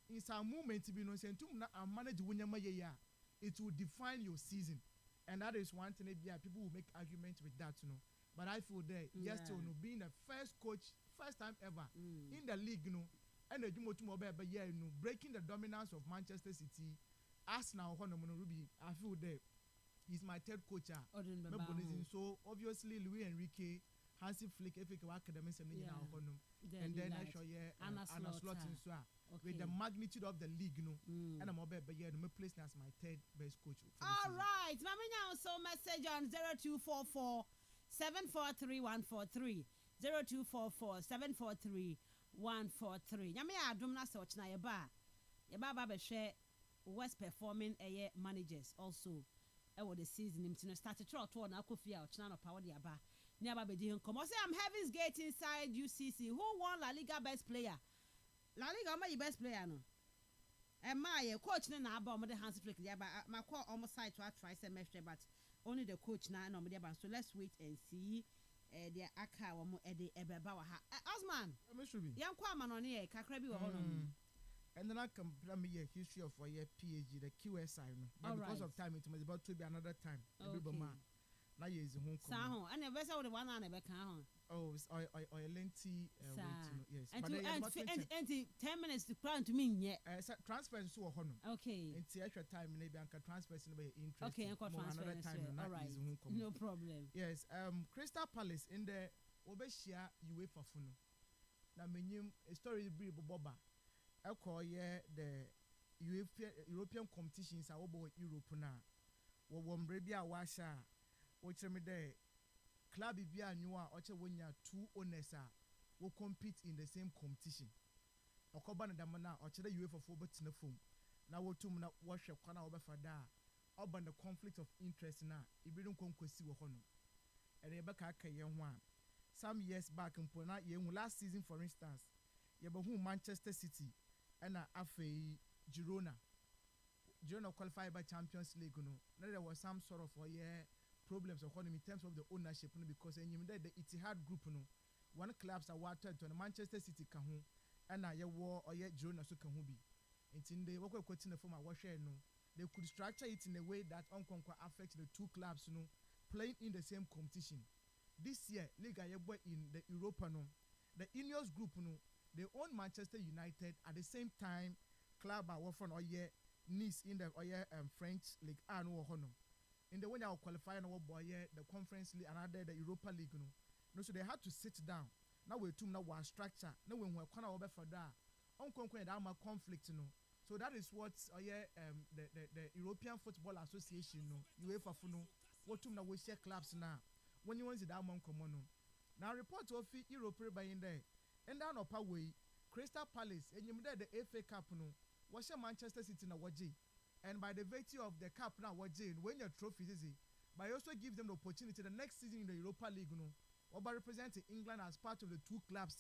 in some moment to be no sense to manage when it will define your season. And that is one thing people will make arguments with that, you know. But I feel that yes, to being the first coach, first time ever in the league, you know, and the breaking the dominance of Manchester City. As now Ruby, I feel that he's my 3rd coach. So obviously Luis Enrique, Hansi Flick, academy and then I show Anna Slot in with the magnitude of the league, and I'm over my place as my 3rd best coach. All right, now so message on 0244 743 143 0244 743 143. Yami adumna search na yeba ba share West performing managers also. The season him to start to trot to na akofia o china no power the aba. Never be doing come. I say I'm Heaven's Gate inside UCC. Who won La Liga best player? La Liga my best player no. And my coach na about the Hansi Flick there, but my call almost side to try semester, but only the coach na no there. So let's wait and see. The aka mo ede ebebawa ha. Osman. Yan kwa man on here kakra bi wo ho no. And then I can plan me a history of a PhD, the QSI. But because of time, it was about to be another time. Now is home. And the vessel the one and a can. Oh, it's a lengthy yes. And 10 minutes to plan to mean yet. Transfer to a honor. Okay. And the extra time maybe I can transfer in interest. Okay, another time. All right. No problem. Yes. Crystal Palace in the Obeshia UEFA Funo. Now menim a story brief Boba. I call the European competitions are over Europe now. Wom Rebia Washa. Watch me there. Club Bia Nua Ocha Wonya 2 owners will compete in the same competition. Okoban Damana Ocha the UEFA for but in the phone. Now what to wash a corner over for da. Oban the conflict of interest now. If you don't come see Hono. And Rebecca Kayan one. Some years back in Pona last season for instance. Yabahu Manchester City and Afe Girona. Girona qualified by Champions League. Now there was some sort of problems in terms of the ownership because the Etihad group one clubs are watered to the Manchester City kahu and war or Girona so kahu be. In the work in the form of they could structure it in a way that affects the 2 clubs playing in the same competition. This year, Liga in the Europa the Ineos group they own Manchester United at the same time club are from Nice in the French League and Honor. In the way they qualify no boy the Conference League and other the Europa League no, so they had to sit down. Now we two now one structure. Now when we're corner over for that, conflict So that is what the European Football Association UEFA what two now we share clubs now. When you want to that man come on. Now report of Europe by in there. And down upper way, Crystal Palace and you the FA Cup what's your Manchester City na waji. And by the virtue of the cup now waji when your trophies is but also give them the opportunity the next season in the Europa League or by representing England as part of the two clubs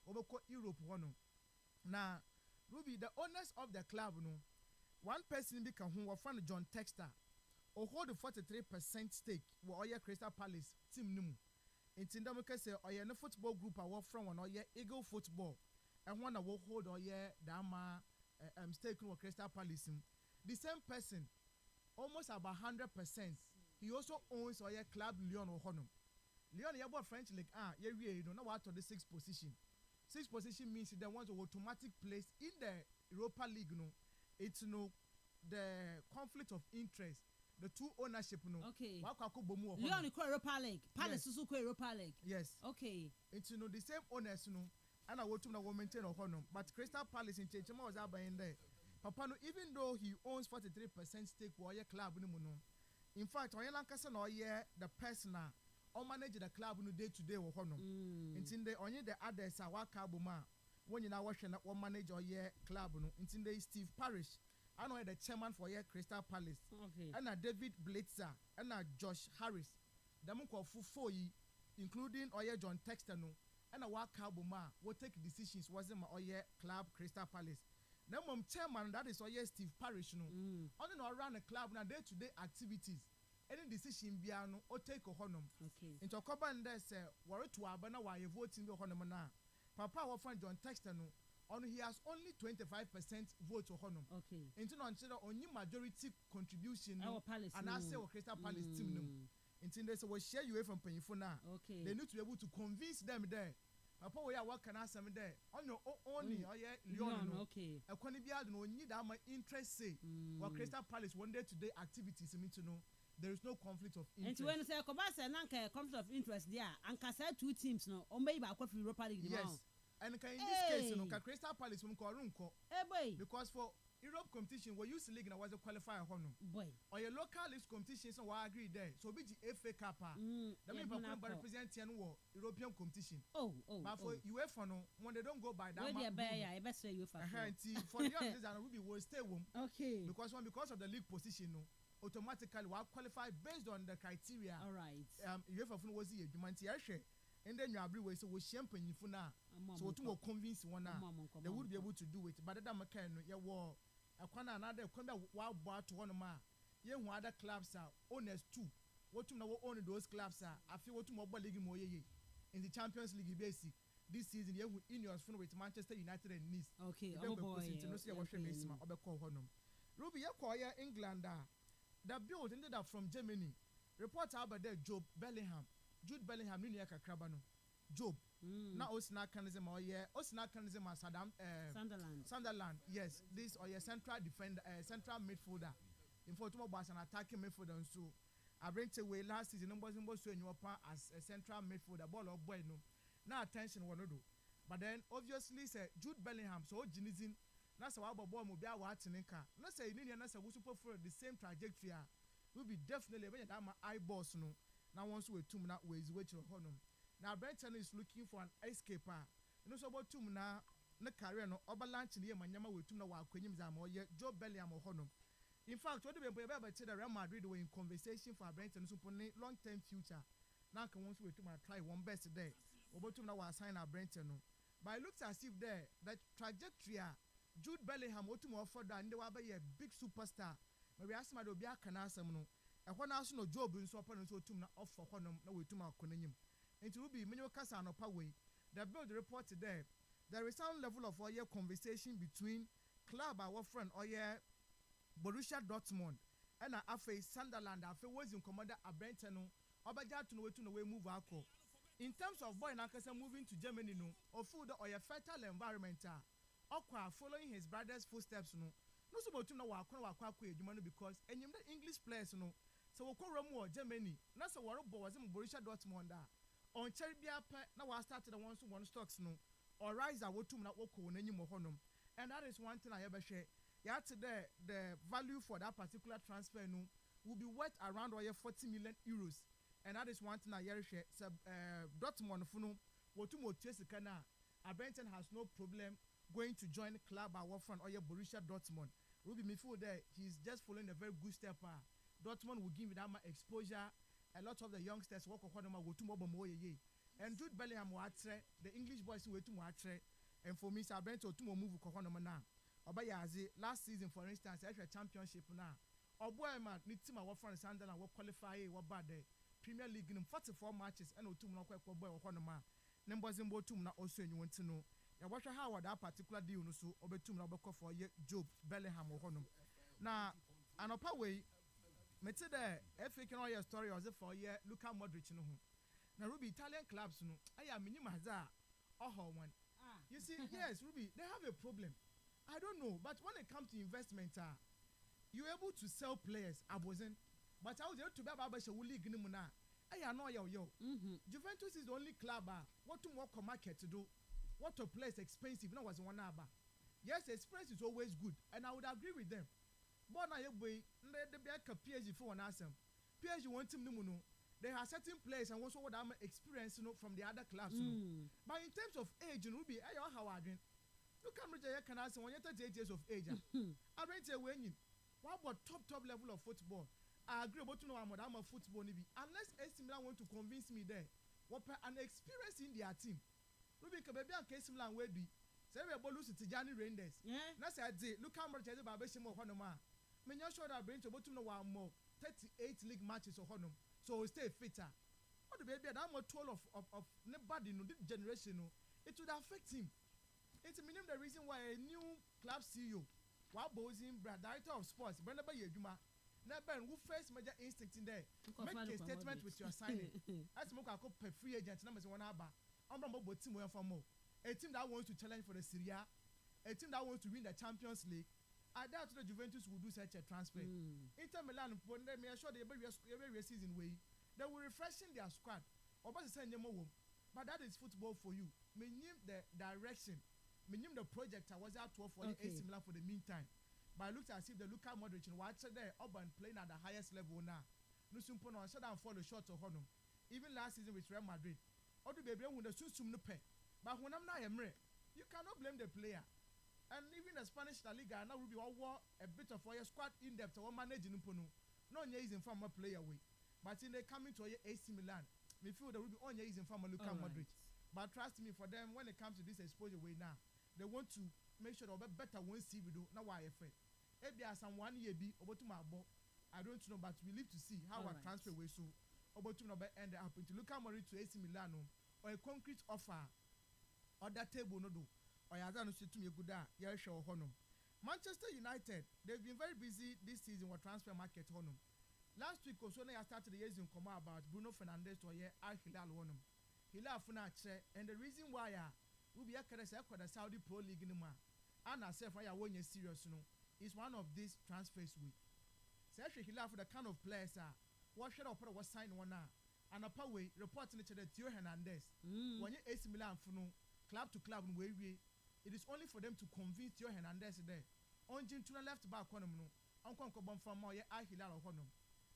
over Europe Now Ruby the owners of the club one person become who were friend John Texter or hold the 43% stake were all your Crystal Palace team numu. In Tindamaka say or your football group I work from or your Eagle Football and one I will hold or your Dama stake with Crystal Palace. The same person almost about 100%. He also owns or your club Lyon or Honum. Lyon you French League you don't know what to the 6th position. 6th position means they want an automatic place in the Europa League it's the conflict of interest. The two ownership okay Lyon Europa League Palace yes. Europa League yes okay it's the same owners and I want to maintain a honor but Crystal Palace in Chechema was in there Papa even though he owns 43% stake for your club in fact the person or manage the club day to day or honor it's in the only the others are wakabuma when you now watching or manage or your club it's in the Steve Parish I know the chairman for your Crystal Palace. Okay. And David Blitzer and Josh Harris. The monk of Fufoyi, including Oye John Textano, and a Wakabuma will take decisions wasn't my Oye club Crystal Palace. Now chairman that is Oye Steve Parish only around the club now day-to-day activities. Any decision biano or take a honum. Okay. Into Coban there say worry to Abana while you voting the honor. Papa our friend John Textano. He has only 25% vote to honor. Okay. Into only majority contribution and I say Crystal Palace team until they say we share you from paying for now. Okay. They need to be able to convince them there. Papa we are working as them there. On your only Lyon. Okay. A quantity no need that my interest say what Crystal Palace one day to day activities mean to know. There is no conflict of interest. And when you say conflict of interest there, and two teams no, or maybe I could Europa League. Yes. And in this case, Crystal Palace because for Europe competition, we used to league and was a qualifier boy. Or your local list competitions, so I agree there. So be the FA Cup. That means represent European competition. But for UEFA, when they don't go by that, for the others, and Ruby will stay home. Okay. Because of the league position, automatically we qualify based on the criteria. All right. UEFA was the humanity. And then you agree with so we champagne for now. So to more convince one now. They would be able to do it. But that McCann, you war a corner another wild bar to one of my young other clubs are owners too. What to know only those clubs are. I feel what to mobile league more in the Champions League basic. This season you in your phone with Manchester United and Nice. Okay, oh boy. Ruby Yakoya England the build ended up from Germany. Report about there Job Bellingham. Jude Bellingham ni ya kakrabano Job na osnakanizem or yeah osnakanizem as Sunderland yes this or your central defender central midfielder in for tomorrow as an attacking midfielder so I bring away last season numbers so you as a central midfielder ball of boy no now attention one do but then obviously say Jude Bellingham so jinizin na say wa bobo mo bia wa atineka na say ni na say we super for the same trajectory will be definitely when that my eyeballs no. Now once we two minutes ways which honum. Now Brenton is looking for an escaper. You know so about 2 minutes na career no oberlanch near Manyama with 2 minutes kwenyim zamo ye Joe Bellingham honum. In fact, what do we be able to the Real Madrid were in conversation for Brenton so long term future. Now can once we two minutes try one best day. About 2 minutes sign our Brenton no. But it looks as if there that trajectory Jude Bellingham what to more further and they will be a big superstar. Maybe ask my dobia canasam no. And when I no job in so upon so to off for one no way to my conim. It will be many Casano Paway. The build report today. There is some level of oil conversation between club our friend Oye Borussia Dortmund and Afe Sunderland. Afe was in commander a Brentano. Obaja to no way move ako. In terms of boy Nakasa moving to Germany no or food or a fertile environment. Okwa following his brother's footsteps no no so botum na wakwa adwuma no because enyim the English players no so wokɔ ramu Germany na so wɔre bɔ wɔze Borussia Dortmund on cherry bia pɛ na wa start the one stocks no or rise a wotum na wokɔ n'enyim hɔ nom, and that is one thing I ever share. Yeah, today the value for that particular transfer no will be worth around 40 million euros, and that is one thing I hear share. So Dortmund funo wotum otiesika na Abenton has no problem going to join club our front or Borussia Dortmund. Ruby me feel there he's just following a very good step. Dortmund will give that exposure. A lot of the youngsters walk on them go to mobile ye. And Jude Bellingham watre the English boys way to watre. And for me, Sabento to move Kokonoma now. Obayazi last season, for instance, actually championship now. Oboy man need to my friend Sunderland will qualify what bad day. Premier League in 44 matches and two no boy or Honoma. Numbers in Botum also you want to know. I watch how that particular deal no so obetum na beko for Job Bellingham or Honum. Now an upper way mete there if you can all your story or for Luka Modric no. Now Ruby Italian clubs no I am minimum hazard or one. You see, yes, Ruby, they have a problem. I don't know, but when it comes to investment, you're able to sell players. I wasn't, but I was able to buy a league in Muna. I know yo. Juventus is the only club. What to work on market to do? What to play is expensive. No was one hour. Yes, experience is always good, and I would agree with them. But now boy, the back PSG for an answer. PSG want him no. There are certain players and also what I'm experiencing from the other clubs. But in terms of age, Ruby, I know how I drink. You can reach a can answer when you're 38 years of age. I rate a winning. What about top level of football? I agree about to know I'm a football maybe. Unless AC Milan want to convince me there. What an experience in their team. Ruby can be a case Milan where be. Say we're lose to Gianni Reinders. That's I say, look how much I have a more Honoma. When you're sure that brings about to know one more 38 league matches of Honum. So we stay fitter. What the baby I'm a toll of nobody no this generation no, it would affect him. It's a minimum the reason why a new club CEO, while Bozin, director of sports, Brenda Yejuma, never who first major instinct in there. Make a statement with your signing. As Moka per free agent numbers one hour. I'm about team for more. A team that wants to challenge for the Serie A, a team that wants to win the Champions League. I doubt the Juventus will do such a transfer. Inter Milan, when they may assure every season way, they will refreshing their squad. Or but that is football for you. Me name the direction, me name the project I was out for the AC Milan for the meantime. But I looked as if the Luka Modric and watch there urban playing at the highest level now. No simple no shut down for the short of Honum. Even last season with Real Madrid. Or the baby when the soon no pay. But when I'm not you cannot blame the player. And even the Spanish La Liga now will be all a bit of a squad in depth or managing Puno. No is in from a player way. But in they coming to AC Milan, we feel there will be on is in from a Luka Modric. But trust me, for them, when it comes to this exposure way now, they want to make sure they'll be better one see we do. Now why afraid? If there are some 1 year be over to my ball, I don't know, but we live to see how our transfer way so over to end up into Luka Modric to AC Milan or a concrete offer or that table no do. Manchester United, they've been very busy this season with transfer market. Last week, also, I started the years in comment about Bruno Fernandes to Al Hilal. Hilal Funache, and the reason why we be a the Saudi Pro League in the man, and I say, why I want you serious, is one of these transfers week. Say, Hilal for the kind of players what should I put was signed one now, and a power way reporting to the Theo Hernandez. When you AC Milan club to club in way. It is only for them to convince Theo Hernandez there. On June to the left back on no. Uncle Cobom from Moya Hilal of Honum.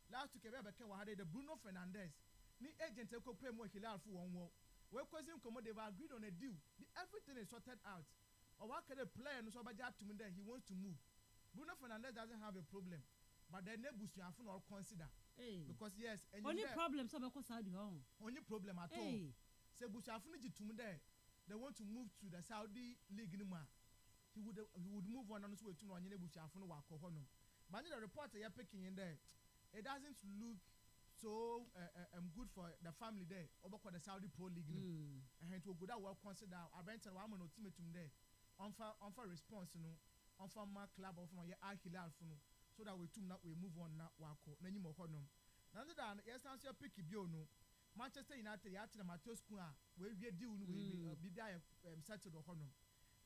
Last week, I had the Bruno Fernandes. Ni agent will pay more Hilal for one war. Well, because they've agreed on a deal. Everything is sorted out. Or what can a player no so bad to me there? He wants to move. Bruno Fernandes doesn't have a problem. But the neighbors you have to consider. Because yes, and only problem so because only problem at all. Say Bushafuni to me there. They want to move to the Saudi League Numa. He would move on and so to one Bush Afun Wako Honum. But in the report they are picking in there, it doesn't look so good for the family there over the Saudi Pro League. And it will go that well consider I rent a woman ultimatum there. On for response, on for my club of my Hilal Funu. So that we move on now Wako, Nany Mohonum. None than yes, answer picky biono. Manchester United, the Matheus Cunha, where we deal with be there settled on him.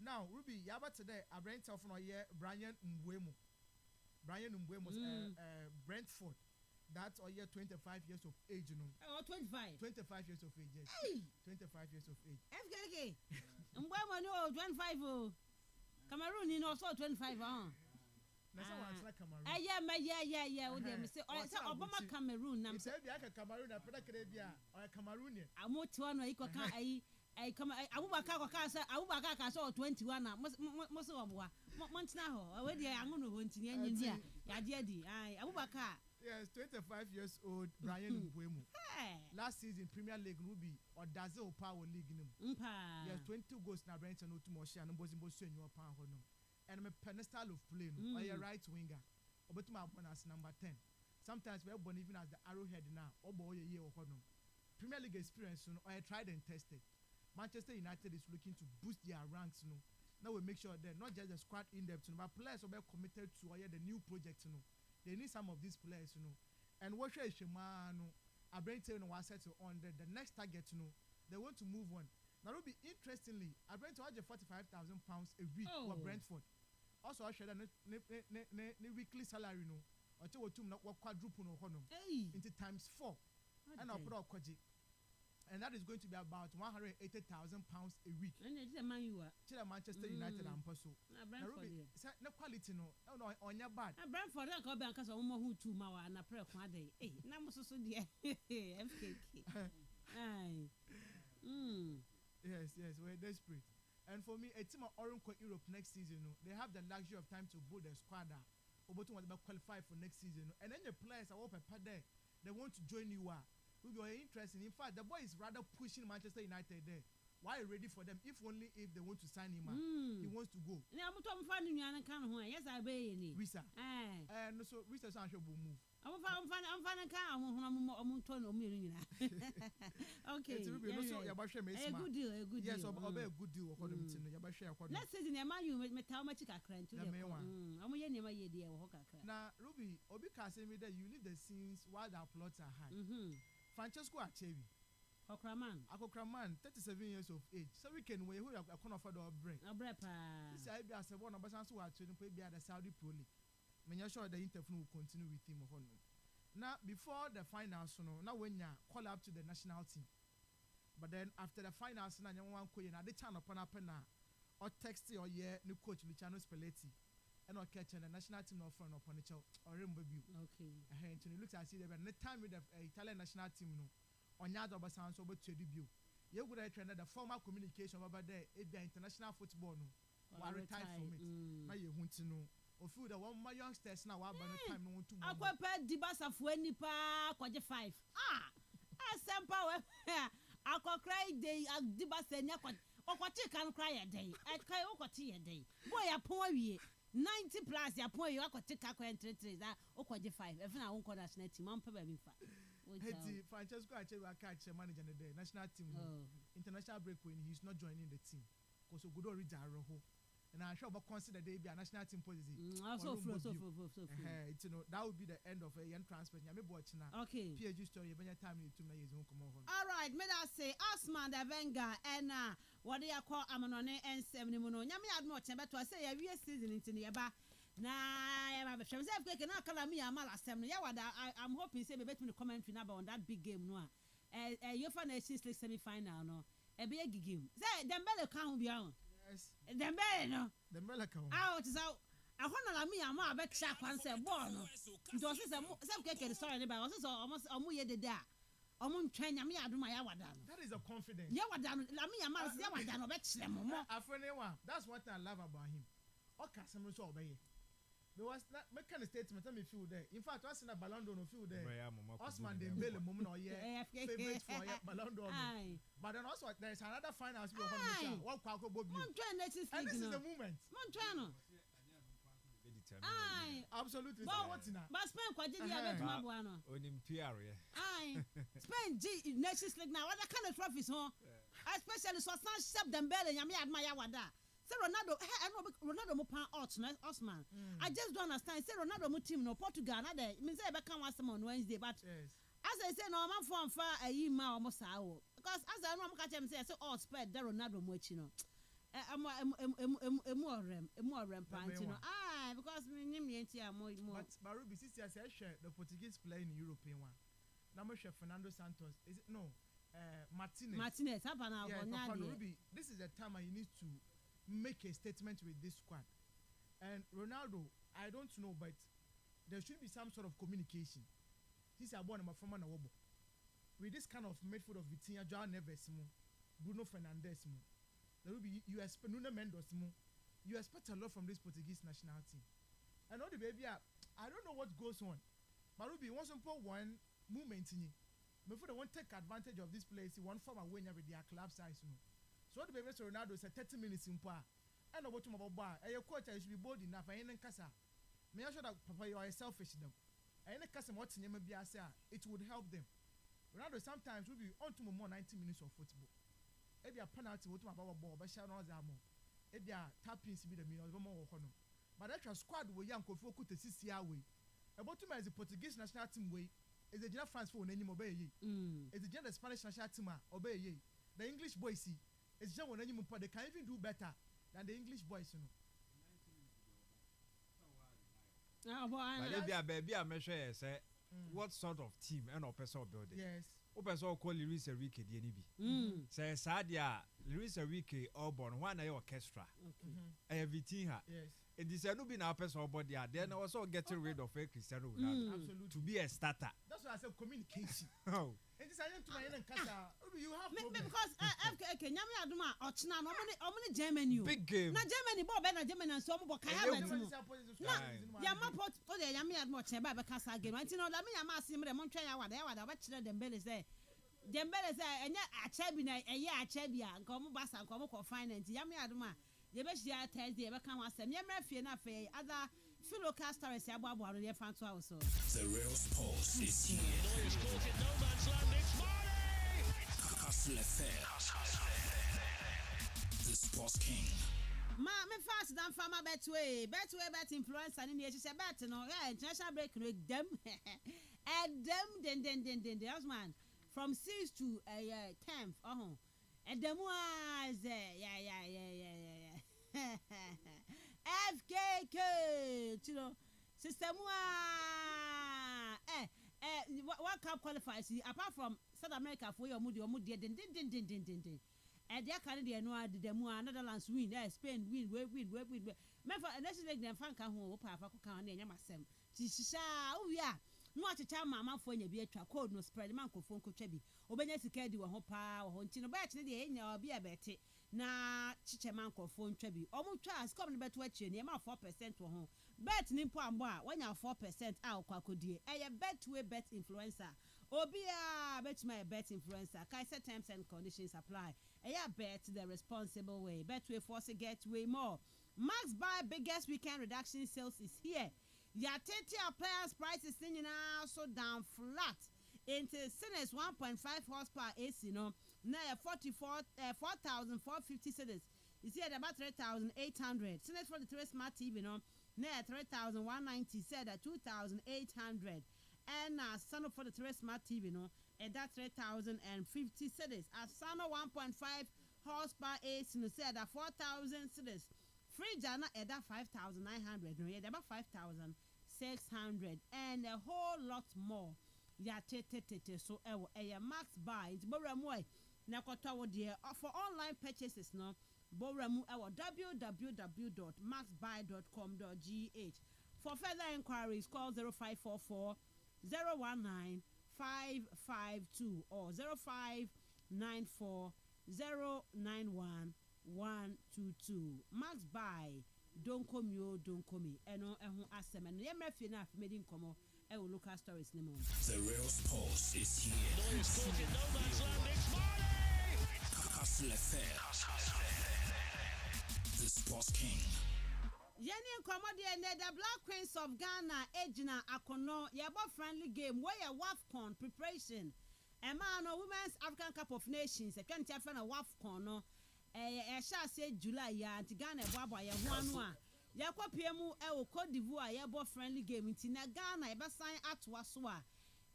Now, Ruby, yaba today, I brand off no year Brian Mbwemo, Brentford. That's all year 25 years of age, you know. Oh, 25. 25 years of age, yes. Hey! 25 years of age. FKK. Mbwemo no 25 oh. Cameroon you know so 25 ah. Na say wa try Cameroon. Yeah. We dey say Obama Cameroon na. Say bia ka Cameroon na peda kere bia o Cameroonian. Amoto no ikoka Abubakar koka say Abubakar ka so 21 na mo so oboa. Montina ho. We dey anwo no ho ntinya nyindia. Ya de adi. Ai Abubakar. Yes, 25 years old Brian Mbwemo. Last season Premier League Ruby or Dazzle Power League nim. Yes, 22 goals na Brent no too much and Mbozimbo Senyo pa ho no. And I'm a pedestal of play no. Or a right winger. Obetuma born as number 10. Sometimes we're born even as the arrowhead now. Obo ye ye ho no. Premier League experience no or I tried and tested. Manchester United is looking to boost their ranks no. Now we make sure that not just the squad in depth no, but players are committed to the new project no. They need some of these players, you know. And what is Shemano? I bring to was set on the next target, you know. They want to move on. Now, will be interestingly, I bring to £45,000 a week for Brentford. Also, I share the weekly salary, no. Or to quadruple no honor into times 4. And I'll put out Kwaji. And that is going to be about £180,000 a week. And it's a man you are. Manchester United and Paso. No quality no on your bad. A Brentford go back as a woman who 2 hours and a prayer one day. Eh, Namus so dear. FKK. Yes, we're desperate. And for me, a team of Orange Europe next season, they have the luxury of time to build their squad. Obotu was about qualify for next season. And then the players are open there. They want to join you. Will be interesting. In fact, the boy is rather pushing Manchester United there. Why are you ready for them? If only if they want to sign him, he wants to go. Yes, I be any. Risa. No, so Risa Sancho will move. I'm finding okay. A good deal. Yes, a good deal. Let's say in you met how much I cry to the Now, Ruby, Obi Kasemi that you leave the scenes while the plots are high. Francesco Achevi. Akokraman, 37 years of age. So we can wait who a corner for the break. This I be as a one of us who are training for the Saudi Pro League. Make sure the interview will continue with him. Now, before the finals, now when you call up to the national team, but then after the finals, now you want to the channel upon a penna or text your new coach Luciano Spalletti. And or catch the national team of front upon each or remember you. Okay. And to look at see the time with the Italian national team on Yard of a sounds over to debut. You would have trained the former communication over there if the international football or retired from it. Now you want to know. Or feel the one my youngsters now by the time no to Aqua Dibasa Fuenipa Quaja 5. Some power. Aqua cry day at Dibasa Nakwa. Or what you can cry a day. At Kayokoti a day. Boy, a poor 90 plus ya point you akwa take akwa entry that okwaje 5 even I won't call that national team am pebe fa Heti Francesco Achewi catch manager the national team international break when he's not joining the team cuz Ogudo reach Aroho and I'm sure about consider they be a national team position so it's that would be the end of a young transfer nyame watch na okay PhD story even time you to years won come on all right me that say Osman the Venga and what they call Amanone and 70 muno nyame admo chembe to say ya wie season into ne ba na ya ba hwem say FK na kala me ya mala asem no ya wada I'm hoping say be between the commentary na on that big game no UEFA Nations League semi final no e be gigim say Dembele kan ho bia ho yes Dembele no Dembele kan out is out ahona la me ya ma be kya kwan say ball no ndo say FK story ne ba o say almost omo ye dede a omo ntwan nyame adoma ya wada no that is a confidence ya wada no la me ya ma say wada no be kire mo afrenewa that's what I love about him okay some so obey me was not make kind of statement me feel there in fact was in a Ballon d'Or no feel there Osman Dembele mom no yeah favorite for Ballon d'Or but then also there is another finals we on what kwa bobi and this is the moment Montano absolutely so what's now but Spain kwa did ya bet mabo ano onim PR Spain G Nations League now what kind of trophies especially so San Dembele nyame adma ya wada say Ronaldo mo pan Osman I just don't understand say Ronaldo mo team no Portugal na there mean say e be kan wasem on Wednesday but as I say no man form fa ayi ma o mo saa wo because as I know am catch him say all spread the Ronaldo mo achi no because but Ruby, since I said the Portuguese player in the European one, number Fernando Santos, is it no? Martinez. Ruby, this is the time you need to make a statement with this squad. And Ronaldo, I don't know, but there should be some sort of communication. He's a born from Anawobo. With this kind of midfield of Vitinha, João Neves, Bruno Fernandes, Ruby, you expect Nuno Mendes, you expect a lot from this Portuguese national team. I know the baby, I don't know what goes on, but Ruby wants to put one movement in it. Before they won't take advantage of this place, he won't form a winner with their club size. So the baby Ronaldo said 30 minutes in power. And about my bar, and your quarter should be bold enough. I ain't casa. May I show that Papa you are selfish them. I ain't casa what's in it would help them. Ronaldo sometimes will be on to more 90 minutes of football. If you are penalty, what my ball, but shall not more. If you are tapping to be the meal, more honor. But that your squad will young for to see way. About to the Portuguese national team way. Is the general France for any obey ye? Is the general Spanish national team obey ye? The English boys see it's just when any more they can even do better than the English boys, you know. Baby, I measure say what sort of team and person building? Yes. Person call Luis Enrique DNB. Say Sadia Luis Enrique Auburn one orchestra. Everything. Yes. It is a be now person body. Then also getting rid of a Cristiano Ronaldo. Absolutely. To be a starter. That's why I said communication. Oh. And this I to my end casa. You have because okay, Nyame aduma ochina no omni Germany. Big game. Na Germany bo be na Germany so mo kai have it. Na ya mapot o de Nyame aduma ochina ba be kasa game. Anti no la me Nyame asim re mo ntwa ya wada ba kire Dembele say enya achabi na eye achabi a nko mo basa nko mo ko finance Nyame aduma ye be shia Thursday be kan wasem ye mra fie na fe other fellow casters ya abo aro ye fan to house. The real sports is here. Neuer's caught in no man's land. It's Mane. Kastle FM. The sports king. Me fast dan fama betway bet influencer ni e hye bet no international break no dem den man from 6 to 10th dem was FKK you know system what cup qualifies apart from South America for your mood den and their Canadian no dem Netherlands win Spain win member national league dem fan kan ho papa kan na nyamasem tishisha uya no achecha mama fo nya bi atwa code no spread man kofo nkotwa bi obenya sika di wo ho pa wo ho nti no ba chene de enya obi abete na chiche man kofo ntwa bi omo twa score no beto achie ne ma 4% wo ho bet ni mpo ambo a wanya 4% a okwakodie eye bet influencer obia bet my bet influencer kai set terms and conditions apply bet the responsible way betway force get way more Max Buy biggest weekend reduction sales is here. Your 30 appliance prices now so down flat into Sinners 1.5 horsepower AC no now 4,450 cedis. You see at about 3,800. Sinners for the 3 smart TV no now 3,190 said at 2,800. And Sano for the 3 smart TV no at that 3,050 cedis. As Sano 1.5 horsepower AC no said at 4,000 cedis. Fridge at that 5,900 no yeah about 5,600 and a whole lot more. Yeah, so Max Buy it's Boramoy Nakota dear for online purchases no Boramu www.maxbuy.com.gh. For further inquiries call 0544 019 552 or 0594 091 122. Max Buy don't come me eno ehu asem no ye mrafie na afmedi nkomo e wo local stories ne mo. The real sports is here. Neuer's caught in no man's land. It's Mane. Kastle FM. The sports king. Yeni nkomo de the Black Queens of Ghana ejina akono ye bo friendly game where your WAFCON preparation. A man of Women's African Cup of Nations e kan tia fa na WAFCON no shall say July ya anti Ghana baba ya ho a ya kwapie mu e Cote d'Ivoire ya bo friendly game nti na Ghana e be sign atwa so a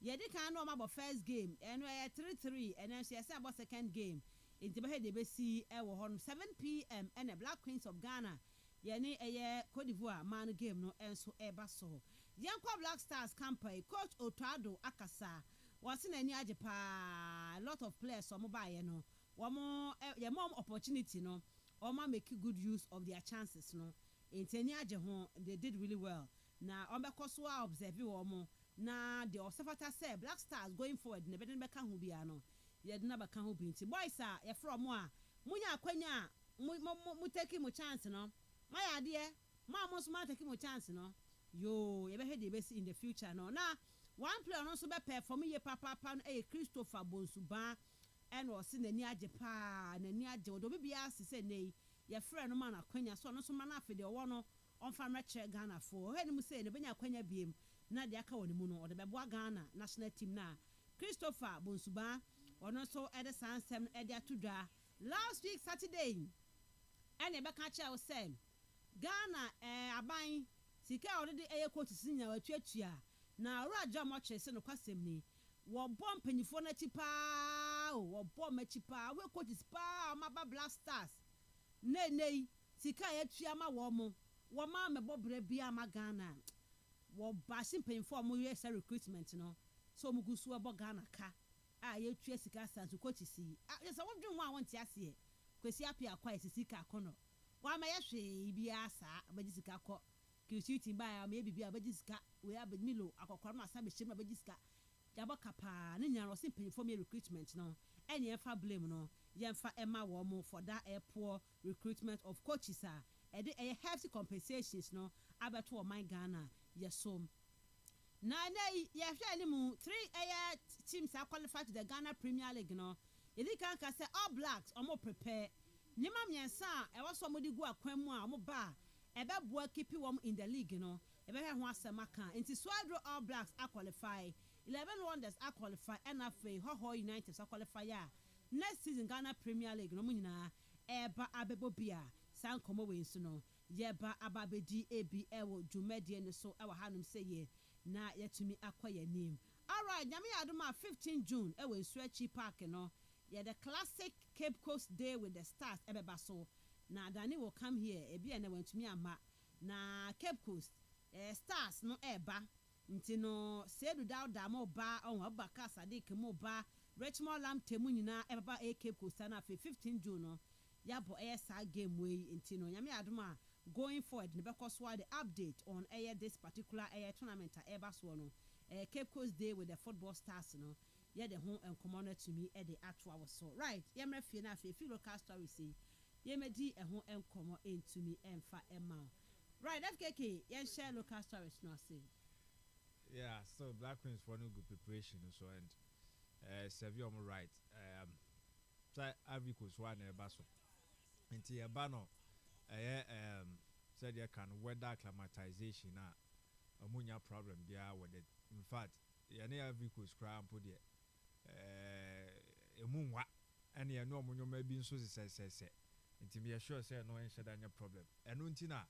ye di kan no ma bo first game eno 3-3 and then she say about second game nti be de be si e wo hɔ no 7 p.m. and the Black Queens of Ghana yɛne ɛyɛ Cote d'Ivoire man game no enso eba so yɛnkɔ Black Stars campaign coach Otuado akasa wɔse n'ani agye pa a lot of players ɔmo baayɛ no wɔmo yɛ mom opportunity no ɔmo make good use of their chances no nti ani agye ho they did really well na ɔmbɛkɔ so a observe wɔmo na the osefata say Black Stars going forward ne bɛde bɛka ho bia no yɛde na bɛka ho bi nti boys a yɛfrɛ mo a munya akwanya mu take mo chance no my idea mo so ma take mo chance no yo yɛbɛhɛ de bɛsi in the future no na one player no so bɛ perform ye papa no Christopher Bonsuba and was in n'ani agye pa n'ani agye odo bibia sise nei yɛfrɛ no ma na akwanya so no so ma na afede ɔwɔ no ɔmfa mɛkyerɛ Ghana for hɛ ne mu say ne bɛnya akwanya biem na de aka wɔ ne mu no ɔde bɛboa Ghana national team na Christopher Bonsuba ɔno so ɛde sansɛm ɛde atodwa last week Saturday ɛne bɛka kyerɛ wo sɛ Ghana aban sika ɔde de ɛyɛ coach sinya watuatua na raja mo kyerɛ sɛ no kwasɛm ni wo bɔ mpanyifo na chi pa wo bɔ machi pa we coaches pa maba Black Stars nei sika yatua ma wo ma mebɔ bra bia ma Ghana wo ba si mpanyifo mo yɛ sɛ recruitment no so mo gusu ɛbɔ Ghana ka a yatua sika sanso coaches yi yɛ sɛ wodwen ho a wonte ase kwesi apia kwa sika kono wa ma yɛ hwe bia saa abagye sika kɔ Kirishiti ba me bibia abagye sika we abemilo akɔkɔrɔ ma sabe hyem abagye sika yabɔ kapa ne nyaro se mpanyifo me recruitment no ɛne ɛfa blame no yɛmfa ɛma wɔ mo for that poor recruitment of coaches a ɛde ɛyɛ hefty compensations no abeto my Ghana yesom na yɛhwɛ ne mu 3 ɛyɛ teams are qualified to the Ghana Premier League no yɛdi kan ka sɛ All Blacks ɔmo prepare nyima miɛnsa a ɛwɔ so ɔmo de gu akwan mu a ɔmo ba ɛbɛboa keep wɔm in the league no ɛbɛhwɛ ho asɛm aka nti Swadro All Blacks are qualify 11 Wonders are qualify NFA Hoho United are qualify next season Ghana Premier League no mu nyinaa ɛba abɛbɔ bia san komo we nso no yɛba ababedi ebi ɛwɔ dwumadie ne so ɛwɔ hanom sɛ yɛ na yɛtumi akɔ yɛ nim alright nyame yadoma 15 June ɛwɔ Nsuachi Park no yɛ the classic Cape Coast Day with the Stars ɛbɛba so na Dani will come here ebi ene wantumi ama na Cape Coast Stars no eba nti no Sedu Dauda mo ba on Abubakar Sadiq mo ba Richmond Lam temu nyina eba Cape Coast na 15 June no yabo sa game way nti no nyame adoma going forward ne beko so the update on this particular tournament eba so no Cape Coast Day with the football stars no ye the ho enkomo to me e the atwa was so right yemra fie na fie local story say yemedi eho enkomo entumi emfa ema right FKK yen share local stories no say yeah so Black Queens for no good preparation so and Savio mo right try Avicos one eba so enti eba no said you can weather acclimatization na amunya problem bia with it in fact yene Avicos cry am put there emunwa ene ye no omunyo ma bi nso se nti me sure say no en sheda nya problem eno nti na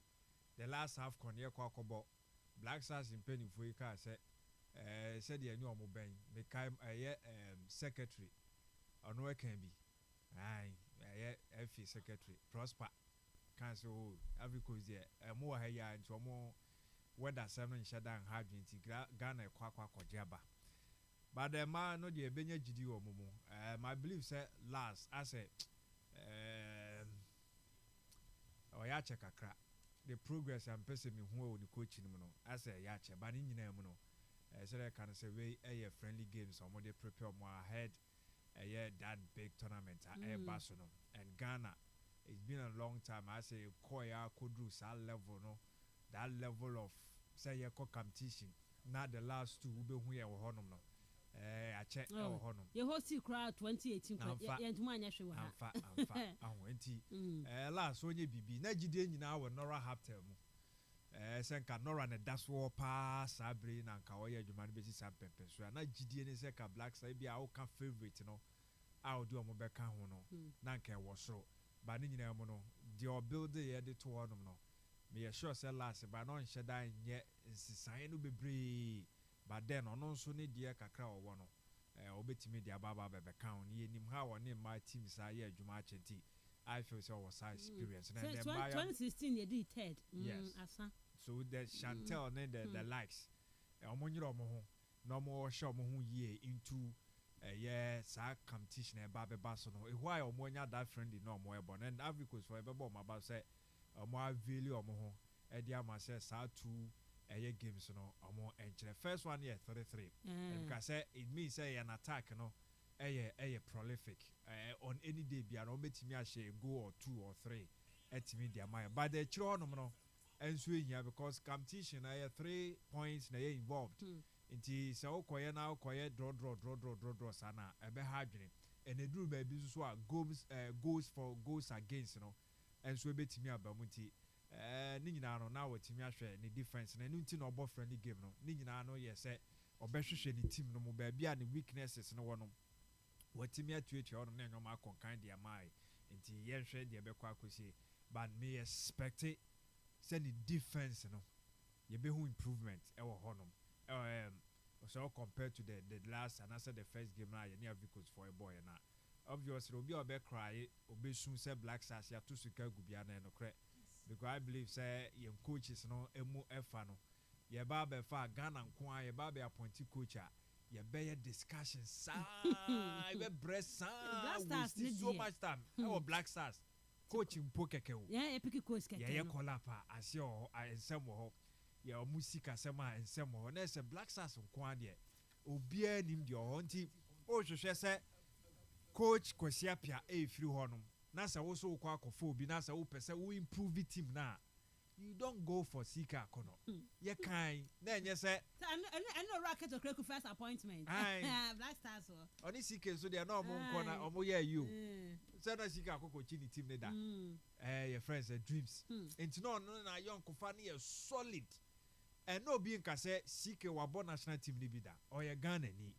the last half con ye kwakobo Black Stars in penny for ka say said ye nyu omo ben me kai secretary ono e kan bi ai FA secretary Prosper kan so Avicos there mo ha ya nti omo weather 7 sheda ha dwenti Ghana e kwakwa kojaba but the man no the benya gidi omo I believe say last I say ya check akra the progress and person me who the coaching no as a ya check but in nyina mu no so they can say we friendly games or they prepare more ahead that big tournament at Barcelona and Ghana. It's been a long time. I say koya could do level no that level of say competition not the last two who be here or no I check your host crowd 2018 last one bibi na jide nyina we nora halftime senka nora ne daswo pa sabre na nka oye adwuma no besi sampempe so na jide ne se ka Black Star bia wo ka favorite no a odi omo beka ho no na nka e wo soro ba ne nyina mu no the build ye de to honum no me sure say last ba no nhye dan nye nsisan no bebre but then ono nso ne die kakra owo no obetimi dia baba bebe count ye nim how on my team say ye adwuma achenti I feel so was experience so 2016 ye did third yes asa so the Chantel and the likes omonyiro mo ho no mo show mo ho ye into sa competition e ba so no why omonya that friendly no mo e born and Africans for e be bo ma ba say omo aveli omo ho e dia ma say sa two games no omo enchire first one here 33 because it means say an attack no prolific on any day bia no betimi a share goal or 2 or 3 etimi dia my but the chiro no enso ehia because competition 3 points na involved nti se okoye na okoye draw sana ebe ha adwene and eduru ba bi so goals against no enso betimi abamuti ni nyina no na watimi ahwe ni defense na nti na obo friendly game no ni nyina no ye se obehwehwe ni team no mo ba bia ni weaknesses no wono watimi atuatua no na nyoma akonkan dia mai nti ye hwe dia bekwa akosi but me expect say the defense no ye be hu improvement e wo honom so compared to the last and I said the first game na ye near vehicles for a boy na obviously obi obe cry obe sun say Black Stars ya to suka gubia na no kre because I believe say your coaches no emu efa no ye ba be fa Ghana nko a ye ba be appoint coach a ye be discussion sa be breast so much time our Black Stars coach mpo keke o yeah pick coach keke ye call up ase o ensem ho ye o musika sema ensem ho na se Black Stars nko a de obi anim de o nti o hwehwe se coach Kwesiapia free honom na sa wo so kwa akofo obi na sa wo pese wo improve team na you don't go for Sika Kono. Ye kind. Then you say, I know Rocket or Kreku first appointment. Black Stars. Only Sika, so they are no more corner or more you. So no Sika Koko Chini team leader. Your friends, dreams. And to know, no, young Kofani is solid. And no being Kase, Sika wa born national team leader. Or your Ghana ni.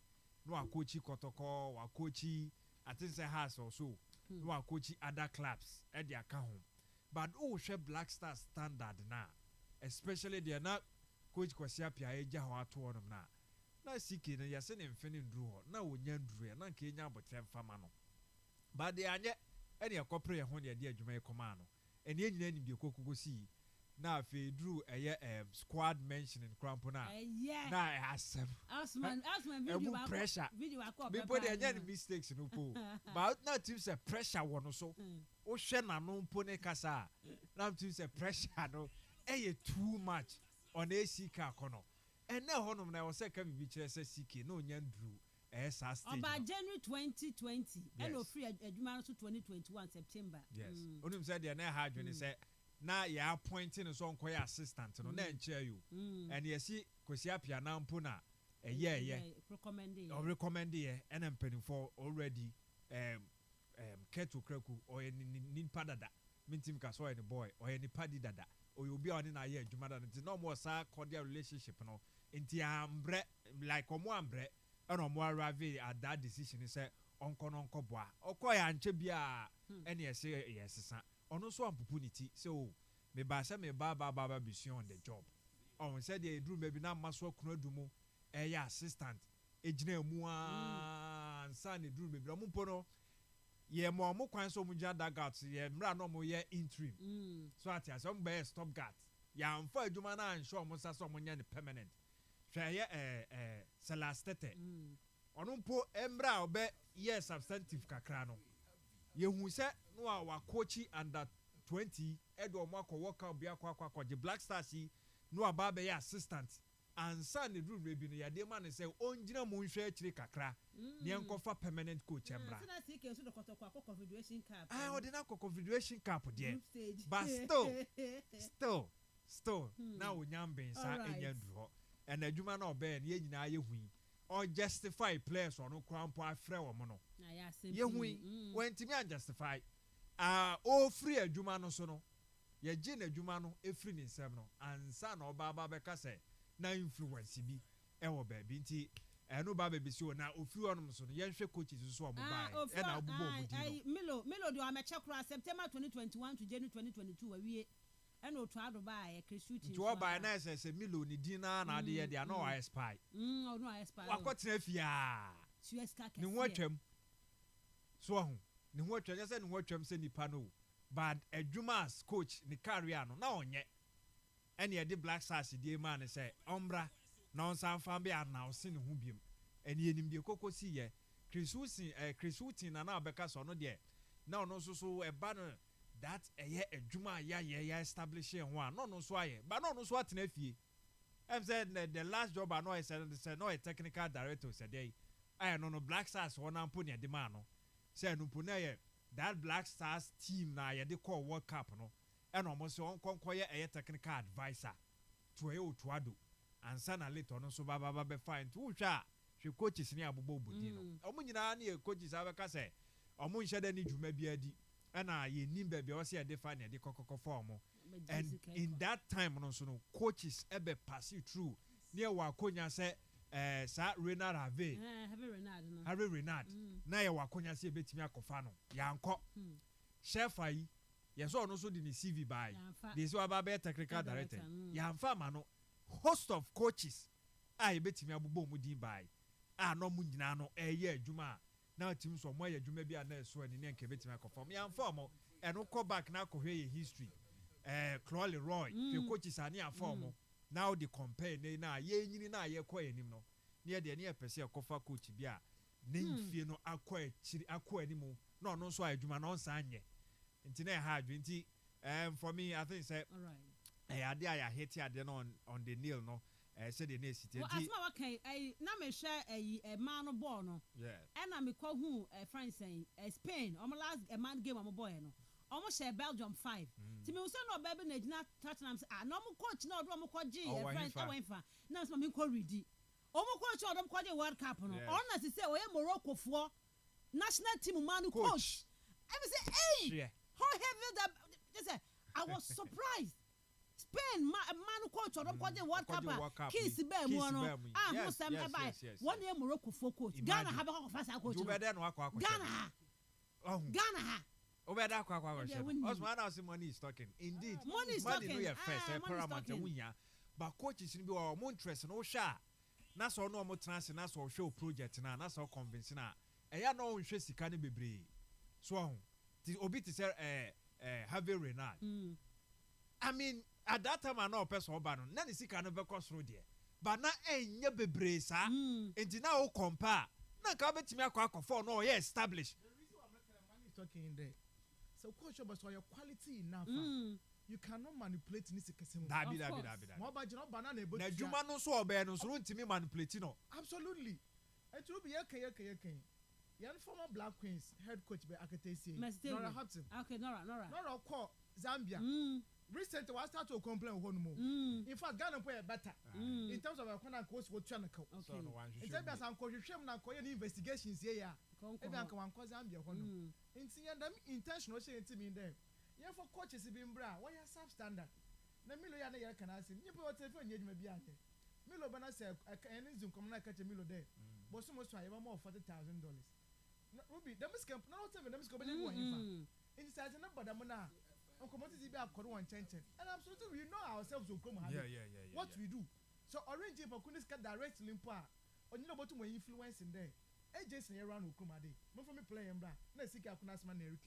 No a coachy Kotoko, or coachy, I think say has or so. No a coachy other clubs at their account. But share Black Star standard na, especially they are not coach Kwesiapia eja ho ato onum na. Na sike na yase ne mfeni ndru ho na wonya ndru na nka enya abotre mfama no. But they anye ene ekopre ho ne de adwuma ekoma no. Ene enyina nim de kokogosi na afi dru squad mentioning crampo na. Na asem. Asman video akọ. People dey any mistakes no po. But not team say pressure wono so. O hwe na no mpo ne kasa na team say pressure no too much on Sika Kono. And na honom na o say ka bibi kire say CK no nya ndru sa stage. About January 2020 and no free adwuma so 2021 September. Yes. Onim say dey na ha adwene say na ya appointing so nkoya assistant no na enche you. And ye si Kwesiapia na mpo na recommend ye and empenifo already Ketu Kreku or any padada mintim kaso any boy or any paddy dada or you'll be on in a year jumada no more sa cordial relationship no inti ambre like omwambre and omwaravi at that decision is say onko boa okoya anche bia any say yes ono so ampupunity so me ba say me ba bision on the job on said they do maybe na maso kunodumu assistant ejina mu an san e do maybe ompo no ye mo kwan so mu jada guards ye mra no mo ye interim so at ya some be stop guard ya mfa adwuma na ansho mo sa so mo nya ne permanent hwe ye selastete ono mpo emra obe ye substantive kakra no ye hu se no a wa coach under 20 edo mo akọ work out bia akọ the Black Stars no aba be ye assistant ansa ne duru rebi no ya de man say onjina mo nhwe akiri kakra ne enkofa permanent coach embra na see ke so the kotoko confederation cup o de na confederation cup there but still na onyambe nsa enya duro and adwuma na obe ne nyina ye hui or justify players on krampo afre wo mo no ye hui wentimi an justify o free adwuma no so no ye je na adwuma no e free ni nsem no ansa na oba be ka say na influence bi ewo baby nti eno ba baby si na ofi onom so no yenhwe coaches so o mobile e na obubo omudi no Melo do ameche kura September 2021 to January 2022 awie eno to ado ba e cresuti to oba na say Melo ni din na ade ye de na o spy no I spy wakotena fia Sueska ne ho atwam so ho ne ho atwam yɛ sɛ ne ho atwam sɛ nipa no but adwuma as coach ne career no na ɔnyɛ ɛne ɛde Black Stars die ma ne sɛ ɔmbra na ɔnsan fa be announce ne ho biem ɛne enim de kokɔ si yɛ Chris Wooten na na ɔbɛka so no de na ɔno nso so ɛba no that ɛyɛ adwuma ya establish ho a no no so ayɛ but no no so atena fie I'm saying the last job I know I said no a technical director said I no Black Stars one ampo ne de ma no say no po na that Black Stars team na ye de call World Cup no and almost on konkoye a technical advisor to e otuado and sana later no so baba be fine to hwa hwe coaches ni abobo bodi no omo nyina na coaches abeka say omo nhye da ni dwuma bia di na ye nim ba bia o say de fa na de kokoko form and in that time no so no coaches ebe pass you through near wakonya say sa Renard Harvey Renard na ye wakonya say betimi akofa no yanko chef ayi yes no so di ni CV by this wa ba technical director yanfa ma no host of coaches a betimi abobo mu din by no mu nyina no eye adwuma na team so mo ye adwuma bia na so ani ne nke betimi akofa mo yanfa mo eno call back na akohwe ye history Crowley Roy the coaches are near form now the compare na ye nyini na ye kɔ anim no near de ne pese akofa coach bia ne mfie no akɔ akiri akɔ animu no no so adwuma no nsa anye nti na ha adwenti for me I think say all right ade ya hit ade no on the nail no said the next city asma wa kai na me hwɛ man no ball no na me kɔ hu France Spain last man game am boy no almost share Belgium 5. To me, also no baby na gina Tottenham. No mo coach no do mo ko G friend awenfa. Na so me ko ready. O mo coach o do mo ko G World Cup no. On na se o ye Morocco for national team man coach. I be say, "Hey, how heavy that just say I was surprised." Spain man coach o do mo ko G World Cup. Kiss be mo no. Who sam e buy. One year Morocco for coach. Ghana have a first coach. Ghana Obeda kwa Osman as money is talking. Indeed. Money is talking. No first paramount wunya. But coaches ni bi o mo interest no sha. Na so no mo trans na so show project na so convince na. Eya no nhwe sika ne bebre. So ti obi ti say Harvey Renard. I mean at that time I know person oba no na ni sika no be kosoro de. But na enye bebre sa. Enti na o compare. Na ka betimi akọ no ye establish. The reason why money is talking in there. So coach but your quality enough. You cannot manipulate this kesemo. Dabi. Mo ba jina banana ebo. Na dwuma no so obe no so ntimi manipulate no. Absolutely. It will be yeke. Yan former Black Queens head coach be Akatesi. Nora Hudson. Okay, Nora. Nora call Zambia. Recently was start to complain hono. In fact Ghana play better. In terms of our coach what trying to call. So no one should. In terms of some coach na call investigations here. Ebe anka wan cause Zambia hono. Inti them intentional say inti me there. Yeah for coaches be mbra, why you substandard. Na Milo ya na ya can ask him. You put telephone nyejuma bi ante. Milo bana say any zoom come na catch Milo there. But so much you more $40,000. Ruby, them is camp not even them is go be one in inside na bada mo na. Uncle Moses be akoro one chanchen. And absolutely we know ourselves will come have. What we do. So orange for kunis ka direct limpa. On you know about my influence in there. Agents around Ukumade. Mo for me play mbra. Na sika kuna asma na Eric.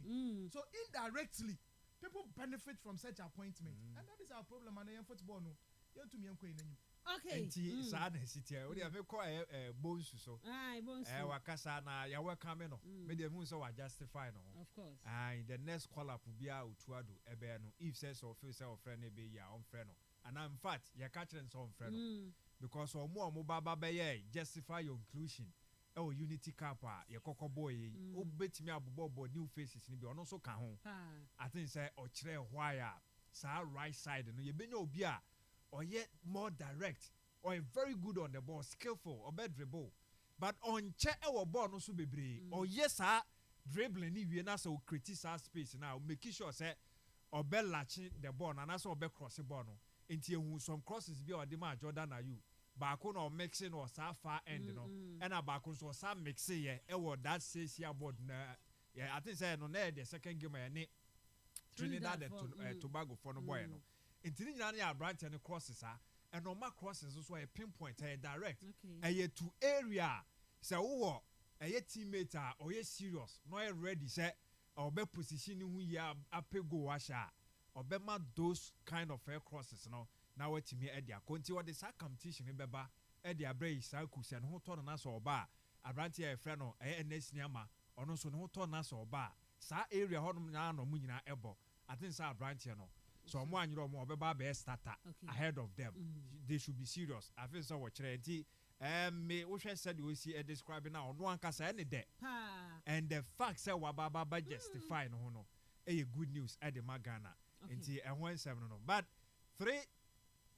So indirectly people benefit from such appointment. And that is our problem and in football no. You to me enko enyim. Okay. Enti sa na city e we dey call bonsu so. Bonsu. Wakasa na ya welcome no. Me dey mun so wa justify no. Of course. The next call up bia otuado ebe no. If says or feel say or friend e be ya on friend no. And in fact, you catch them some friend no. Because omo baba be justify your inclusion. Unity Cup ye koko boy o betimi abobo new faces ni bi ono so ka ho I think say o kire why sa right side no ye benya obi a or yet more direct or very good on the ball skillful or bad dribble but on che e wo ball no so bebre or yes dribbling ni wie na so criticize space now make sure say or be latching the ball na so be cross the ball no enti ehun some crosses bi o de ma Jordan Ayew baako no mixing or sa far end no and a baako so sa mixing ye e wo that says here board na I think say no na the second game ne Trinidad and Tobago for no boy no intini nyina na branch and crosses and no ma crosses so a pinpoint direct and ye to area say wo teammate or serious no ready say or be position who ya apego washa or be ma those kind of crosses no now what me edia konti what the competition beba edia bray sakus and who turn us or bar abranti e friend no ns niama ono so no turn us or bar sa area honum na no munyina ebo I think sa abranti no so mo anyro mo beba be starter ahead of them they should be serious I feel so watch ready me what I said we see describing now no one can say any day and the fact say wababa justify no good news at the Magana until and 1-7 no but 3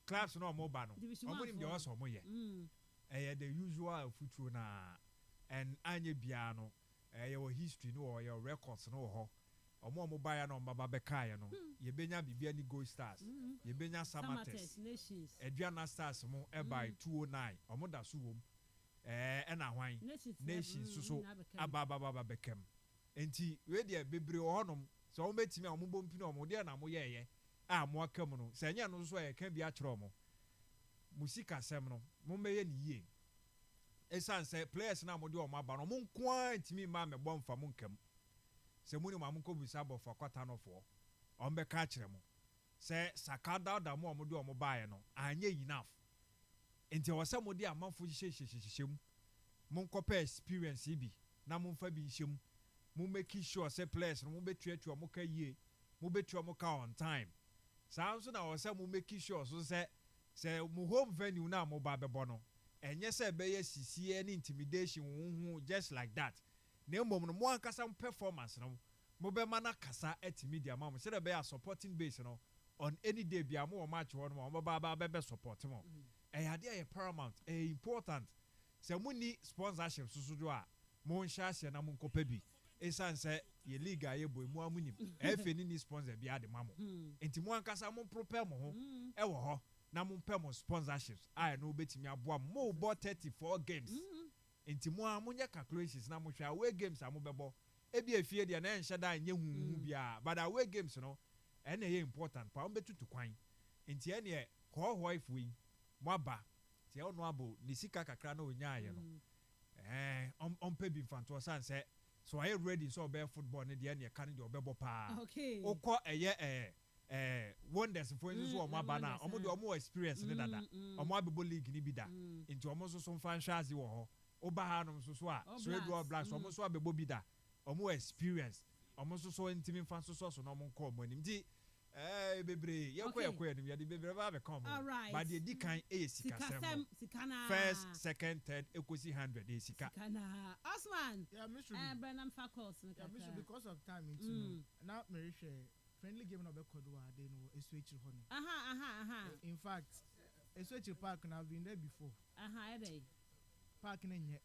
clubs no more bano omonim de also mo ye the usual future na and anye biano your history no or your records no ho omo buy no baba bekai no ye benya bibia ni Gold Stars ye benya Samates Adriana Stars mo by 209 omo da so wom na hwan nations so ababa bekem enti we de bebre honom so omo betimi omo bompi no omo de na mo ye mo akam no se nya no so e ka bia kiro mo musika sem no mo meye ni yie esan say players na mo de omo aba no mo nko antimi ma me bomfa mo nkam se muni ma munko bisa bo for kwata no for on be ka kire mo se sakada da mo de omo baaye no anya enough enti wo se mo de amanfo hyehyem mon kopa experience bi na mon fa bi hyem mo make sure say players no mo betuatu mo ka yie mo betu mo ka on time sa so na wo se mo make sure so se mo home venue na mo ba bebo no enye se be ye sisi any intimidation just like that na emom no mo ankasa performance no mo be mana kasa at media ma mo se be a supporting base no on any day bia mo match one mo ba be support mo ade e paramount important se mo ni sponsorship so do a mo nhya na mo nkopa bi esan se ye league aye boy mo amunim efe ni sponsor bia de mamo enti mo ankasa mo prepare mo ho e wo ho na mo pay mo sponsorships I no betimi aboa mo bo 34 games enti mo amunya calculations na mo hwa away games amobebo ebi afie de na enhye da anye huhu bia but away games no ene ye important pa on betutu kwan enti ene ko ho ifui mo aba ti e ono abo ni sika kakra na onya aye no on pay bi fanto san say so are you ready so be football ne de ene kan de obebo pa okọ eye wonders for instance o ma bana omo de omo experience ne dada omo abebo league ni bida into omo so fan hwazi wo ho oba ha no so a Red Blacks omo so abebo bida omo experience omo so intimi fan so no omo nko omo nim di bebre ye ko nim ye de bebre ba be come but the dikan sikasem first second third ekosi 100 sika Osman Brenham Falcons because of time into now me share friendly game no be kodo ade no eswitch ho no in fact eswitch park na I've been there before park na nye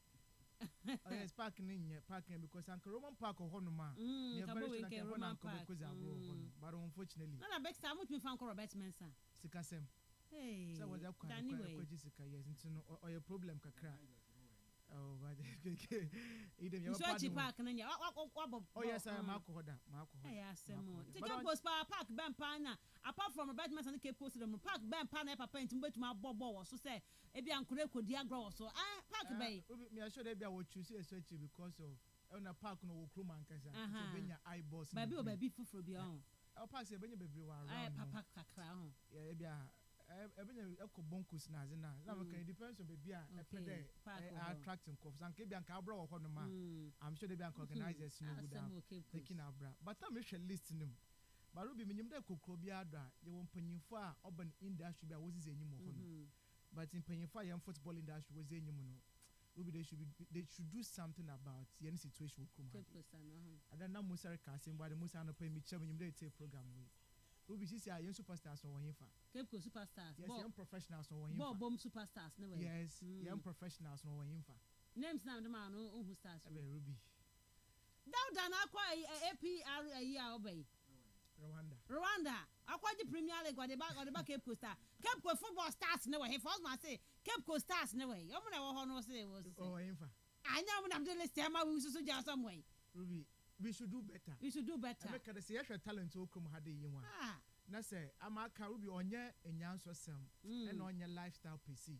yes park na nye park because Uncle Roman Park ho no ma ne very sure Roman Park because abro ho no but unfortunately na next time we fan Robert Mensah sikasem so what that kwa sika yes into no or your problem kakra oh but either you park na nya oh yes I am alcohol yes mo take post park ben pana apart from Robert Mensah na keep post dem park ben pana papa nti betuma bobo so say e bia nkure kodi agro so park bay me I sure they bia wo choose search because of na park no wo krum ankasa so benya eyeballs baby fufuro bia on park say benya bebre wa around papa kakra ho yeah bia ebenya eko bonkus na azina na we depends on baby a pede attracting coffs and kebi anka abro ho no ma I'm sure they be anka organizers no would have taking abra but am share list nim but we be minim da kokro bi ado a ye won panyimfo a urban industry bi a wo sise enyim ho no but in panyimfo a football industry wo sise enyim no they should do something about the situation we come and then na Musa Kasim but the Musa no pay me chama nyim dey take program we be see young superstars no won fa Cape Coast superstars yes young professionals no won fa bomb superstars no way yes young professionals no won fa names na the man no who stars Ruby down akwa APR a obey Rwanda akwa di Premier League or the back Cape Coast Cape Coast football stars no way first man say Cape Coast stars no way you na wo no say was fa anya mo na the list ma we so just some way Ruby we should do better. I make say your talent o krom hade yi wa. Na say amaka Ruby onye enyanso sem e na onye lifestyle PC.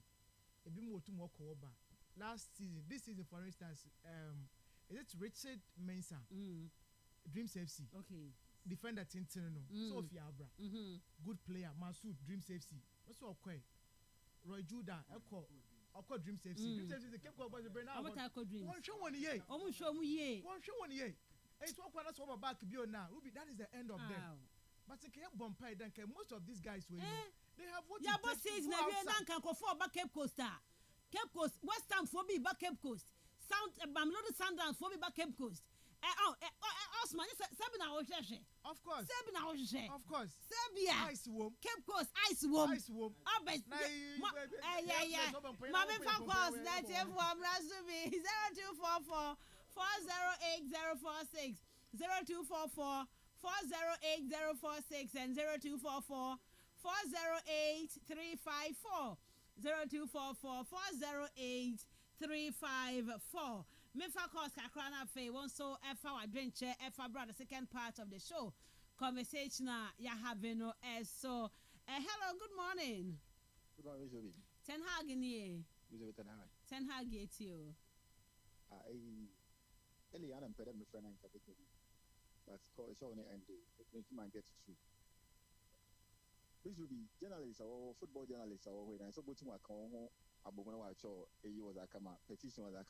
Ebi mo otum okọ oba. last season, this season for instance, is it Richard Mensah? Dreams FC. Okay. Defender Tintino. Sophia Abra. Good player. Masoud Dreams FC. What's all quite? Roy Judah. Echo Dreams FC. Dreams FC is the Cape Coast Boys. What I call Dreams? One show one year. Almost show me ye. One show one year. It's what one that's over back beyond now. Ruby, that is the end of them. But the Cape Bompire, then most of these guys will. They have what? Yeah, but says never can go for back Cape Coast. Cape Coast, West Ham for me back Cape Coast. Sound Bamload Sundowns for me back Cape Coast. Osman, Sabina Osheshe. Of course. Sabina Osheshe. Of course. Serbia. Ice Womb. Cape Coast, Ice Womb. Ice Womb. Yeah. Mami Fakos, 94 Brasubi, 0244 408 046, 0244 408 046, and 0244 408 354, 0244 408 354. Mefa Kos Kakrana Fe, one so Efa Adventure, Efa Brother, second part of the show. Conversation ya having no so. Hello, good morning. Good morning, Joby. Ten Hag in here. Ten Hag get you. Eliana and Pedro, my friend, and Captain. But it's only end day. It might get through. This will be journalists or football journalists or when I saw to my home. Was a petition was a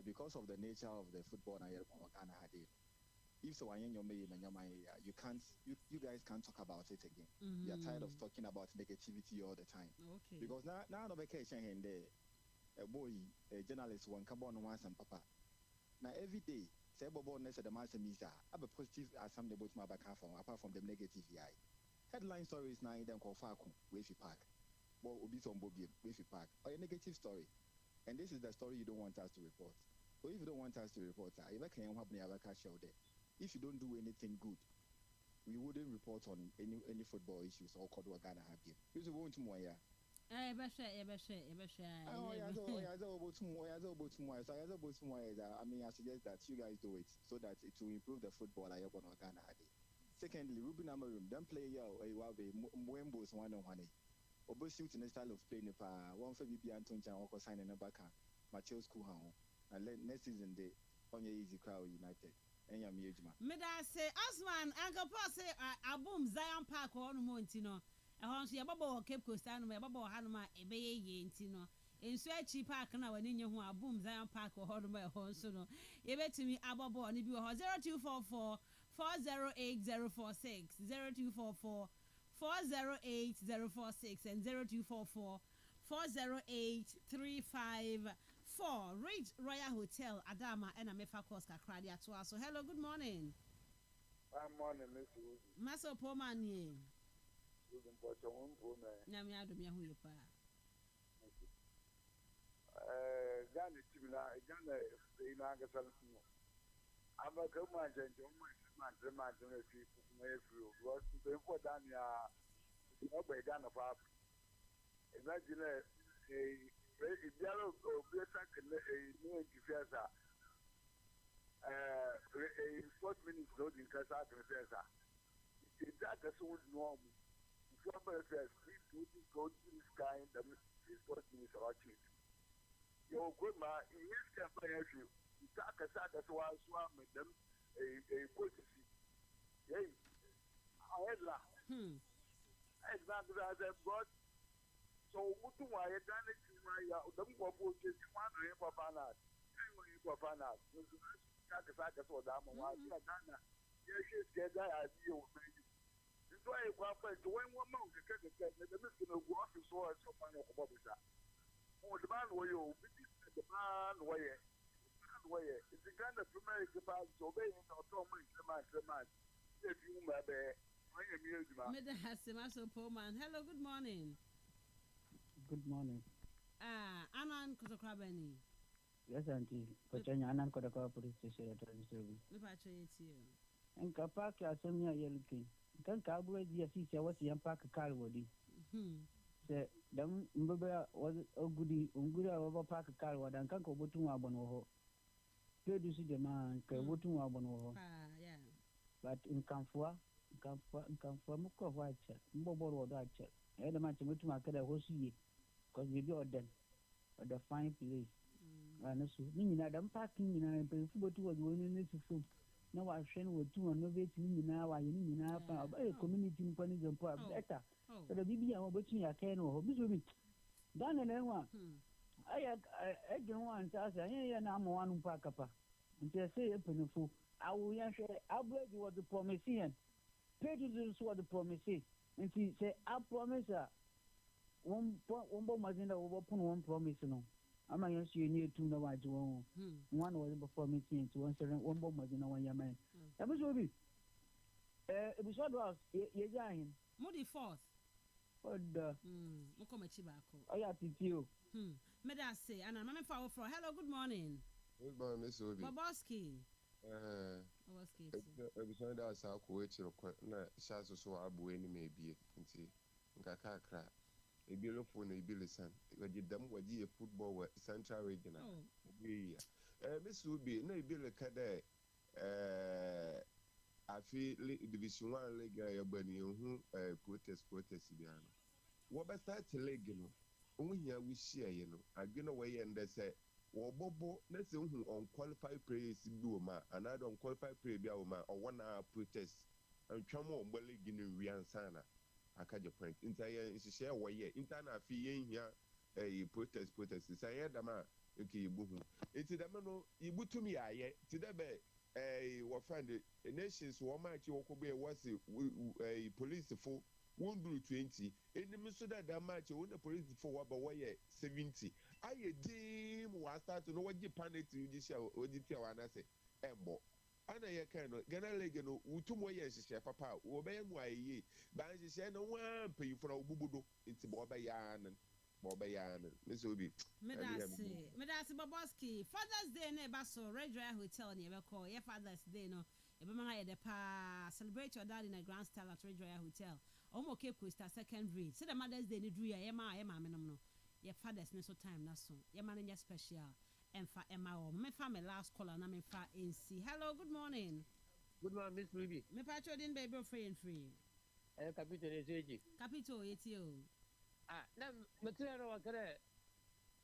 because of the nature of the football if so you can't you guys can't talk about it again. You are tired of talking about negativity all the time. Okay. Because now the vacation in there a boy a journalist one come on once and papa now every day say bobo next the master misa have a positive as some the boat my back apart from the negative headline stories now then call Falcon Wavy Park. Obi some Bobby Wavy Park or a negative story, and this is the story you don't want us to report. So if you don't want us to report, if you don't do anything good, we wouldn't report on any football issues or could Ghana have game. This is going to more yeah. I mean, I suggest that you guys do it so that it will improve the football I on Ghana. Secondly, Ruben Amarum, don't play Mwembo's one-on-one. Obosi to the style of play one for BB Anton Chan or sign in a back Matthew School and next season they on your easy crowd United and your Mujma. Meda say Osman Uncle Paul say a boom Zion Park or Montino. A horse ya babo Cape Coast and my babo Hanma Ebe Yentino. In Swetchy Park now and in your boom Zion Park or Hodoma Honsono. You bet to me Ababo and if you are 0244 408 046, 0244 408 046 and 0244 408 354. Reach Royal Hotel Adama and Amefa Koska Kradia to us. So hello, good morning. Good morning, Miss Woody. Maso Poman ye. Good morning, Namia do me who you pa. Gani Timina, Gana, Inagasal. I'm a good man, gentleman. Man, was before Dania, by Ghana Pap. Imagine a yellow new Fiesa, a 4 minutes loading Casa Fiesa. Is that the so normal? Somebody says, please go to the sky and the 4 minutes or cheap. Your good man, in his campaign, you talk a sack as well swam with them. A policy. Hey, I had la. Exactly as I brought. So, what do I have done? It is my don't go for just one ring for Panat. Anyway, for Panat. Kakasaka for them. Why, Ghana? Yes, she's get that idea. It's why I want to win 1 month to get the mission of what is so as so many of Bobisa. Oh, the man where you the man where. It's the kind of American pass obeying or Thomas man. If you may be, I am Yuzma. Meda Hasimaso Poman. Hello, good morning. Good morning. Anan Kotokrabani. Yes, Auntie. Pachanya Anan Kotaka police station at the service. If I say it's you. And Kapaka Samia Yelkin. Can Cabo DSC was the Park Carwody. The Mbaba was a goodie, Unguda over Park Carwad and Kanko Botuma Bono. You see the man, Kabutu Abono. But in Camphor, Moko White, Mobile or that, Element to make a hosi, because you do them. the fine place. And so, meaning that I'm parking in a football to was winning this food. No, I train with 2 and innovating now. I need now a community punish and poor better. So the BB I'm watching a can or this will be done and then one. I don't want to say, and I'm one pack up. Until I say, I will share, I'll break what the promise here. Prejudice what the promise is. And she say, I promise her. One bomb was in the open one promise. No, I'm not you need to know what you want. One was before me to one bomb was in our man. That was Ruby. It was what was you're dying. Moody fourth. What the? I have to you. Medase, and I'm power for hello, good morning. Good morning, Miss Obi. Boboski. Ebisɔn da asa akɔ ekyir kɔ na hyɛ so abo ani ma ebie nti nkaka akra ebi lofo na ebi lisan wɔgye dam wɔgye yɛ football wɔ central region ebi ya Miss Obi na ebi leka dɛ afi division 1 league ya bani hu protest bi ano wɔbɛ start league no ohia wi share ye no adwene wɔyɛ ndɛ sɛ wɔbɔbɔ na sɛ hu unqualified players bi wɔ ma another unqualified player bi wɔ ma ɔwɔ na protest antwam ɔmbɔ league no wiansa na akaje point nta yɛ nhyehyɛ wɔyɛ nta na afi yɛn hia protest sɛ yɛ dama nke yibu hu nti dama no yibutum yɛ ayɛ ti dɛ bɛ wɔ find the nations wɔ ma akyi wɔkɔ bɛ wɔsi police fo 120 enim so that match when the police for what but 70 aye dim was start no what panic judicial oditi wana say embo ana ye kind of Ghana league no utum wo ye hye papa wo be mu aye ba hye no wan pay for obubudo nti bo be yan Miss Obi Medasi Boboski Father's Day na ba so Red Royal Hotel na be call ye Father's Day no e be ma ye de pa celebrate your dad in a grand style at Red Royal Hotel. Omo Cape Coast second grade. Say the Mother's Day ni drew ya ma menom no. Ye fathers ne so time na so. Ye man nya special. Emfa ema o. Me fa me last caller na me fa NC. Hello, good morning. Good morning, Miss Ruby. Me pa chodin baby free and free. Capito Ezeji. Capito yetio. Na material no wakare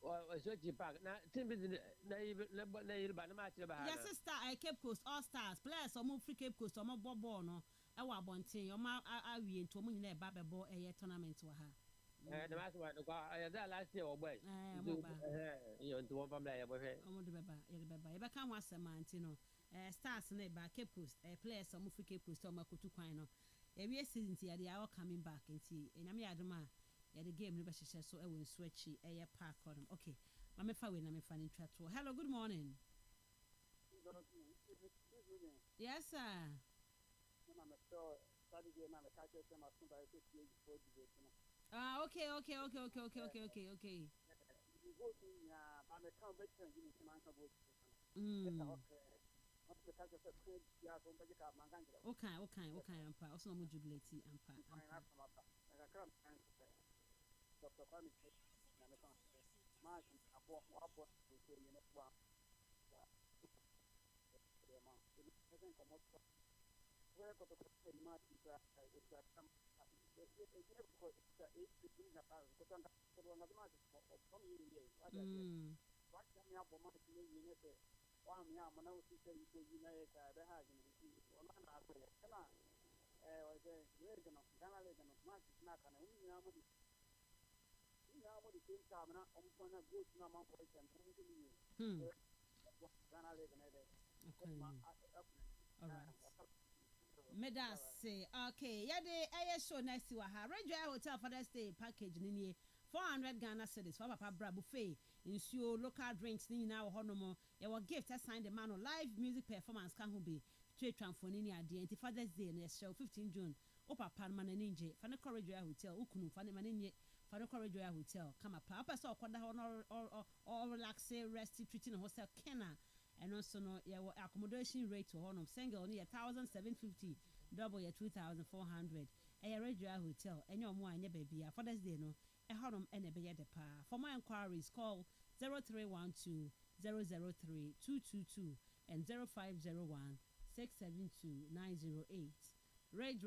wa sochi park. Na timbi na yirba na match ba. Yes, sister, Cape Coast All Stars. Players omo free Cape Coast omo bobo no. Ewa abonten yo ma awie nto mo nyina e ba bebo eye tournament wa ha the last one ko that last year boy you nto one family ya boy omo de beba ye be kan ho asema anti no stars na ba Cape Coast players omo free Cape Coast omo kotu kwan no e wie season ti they are all coming back anti enyame adoma ya the game no be hyehyɛ so e won so achi eye park on okay ma me fa we na me fa ni twato hello good morning yes sir okay. Okay, ampa. Also no jubilate ampa. Medase okay yade aye show next wa ha Royal Hotel Father's Day package ni 400 Ghana cedis for papa bra buffet insuo local drinks ni na ho no mo ye wo gift assign the man live music performance kan ho be trade transfer ni ade anti Father's Day na show 15 June o papa man na ninje fa na Royal Hotel ukunu fa na ninje fa na Royal Hotel kama pa papa so okoda ho or relax rest treating hostel Kena and also no your accommodation rate to honor single near 1,750 double your 2,400 a Royal Hotel and your more baby Father's Day no a honor and a bed pa for more inquiries call 0312 003 222 and 0501 672 908 Red